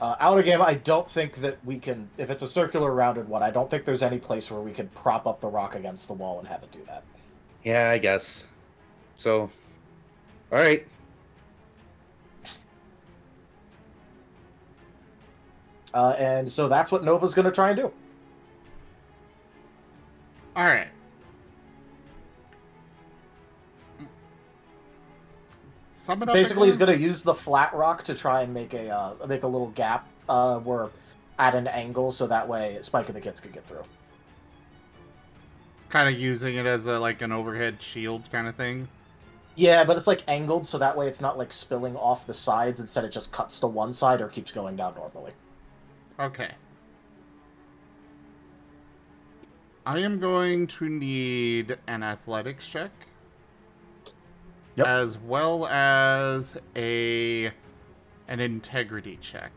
Out of game, I don't think that we can, if it's a circular rounded one, I don't think there's any place where we can prop up the rock against the wall and have it do that. Yeah, I guess. So, alright. And so that's what Nova's going to try and do. Alright. Basically, he's going to use the flat rock to try and make a little gap where at an angle, so that way Spike and the kids can get through. Kind of using it as an overhead shield kind of thing. Yeah, but it's angled, so that way it's not spilling off the sides. Instead, it just cuts to one side or keeps going down normally. Okay. I am going to need an athletics check. Yep. As well as an integrity check.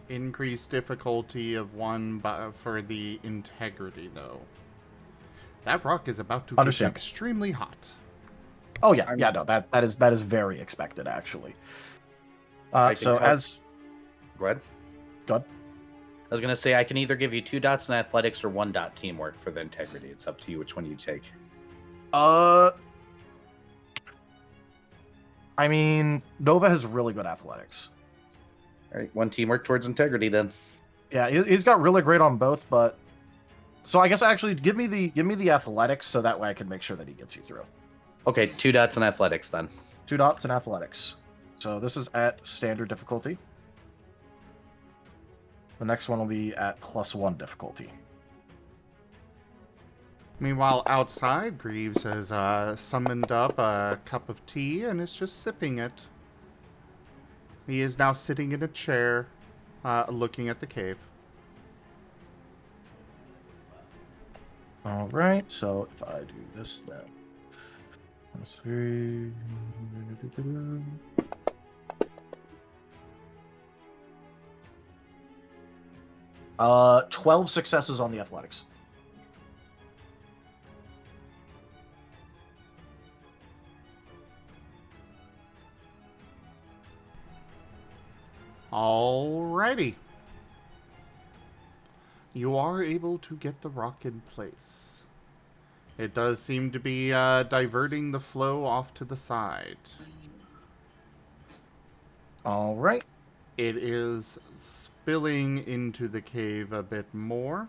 Increased difficulty of 1 for the integrity, though. That rock is about to get extremely hot. Oh yeah, no, that is very expected actually. So as go ahead. Go ahead. I was gonna say I can either give you 2 dots in athletics or 1 dot teamwork for the integrity. It's up to you which one you take. I mean, Nova has really good athletics. All right, 1 teamwork towards integrity then. Yeah, he's got really great on both, but so I guess actually give me the athletics so that way I can make sure that he gets you through. Okay, 2 dots in athletics then. 2 dots in athletics. So this is at standard difficulty. The next one will be at +1 difficulty. Meanwhile, outside, Greaves has summoned up a cup of tea and is just sipping it. He is now sitting in a chair, looking at the cave. All right, so if I do this, then let's see. 12 successes on the athletics. Alrighty. You are able to get the rock in place. It does seem to be diverting the flow off to the side. Alright. It is spilling into the cave a bit more.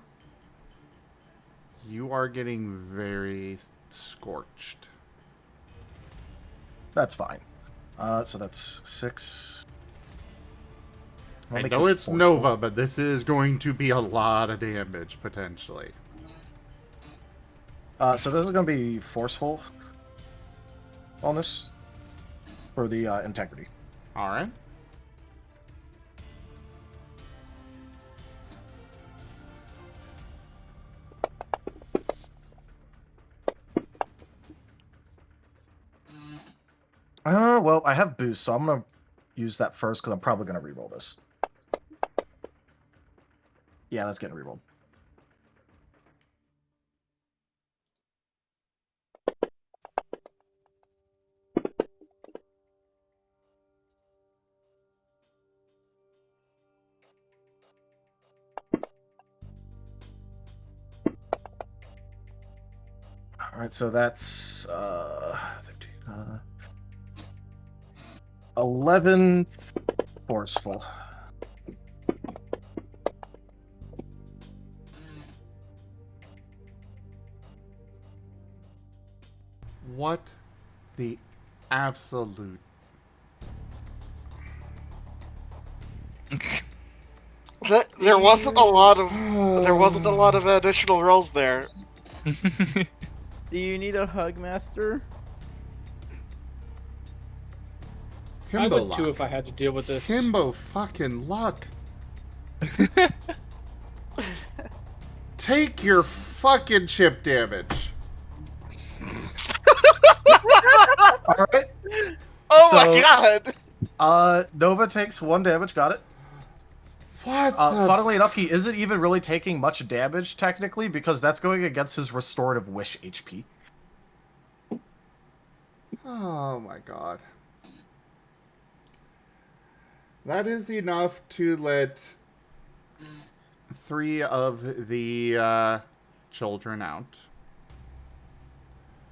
You are getting very scorched. That's fine. So that's 6. I know it's Nova, but this is going to be a lot of damage, potentially. So this is going to be forceful on this for the integrity. All right. Well, I have boost, so I'm going to use that first because I'm probably going to reroll this. Yeah, that's getting rerolled. All right, so that's 15, 11 forceful. What the absolute... There wasn't a lot of additional rolls there. Do you need a hug, Master? I Himbo would luck. too if I had to deal with this. Himbo fucking luck. Take your fucking chip damage. All right. Oh So- my god! Nova takes 1 damage. Got it. What? Funnily enough, he isn't even really taking much damage technically because that's going against his restorative wish HP. Oh my god. That is enough to let 3 of the children out.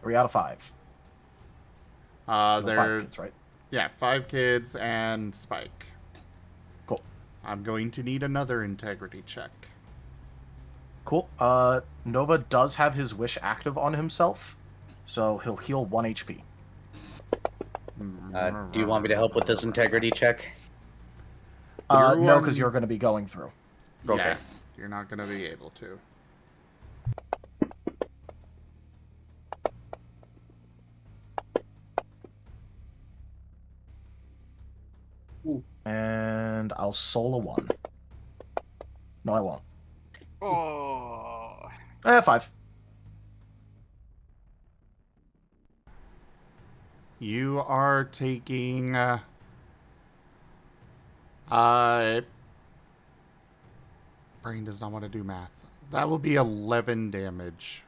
3 out of 5. No, They're 5 kids, right? Yeah, 5 kids and Spike. Cool. I'm going to need another integrity check. Cool. Nova does have his wish active on himself, so he'll heal 1 HP. Do you want me to help with this integrity check? No, because you're going to be going through. Okay. Yeah, you're not going to be able to. And I'll soul a 1. No, I won't. Oh. 5. You are taking... Brain does not want to do math. That will be 11 damage.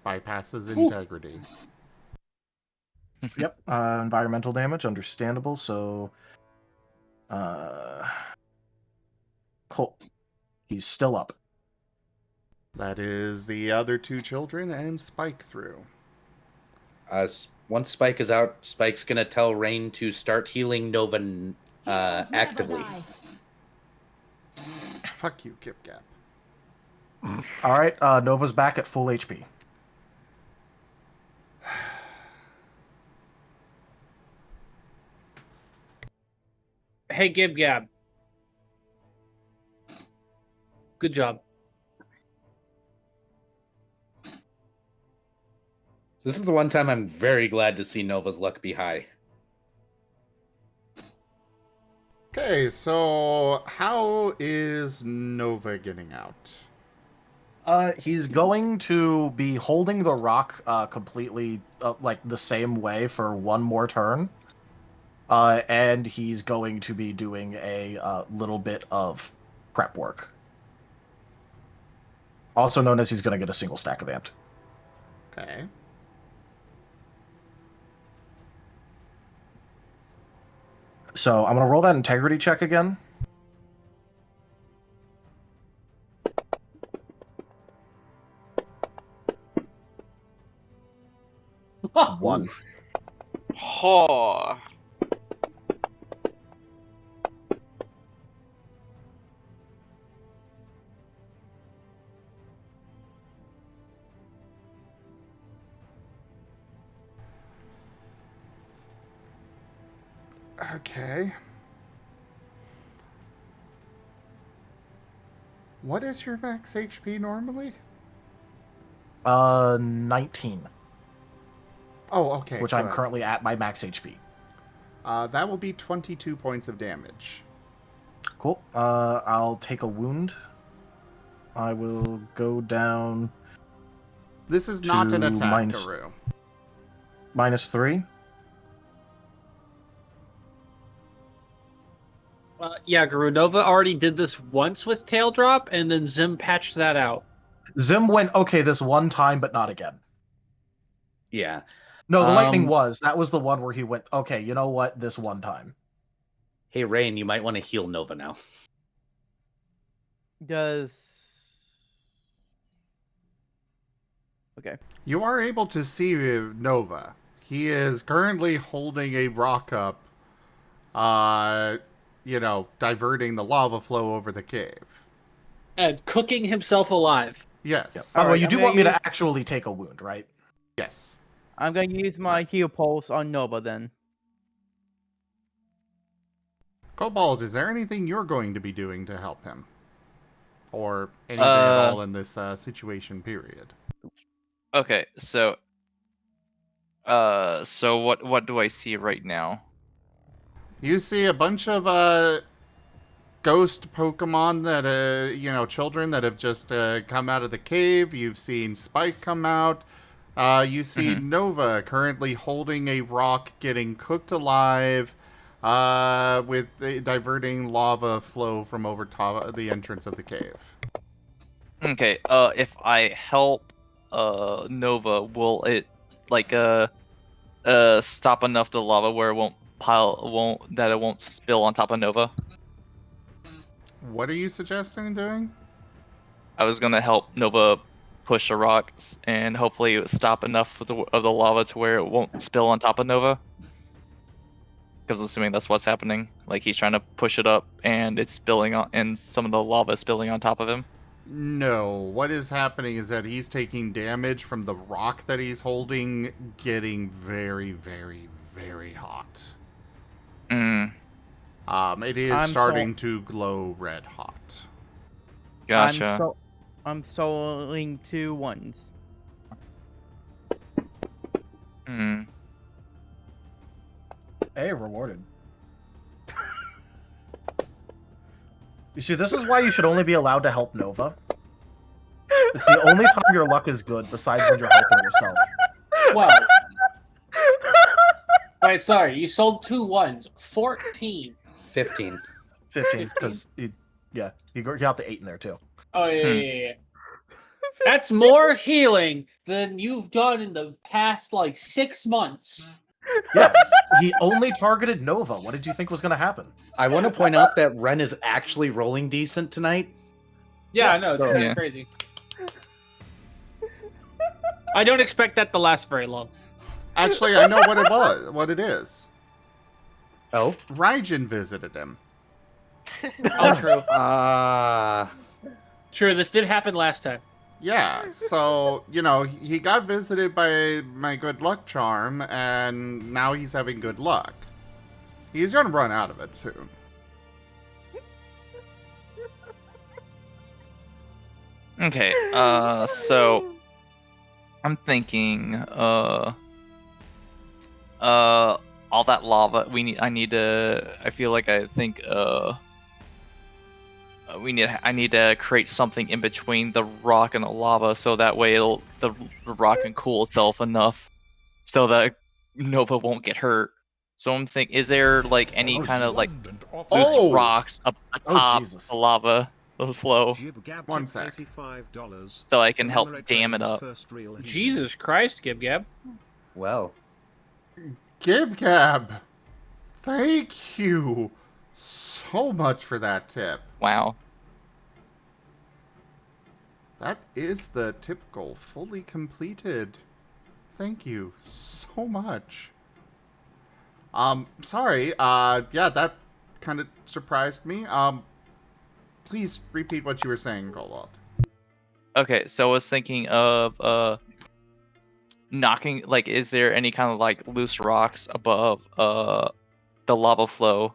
Bypasses integrity. Yep. Environmental damage, understandable. So, cool. He's still up. That is the other 2 children and Spike through. Once Spike is out, Spike's gonna tell Rain to start healing Nova actively. Fuck you, Kip Gap. All right. Nova's back at full HP. Hey, Gib Gab. Good job. This is the one time I'm very glad to see Nova's luck be high. Okay, so how is Nova getting out? He's going to be holding the rock completely like the same way for 1 more turn. And he's going to be doing a little bit of prep work. Also known as he's going to get a single stack of amped. Okay. So I'm going to roll that integrity check again. One. Oh. Okay. What is your max HP normally? 19. Oh, okay. Which I'm good. currently at my max HP. That will be 22 points of damage. Cool. I'll take a wound. I will go down. This is not an to attack, -3. Yeah, Guru Nova already did this once with Tail Drop, and then Zim patched that out. Zim went okay this one time, but not again. Yeah. No, the lightning that was the one where he went, okay, you know what, this one time. Hey, Rain, you might want to heal Nova now. Does... Okay. You are able to see Nova. He is currently holding a rock up, diverting the lava flow over the cave. And cooking himself alive. Yes. By the way, Alright, you I'm do gonna want me use- to actually take a wound, right? Yes. I'm gonna use my heal pulse on Nova then. Cobalt, is there anything you're going to be doing to help him? Or anything at all in this situation period? Okay, so what do I see right now? You see a bunch of ghost Pokemon that children that have just come out of the cave. You've seen Spike come out. You see Nova currently holding a rock, getting cooked alive, with diverting lava flow from over top the entrance of the cave. Okay, if I help Nova, will it stop enough the lava where it won't spill on top of Nova? What are you suggesting doing? I was gonna help Nova push the rocks and hopefully it would stop enough of the lava to where it won't spill on top of Nova. Because assuming that's what's happening, like he's trying to push it up and it's spilling on, and some of the lava is spilling on top of him. No, what is happening is that he's taking damage from the rock that he's holding, getting very, very, very hot. It is starting to glow red hot. Gotcha. I'm soloing 2 ones. Hey, rewarded. You see, this is why you should only be allowed to help Nova. It's the only time your luck is good, besides when you're helping yourself. Well. Wait, sorry. You sold 2 ones. 14. 15. 15, because you got the 8 in there, too. Oh, yeah. That's more healing than you've done in the past, 6 months. Yeah, he only targeted Nova. What did you think was going to happen? I want to point out that Ren is actually rolling decent tonight. Yeah, I know. It's kind of crazy. I don't expect that to last very long. Actually, I know what it is. Oh? Raijin visited him. Oh, true. True, this did happen last time. Yeah, so, he got visited by my good luck charm, and now he's having good luck. He's gonna run out of it soon. Okay, so I'm thinking, all that lava I need to create something in between the rock and the lava so that way the rock can cool itself enough so that Nova won't get hurt. So I'm thinking, is there any kind of loose rocks atop the lava flow? One sec. So I can help dam it up. Jesus Christ, Gib Gab. Well. Gib Gab, thank you so much for that tip. Wow. That is the typical fully completed. Thank you so much. Sorry, yeah, that kind of surprised me. Please repeat what you were saying, Cobalt. Okay, so I was thinking of, knocking, is there any kind of, loose rocks above, the lava flow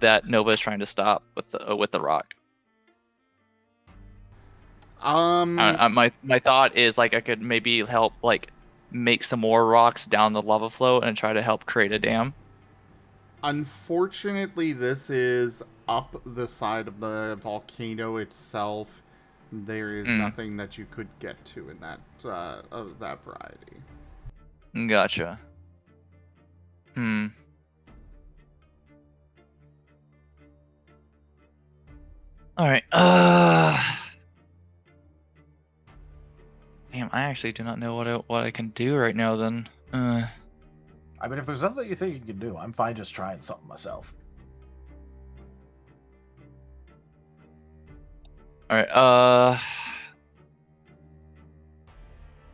that Nova is trying to stop with the rock? My thought is, I could maybe help, make some more rocks down the lava flow and try to help create a dam. Unfortunately, this is up the side of the volcano itself. There is nothing that you could get to in that of that variety. Gotcha. All right. Damn, I actually do not know what I can do right now. Then. I mean, if there's nothing you think you can do, I'm fine just trying something myself. All right.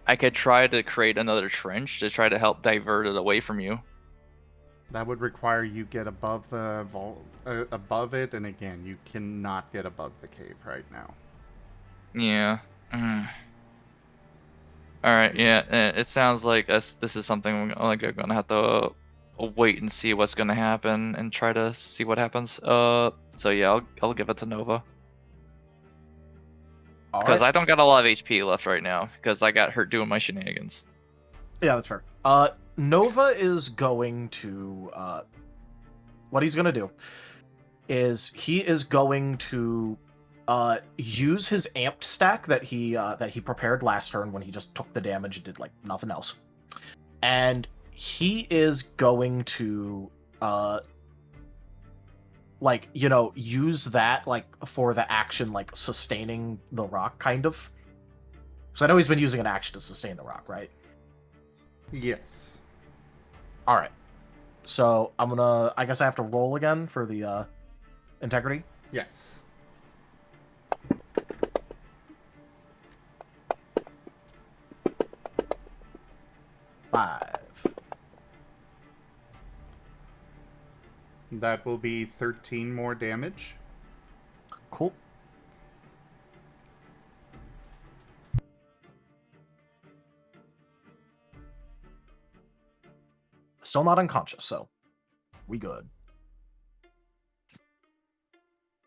I could try to create another trench to try to help divert it away from you. That would require you get above the above it, and again, you cannot get above the cave right now. Yeah. All right, yeah. It sounds like this is something I'm gonna have to wait and see what's gonna happen and try to see what happens. So yeah, I'll give it to Nova All because right. I don't got a lot of HP left right now because I got hurt doing my shenanigans. Yeah, that's fair. Nova is going to what he's gonna do is he is going to use his amped stack that he prepared last turn when he just took the damage and did like nothing else. And he is going to like, you know, use that like for the action, like sustaining the rock kind of. Because I know he's been using an action to sustain the rock, right? Yes. All right. So I guess I have to roll again for the integrity. Yes. Five. That will be 13 more damage. Cool. Still not unconscious, so we good.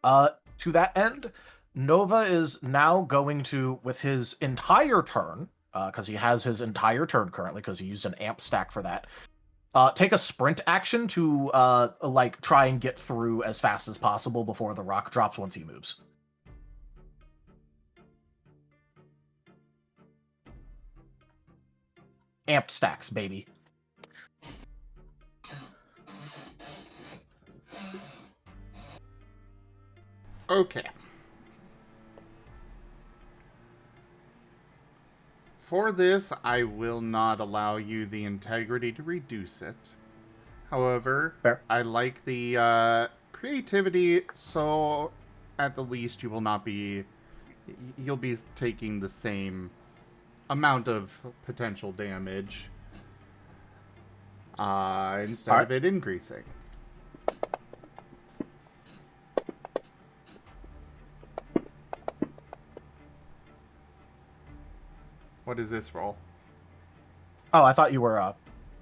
To that end, Nova is now going to, with his entire turn, because he has his entire turn currently, because he used an amp stack for that, take a sprint action to, like, try and get through as fast as possible before the rock drops once he moves. Amped stacks, baby. Okay. For this, I will not allow you the integrity to reduce it. However, Fair. I like the creativity, so at the least you will not be... You'll be taking the same amount of potential damage instead of it increasing. What is this roll? Oh, I thought you were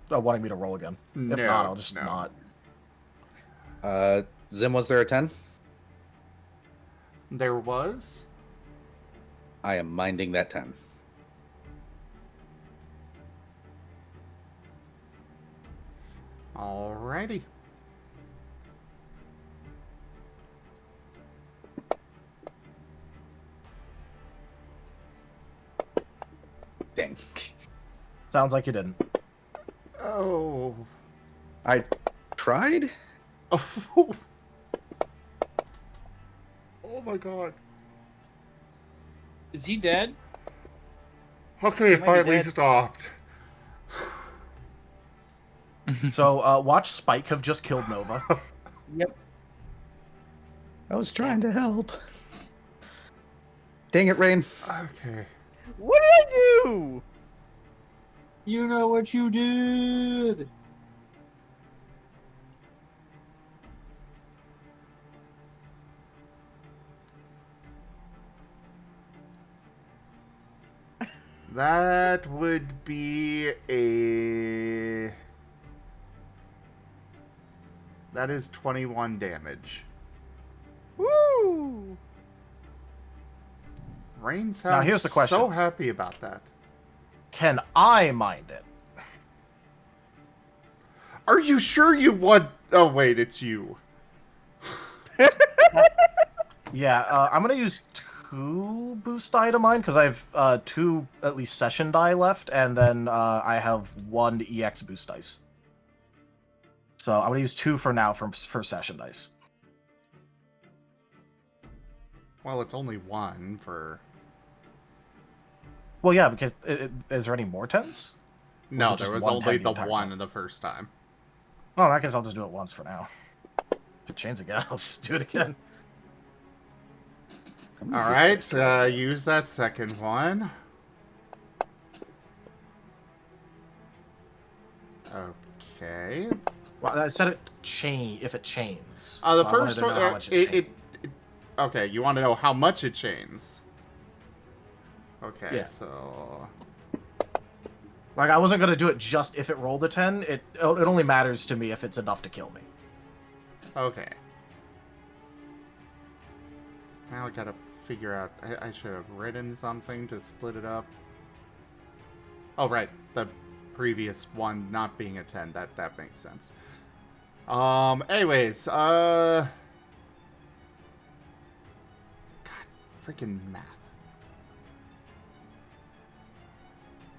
wanting me to roll again. No, If not, I'll just no. not. Zim, was there a 10? There was? I am minding that 10. Alrighty. Dang. Sounds like you didn't. Oh. I tried? Oh. Oh my god. Is he dead? Okay, it Might be finally dead. stopped. So, watch Spike have just killed Nova. Yep. I was trying to help. Dang it, Rain. Okay. What did I do? You know what you did. That would be a... That is 21 damage. Woo! Rain sounds Now, here's the question. so happy about that. Can I mind it? Are you sure you want... Oh, wait, it's you. Yeah, I'm gonna use 2 boost die to mine, because I have 2 at least session die left, and then I have 1 EX boost dice. So I'm gonna use 2 for now for session dice. Well, it's only 1 for... Well, yeah, because is there any more 10s? No, it just there was one only 10 the the entire 1 time? the first time. Well, I guess I'll just do it once for now. If it changes again, I'll just do it again. Alright, use that second one. Okay. Well, I said it if it chains. The So I wanted first to know one, how much it chains. okay, you want to know how much it chains. Okay, Yeah. so... Like, I wasn't going to do it just if it rolled a 10. It only matters to me if it's enough to kill me. Okay. Now I gotta figure out... I should have written something to split it up. Oh, right. The previous one not being a 10. That makes sense. Anyways, God, freaking math.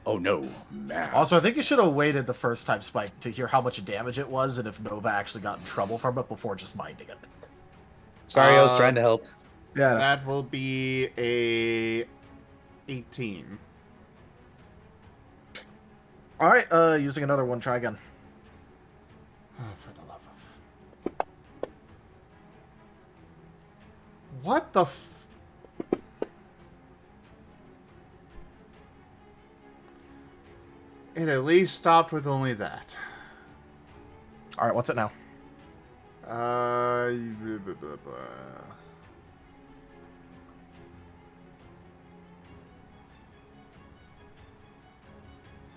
Oh no, math. Also, I think you should have waited the first time Spike to hear how much damage it was and if Nova actually got in trouble from it before just minding it. Sorry, I was trying to help. Yeah. That will be a 18. All right, using another one, try again. Oh, for the love of... What the It at least stopped with only that. All right, what's it now? Blah, blah, blah, blah.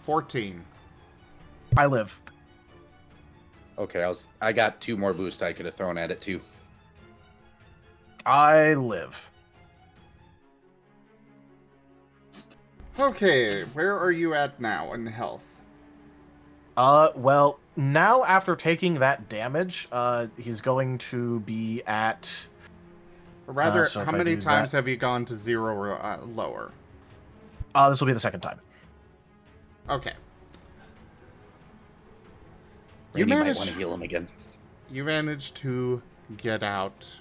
14. I live. Okay, I got 2 more boosts I could have thrown at it too. I live. Okay, where are you at now in health? Well, now after taking that damage, he's going to be at... Or rather, so if how I many do times that- have you gone to 0 or lower? This will be the second time. Okay. You might want to heal him again. You managed to get out.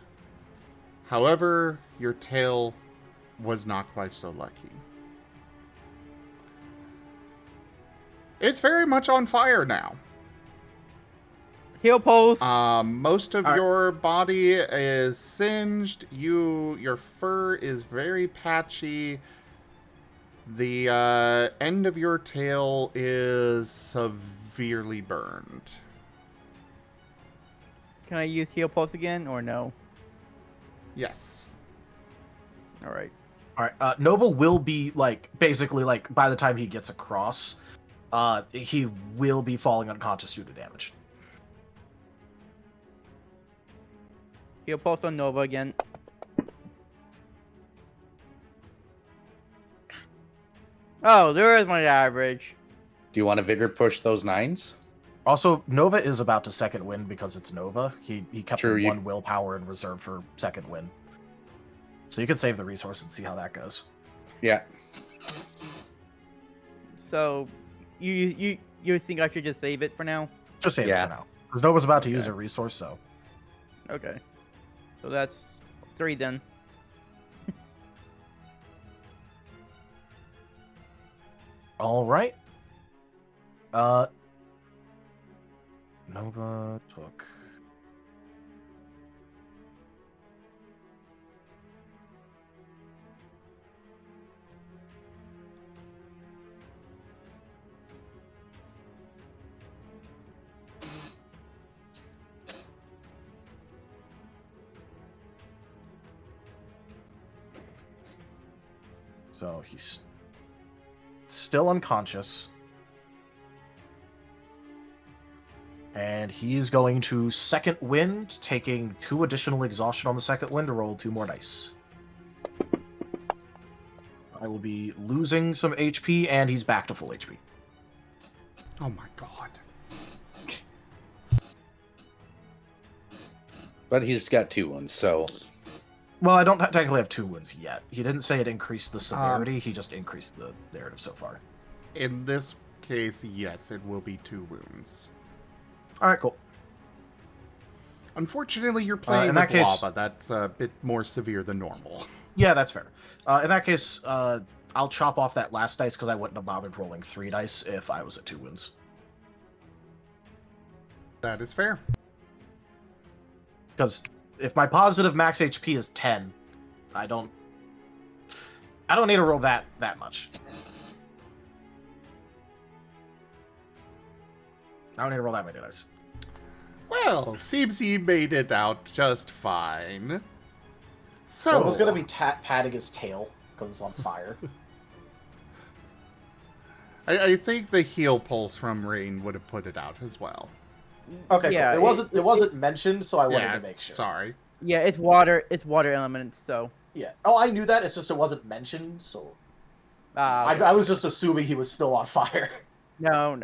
However, your tail was not quite so lucky. It's very much on fire now. Heal pulse. Most of your body is singed. Your fur is very patchy. The end of your tail is severely burned. Can I use heal pulse again or no? Yes. All right. All right, Nova will be, like, basically, like, by the time he gets across, he will be falling unconscious due to damage. Heal pulse on Nova again. Oh, there is my average. Do you want to vigor push those 9s? Also, Nova is about to second wind because it's Nova. He kept True, one willpower in reserve for second wind. So you can save the resource and see how that goes. Yeah. So, you think I should just save it for now? Just save it for now. Because Nova's about to use a resource, so... Okay. So that's 3 then. All right. Nova took... So he's still unconscious. And he's going to second wind, taking 2 additional exhaustion on the second wind to roll 2 more dice. I will be losing some HP, and he's back to full HP. Oh my god. But he's got 2 wounds, so... Well, I don't technically have 2 wounds yet. He didn't say it increased the severity, he just increased the narrative so far. In this case, yes, it will be 2 wounds. Alright, cool. Unfortunately, you're playing in with that case- lava. That's a bit more severe than normal. Yeah, that's fair. In that case, I'll chop off that last dice because I wouldn't have bothered rolling 3 dice if I was at 2 wounds. That is fair. Because if my positive max HP is 10, I don't need to roll that much. I don't need to roll that many dice. Well, seems he made it out just fine. So So I was gonna be patting his tail because it's on fire. I think the heal pulse from Rain would have put it out as well. Okay, Yeah, cool. It wasn't mentioned, so I wanted to make sure. Sorry. Yeah, it's water. It's water elements. So. Yeah. Oh, I knew that. It's just it wasn't mentioned, so Okay. I was just assuming he was still on fire. No.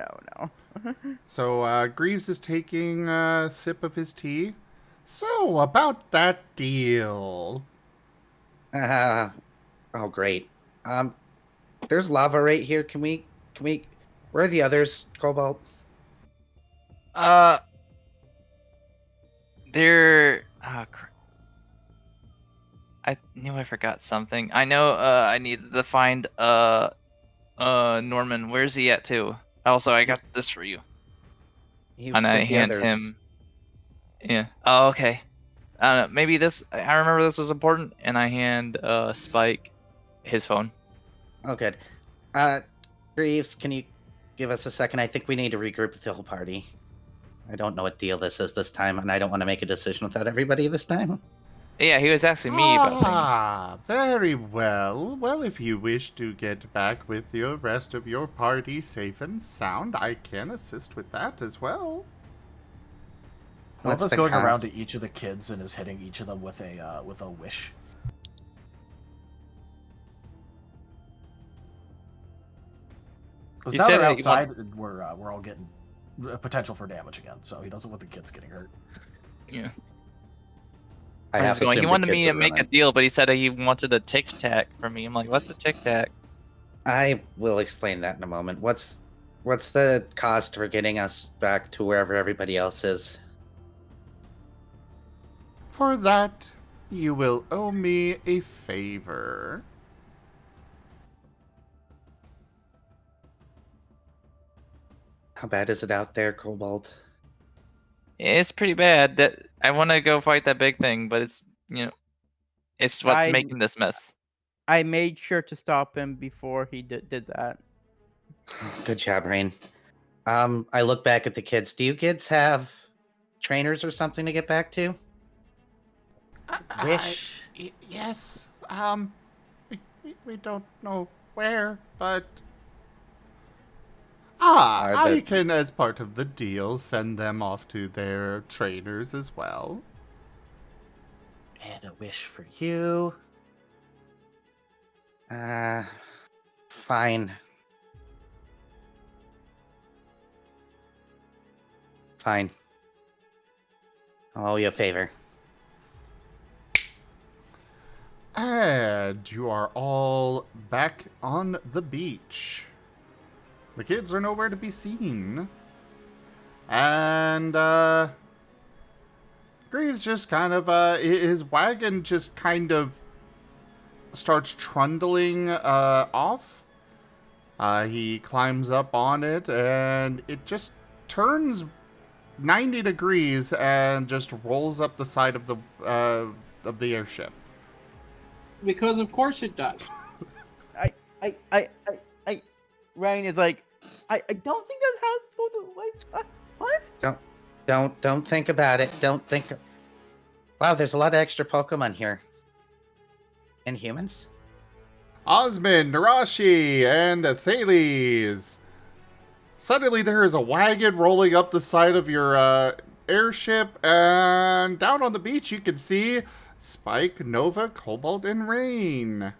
So Greaves is taking a sip of his tea. So about that deal. Oh, great. There's lava right here. Can we? Where are the others, Cobalt? They're. I knew I forgot something. I know. I needed to find. Norman. Where's he at too? Also, I got this for you. He was And I with the hand others. him. Yeah. Oh, okay. Maybe this. I remember this was important, and I hand Spike his phone. Oh, good. Greaves, can you give us a second? I think we need to regroup with the whole party. I don't know what deal this is this time, and I don't want to make a decision without everybody this time. Yeah, he was asking me about things. Ah, very well. Well, if you wish to get back with the rest of your party safe and sound, I can assist with that as well. What's Nova's the going cost? around to each of the kids and is hitting each of them with a wish. Because He now said they're that he outside, we're all getting potential for damage again. So he doesn't want the kids getting hurt. Yeah. I I'm have just going, he assumed the wanted kids me to are make a running. deal, but he said he wanted a tic tac from me. I'm like, what's a tic tac? I will explain that in a moment. What's the cost for getting us back to wherever everybody else is? For that, you will owe me a favor. How bad is it out there, Cobalt? It's pretty bad. That I want to go fight that big thing, but it's it's what's making this mess. I made sure to stop him before he did that. Good job, Rain. I look back at the kids. Do you kids have trainers or something to get back to? Wish. Yes. We don't know where, but I can, as part of the deal, send them off to their trainers as well. And a wish for you. Fine. Fine. I'll owe you a favor. And you are all back on the beach. The kids are nowhere to be seen. And, Greaves just kind of, his wagon just kind of starts trundling, off. He climbs up on it, and it just turns 90 degrees and just rolls up the side of the airship. Because of course it does. Ryan is like, I don't think that's how it's supposed to. Wait, what? Don't think about it. Don't think. Wow, there's a lot of extra Pokemon here. And humans? Osmund, Nerashi, and Thales. Suddenly there is a wagon rolling up the side of your airship, and down on the beach you can see Spike, Nova, Cobalt, and Rain.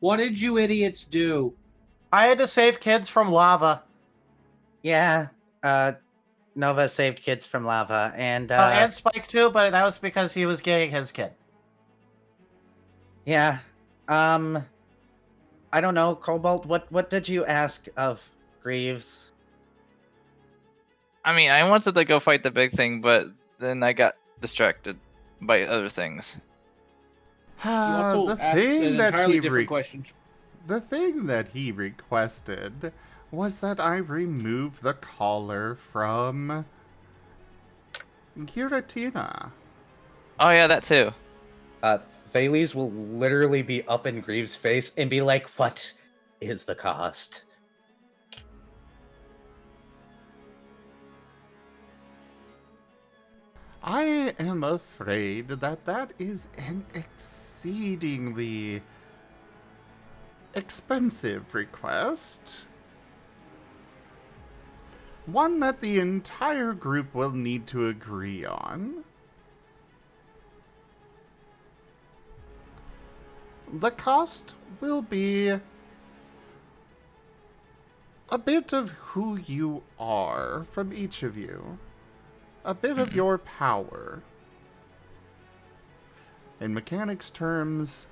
What did you idiots do? I had to save kids from lava. Yeah. Nova saved kids from lava, and Spike too, but that was because he was getting his kid. yeah. I don't know, Cobalt. What did you ask of Greaves? I mean, I wanted to go fight the big thing, but then I got distracted by other things. You also asked an entirely different question. The thing that he requested was that I remove the collar from Giratina. Oh yeah, that too. Thales will literally be up in Greaves' face and be like, "What is the cost?" I am afraid that is an exceedingly expensive request. One that the entire group will need to agree on. The cost will be a bit of who you are from each of you. A bit of your power. In mechanics terms,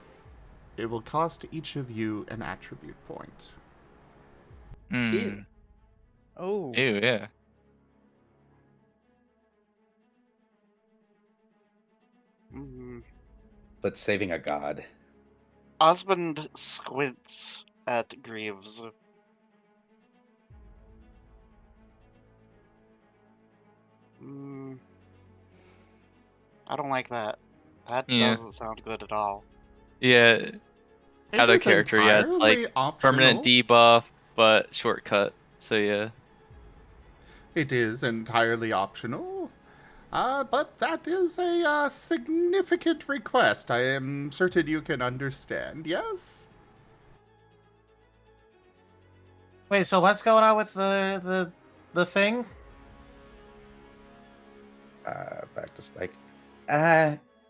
it will cost each of you an attribute point. Mm. Oh. Ew, yeah. But saving a god. Osmond squints at Greaves. I don't like that. That Yeah. doesn't sound good at all. Yeah. It Out of is character, yeah. It's entirely like optional. permanent debuff, but shortcut. So yeah. It is entirely optional. But that is a significant request. I am certain you can understand, yes? Wait, so what's going on with the thing? Back to Spike.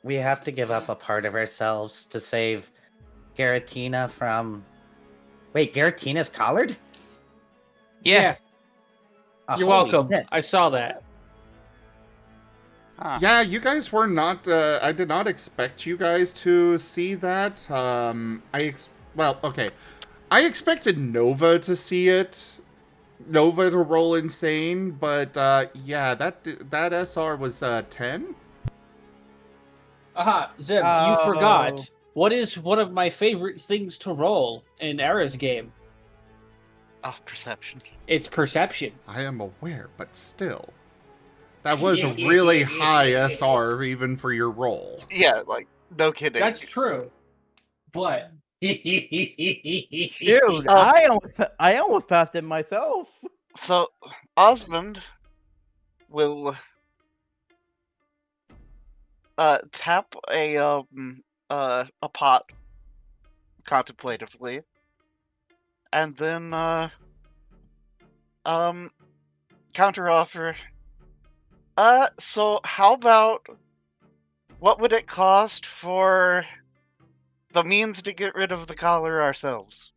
We have to give up a part of ourselves to save Garatina from... Wait, Garatina's collared? Yeah. You're Holy welcome. shit. I saw that. Huh. Yeah, you guys were not, I did not expect you guys to see that. Well, okay. I expected Nova to see it. Nova to roll insane, but, yeah, that SR was, 10? Aha, Zim, you Oh. forgot. What is one of my favorite things to roll in Era's game? Oh, perception. It's perception. I am aware, but still. That was a really high SR even for your roll. Yeah, like, no kidding. That's true. But Dude, I almost passed it myself. So, Osmond will tap a pot contemplatively, and then counteroffer. So how about, what would it cost for the means to get rid of the collar ourselves?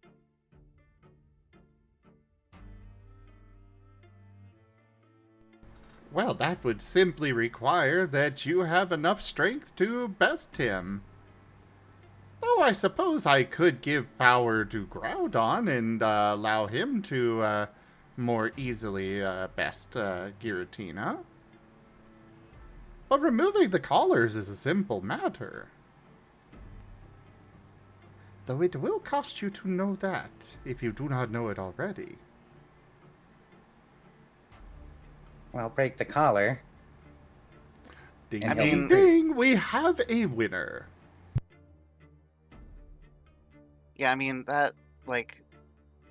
Well, that would simply require that you have enough strength to best him. Though I suppose I could give power to Groudon and allow him to more easily best Giratina. But removing the collars is a simple matter. Though it will cost you to know that, if you do not know it already. Well, break the collar. Ding, And ding, ding! We have a winner! Yeah, I mean, that, like,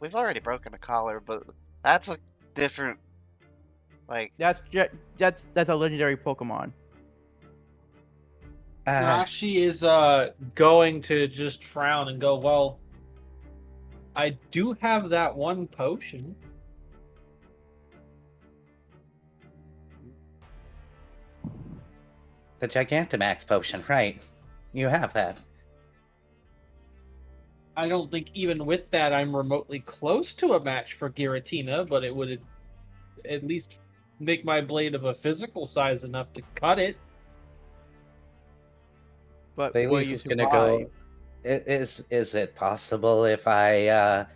we've already broken a collar, but that's a different, like... That's a legendary Pokemon. Nerashi is going to just frown and go, well, I do have that one potion. The Gigantamax potion, right. You have that. I don't think even with that I'm remotely close to a match for Giratina, but it would at least make my blade of a physical size enough to cut it. But Thales is gonna go. Is it possible if I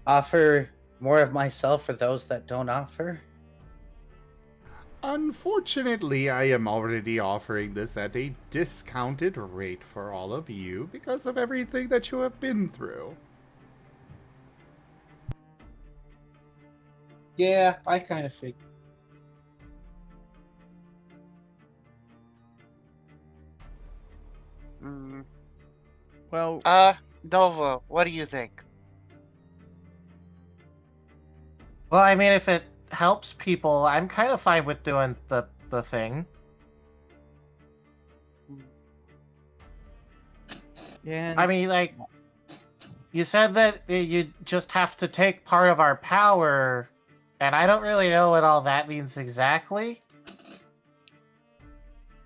offer more of myself for those that don't offer? Unfortunately, I am already offering this at a discounted rate for all of you because of everything that you have been through. Yeah, I kind of figured. Well, Nova, what do you think? Well, I mean, if it helps people, I'm kind of fine with doing the thing. yeah. I mean, like, You said that you just have to take part of our power, and I don't really know what all that means exactly.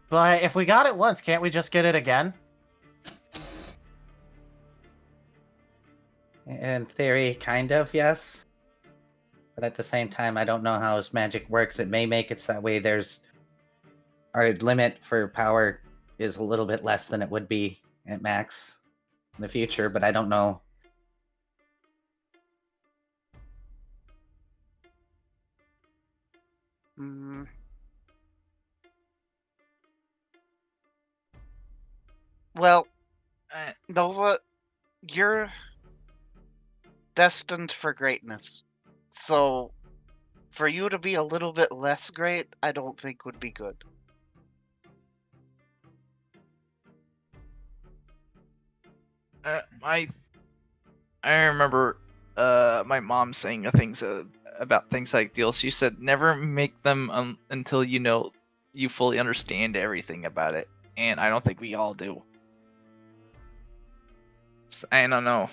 But if we got it once, can't we just get it again? In theory, kind of, yes. But at the same time, I don't know how his magic works. It may make it so that way our limit for power is a little bit less than it would be at max in the future, but I don't know. Well, Nova, you're destined for greatness. So, for you to be a little bit less great, I don't think would be good. I remember my mom saying things about things like deals. She said never make them until you fully understand everything about it, and I don't think we all do. I don't know.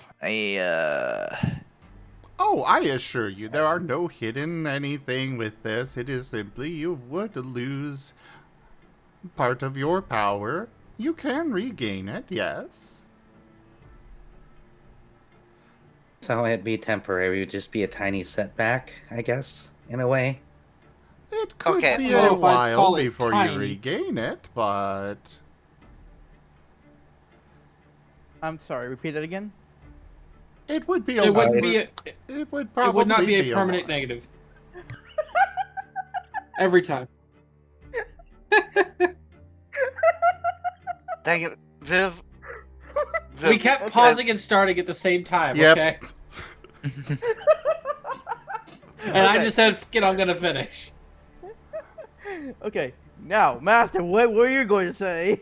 Oh, I assure you, there are no hidden anything with this. It is simply you would lose part of your power. You can regain it, yes. So it'd be temporary. It would just be a tiny setback, I guess, in a way. It could Okay, be so a if I while call it before tiny- you regain it, but I'm sorry, repeat that again? it would be a It wouldn't while. be. It would probably It would not be a while. permanent negative. Every time. Dang it, Viv. We kept pausing and starting at the same time. Yep. Okay. And I just said, "Fuck it, I'm gonna finish." Okay, now, Master, what were you going to say?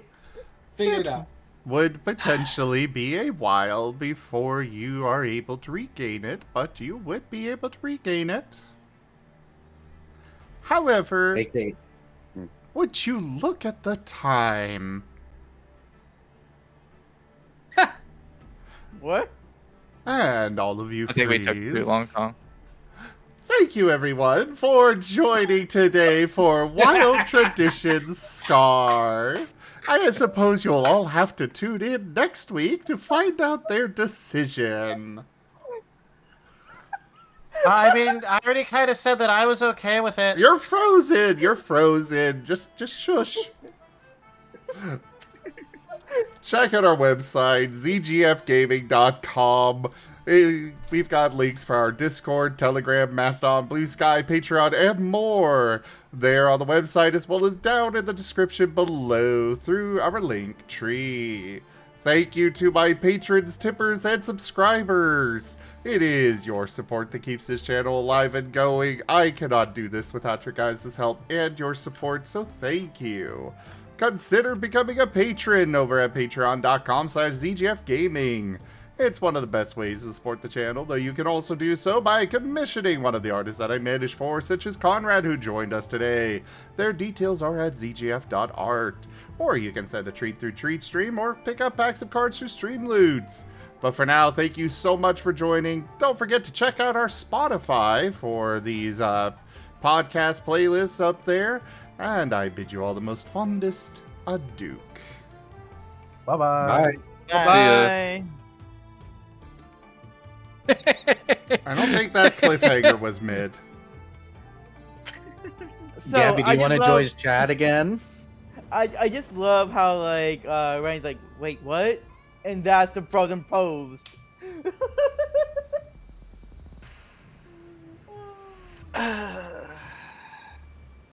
Figure it out. Would potentially be a while before you are able to regain it, but you would be able to regain it. However, would you look at the time? What? And all of you I think we took freeze. too long, Tom. Thank you, everyone, for joining today for Wild Traditions Scar. I suppose you'll all have to tune in next week to find out their decision. I mean, I already kind of said that I was okay with it. You're frozen. You're frozen. Just shush. Check out our website, zgfgaming.com. We've got links for our Discord, Telegram, Mastodon, Blue Sky, Patreon, and more there on the website, as well as down in the description below through our link tree. Thank you to my patrons, tippers, and subscribers. It is your support that keeps this channel alive and going. I cannot do this without your guys' help and your support, so thank you. Consider becoming a patron over at patreon.com/zgfgaming. It's one of the best ways to support the channel, though you can also do so by commissioning one of the artists that I manage for, such as Conrad, who joined us today. Their details are at zgf.art. Or you can send a treat through TreatStream or pick up packs of cards through Streamloots. But for now, thank you so much for joining. Don't forget to check out our Spotify for these podcast playlists up there. And I bid you all the most fondest adieu. Bye-bye. Bye. I don't think that cliffhanger was mid. So, Gabby, do I you want to just join love- chat again? I just love how, like, Ryan's like, wait, what? And that's the frozen pose.